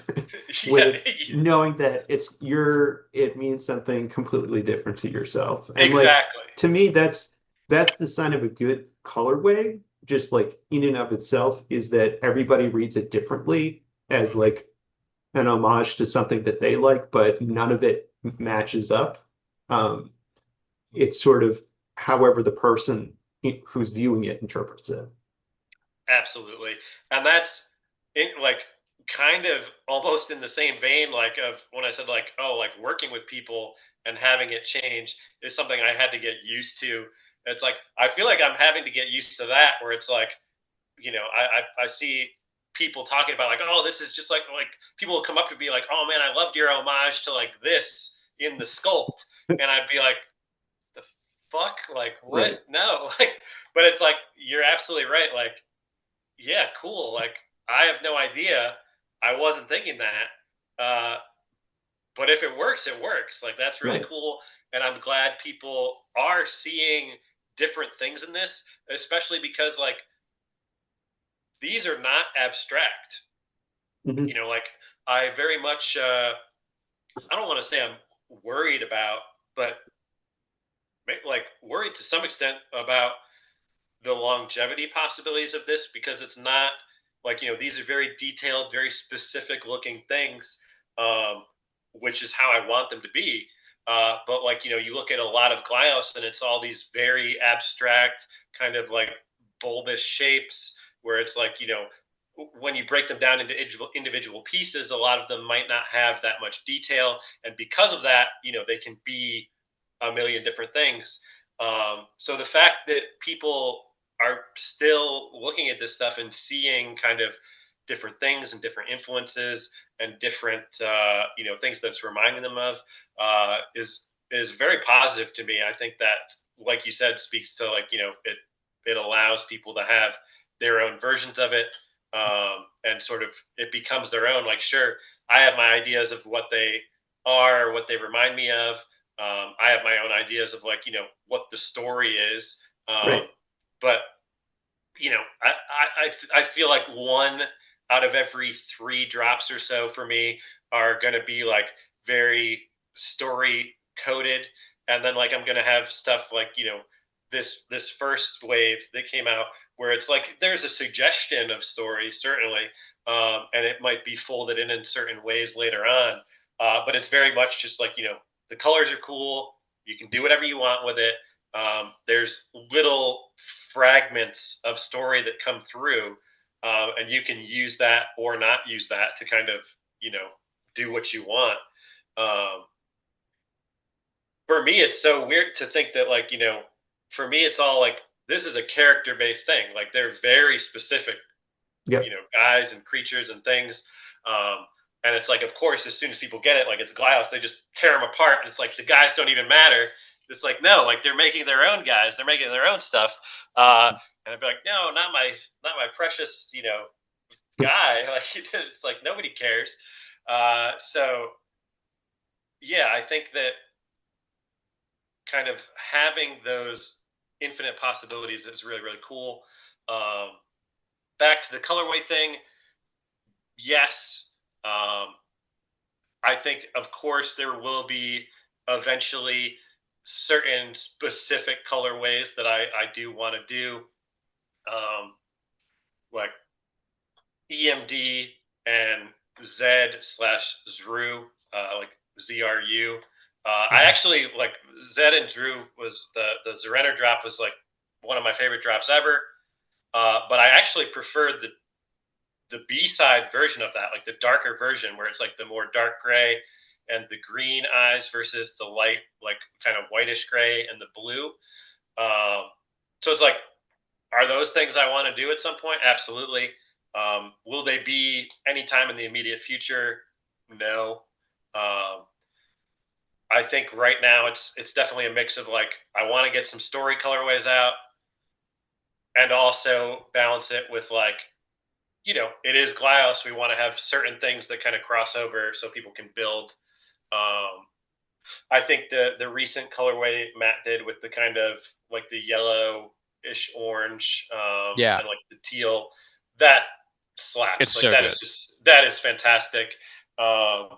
yeah, with knowing that it means something completely different to yourself. And like, exactly. to me, that's the sign of a good colorway, just like in and of itself, is that everybody reads it differently as like an homage to something that they like, but none of it matches up. Um, it's sort of however the person who's viewing it interprets it. Absolutely. And that's it, like kind of almost in the same vein like of when I said like oh like working with people and having it change is something I had to get used to. It's like I feel like I'm having to get used to that where it's like I see people talking about like, oh, this is just like people will come up to me like, oh man, I loved your homage to like this in the sculpt, and I'd be like, the fuck, like what? Right. No, like, but it's like you're absolutely right. Like, yeah, cool. Like I have no idea. I wasn't thinking that. But if it works, it works. Like that's really Right. cool, and I'm glad people are seeing different things in this, especially because like these are not abstract. Hmm. Like I very much I don't want to say I'm worried about, but like worried to some extent about the longevity possibilities of this because it's not like these are very detailed, very specific looking things, um, which is how I want them to be. But like you look at a lot of Glios and it's all these very abstract kind of like bulbous shapes where it's like when you break them down into individual pieces, a lot of them might not have that much detail, and because of that, they can be a million different things. So the fact that people are still looking at this stuff and seeing kind of different things and different influences and different things that it's reminding them of is very positive to me. I think that, like you said, speaks to like it allows people to have their own versions of it, and sort of it becomes their own. Like, sure, I have my ideas of what they are, what they remind me of. I have my own ideas of like what the story is, Right. but I feel like one out of every three drops or so for me are going to be like very story coded, and then like I'm going to have stuff like this first wave that came out where it's like there's a suggestion of story certainly, and it might be folded in certain ways later on, but it's very much just like the colors are cool, you can do whatever you want with it. There's little fragments of story that come through, and you can use that or not use that to kind of do what you want. Um, for me, it's so weird to think that like for me, it's all like this is a character based thing. Like they're very specific, Yep. guys and creatures and things. And it's like, of course, as soon as people get it, like it's Glios, they just tear them apart. And it's like the guys don't even matter. It's like no, like they're making their own guys, they're making their own stuff. And I'd be like, no, not my precious, guy. Like it's like nobody cares. So yeah, I think that kind of having those infinite possibilities is really really cool. Um, Back to the colorway thing, yes. Um, I think, of course, there will be eventually certain specific colorways that I do want to do, like EMD and Z/Zru, like ZRU. I Mhm. actually like Z and Drew was the Zerenter drop was like one of my favorite drops ever. But I actually preferred the B side version of that, like the darker version where it's like the more dark gray and the green eyes versus the light, like kind of whitish gray and the blue. So it's like, are those things I want to do at some point? Absolutely. Will they be anytime in the immediate future? No. Um, I think right now it's definitely a mix of like I want to get some story colorways out and also balance it with like it is Glios. We want to have certain things that kind of cross over so people can build. Um, I think the recent colorway Matt did with the kind of like the yellow-ish orange, Yeah, and like the teal, that it's slaps. Like so good. that is fantastic. Um,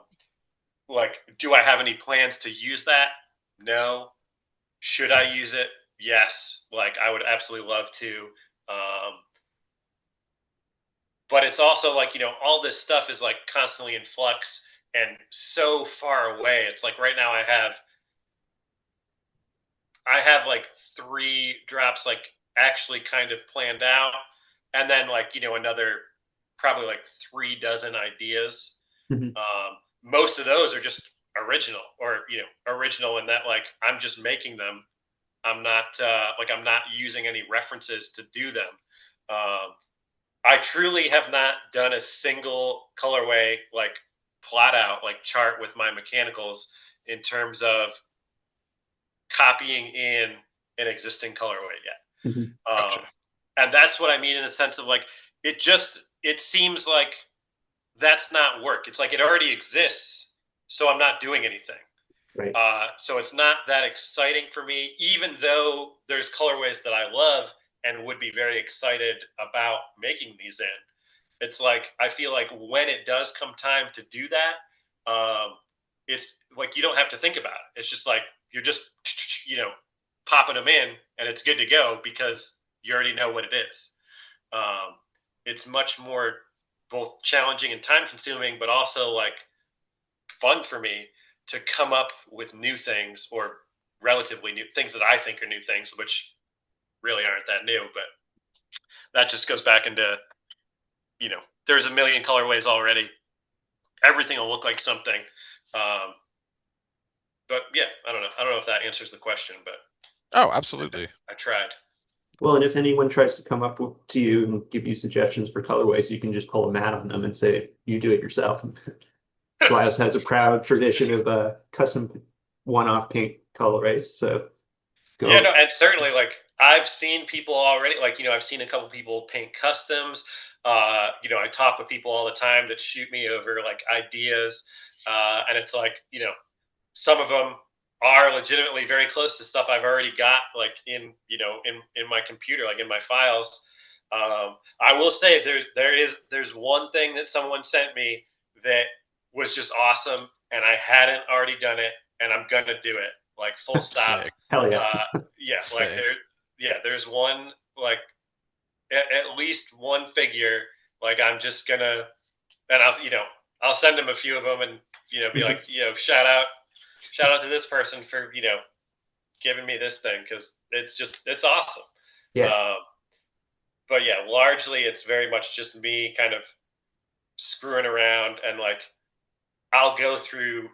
like, do I have any plans to use that? No. Should I use it? Yes. Like, I would absolutely love to. Um, but it's also like all this stuff is like constantly in flux and so far away. It's like right now I have like three drops like actually kind of planned out, and then like another probably like 3 dozen ideas. Hmm. Most of those are just original, or original in that like I'm just making them. I'm not like I'm not using any references to do them. um, I truly have not done a single colorway like plot out like chart with my mechanicals in terms of copying in an existing colorway yet. Mhm. Gotcha. And that's what I mean in the sense of like it seems like that's not work. It's like it already exists, so I'm not doing anything. Right. So it's not that exciting for me, even though there's colorways that I love and would be very excited about making these in. It's like I feel like when it does come time to do that, it's like you don't have to think about it. It's just like you're just popping them in, and it's good to go because you already know what it is. Um, it's much more both challenging and time consuming, but also like fun for me to come up with new things or relatively new things that I think are new things, which really aren't that new. But that just goes back into, there's a million colorways already. Everything will look like something. Um, but yeah, I don't know. I don't know if that answers the question, but Oh, absolutely. I tried. Well, and if anyone tries to come up to you and give you suggestions for colorways, you can just pull a mat on them and say, you do it yourself. Glyos has a proud tradition of custom one-off paint colorways. So Yeah, no, go. and certainly like I've seen people already, like, I've seen a couple people paint customs. I talk with people all the time that shoot me over like ideas. And it's like, some of them are legitimately very close to stuff I've already got, like in my computer, like in my files. I will say there's one thing that someone sent me that was just awesome, and I hadn't already done it, and I'm gonna do it, like full stop. Sick. Hell yeah. Yeah, like Sick. there's one like at least one figure, like I'm just gonna, and I'll send them a few of them, and be like, shout out to this person for giving me this thing because it's awesome. Yeah. Um, but yeah, largely it's very much just me kind of screwing around, and like I'll go through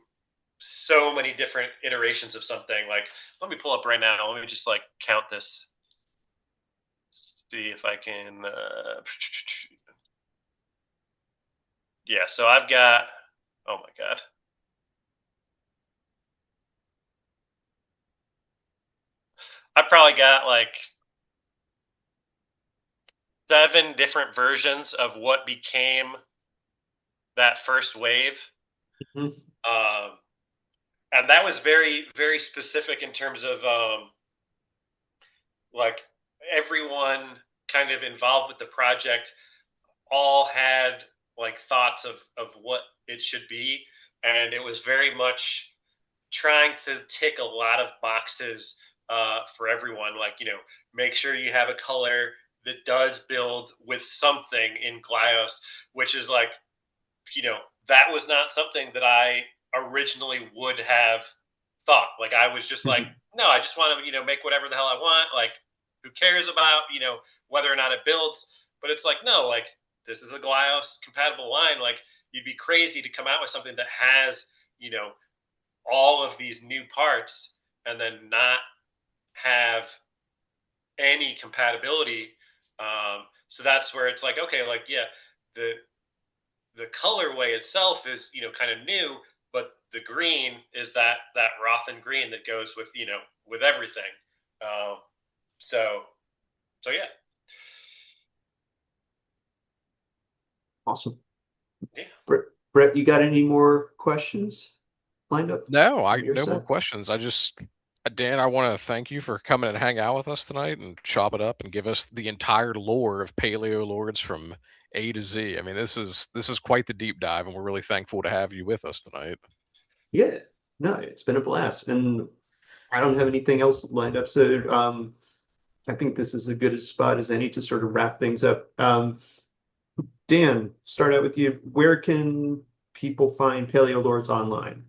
so many different iterations of something. Like, let me pull up right now. Let me just like count this. See if I can. Yeah, so I've got. Oh my god. I've probably got like 7 different versions of what became that first wave. Mhm. Um, and that was very, very specific in terms of like everyone kind of involved with the project all had like thoughts of what it should be. And it was very much trying to tick a lot of boxes for everyone. Like, make sure you have a color that does build with something in Glyos, which is like, that was not something that I originally would have thought. Like, I was just like, no, I just want to, make whatever the hell I want. Like, who cares about, whether or not it builds? But it's like, no, like, this is a Glyos compatible line. Like, you'd be crazy to come out with something that has, all of these new parts and then not have any compatibility. So that's where it's like, okay, like, yeah, the the colorway itself is kind of new, but the green is that Rothen green that goes with with everything. Um, so so yeah, Awesome. yeah. Brett, you got any more questions lined up No, I from your no more side? questions. Dan, I want to thank you for coming and hang out with us tonight and chop it up and give us the entire lore of Paleo Lords from A to Z. I mean, this is quite the deep dive, and we're really thankful to have you with us tonight. Yeah. No, it's been a blast. And I don't have anything else lined up. So I think this is as good a spot as any to sort of wrap things up. Dan, start out with you. Where can people find Paleo Lords online?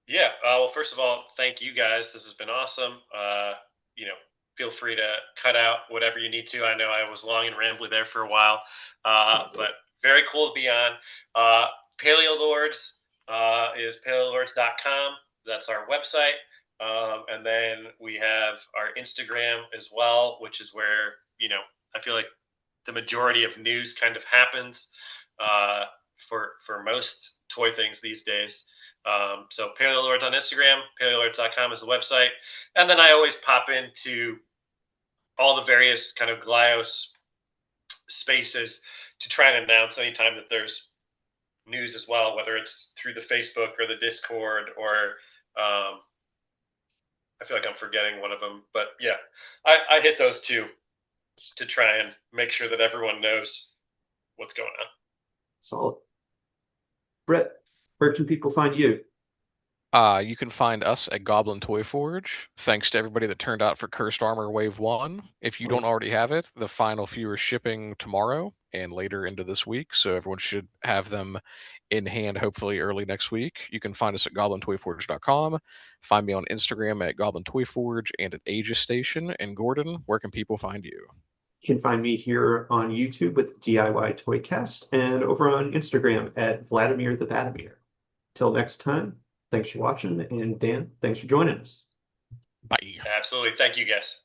Yeah. Well, first of all, thank you guys. This has been awesome. You know, feel free to cut out whatever you need to. I know I was long and rambly there for a while, It's all good. but very cool to be on. Paleo Lords is paleolords.com. That's our website. And then we have our Instagram as well, which is where, I feel like the majority of news kind of happens for most toy things these days. So Paleolords on Instagram, paleolords.com is the website. And then I always pop into all the various kind of Glyos spaces to try and announce anytime that there's news as well, whether it's through the Facebook or the Discord or I feel like I'm forgetting one of them. But yeah, I hit those two to try and make sure that everyone knows what's going on. Solid. Brett, where can people find you? You can find us at Goblin Toy Forge. Thanks to everybody that turned out for Cursed Armor Wave 1. If you don't already have it, the final few are shipping tomorrow and later into this week, so everyone should have them in hand hopefully early next week. You can find us at goblintoyforge.com. Find me on Instagram at Goblin Toy Forge and at Aegis Station. And Gordon, where can people find you? You can find me here on YouTube with DIY ToyCast and over on Instagram at Vladimir the Vladimir. Till next time, thanks for watching. And Dan, thanks for joining us. Bye. Absolutely. Thank you, guys.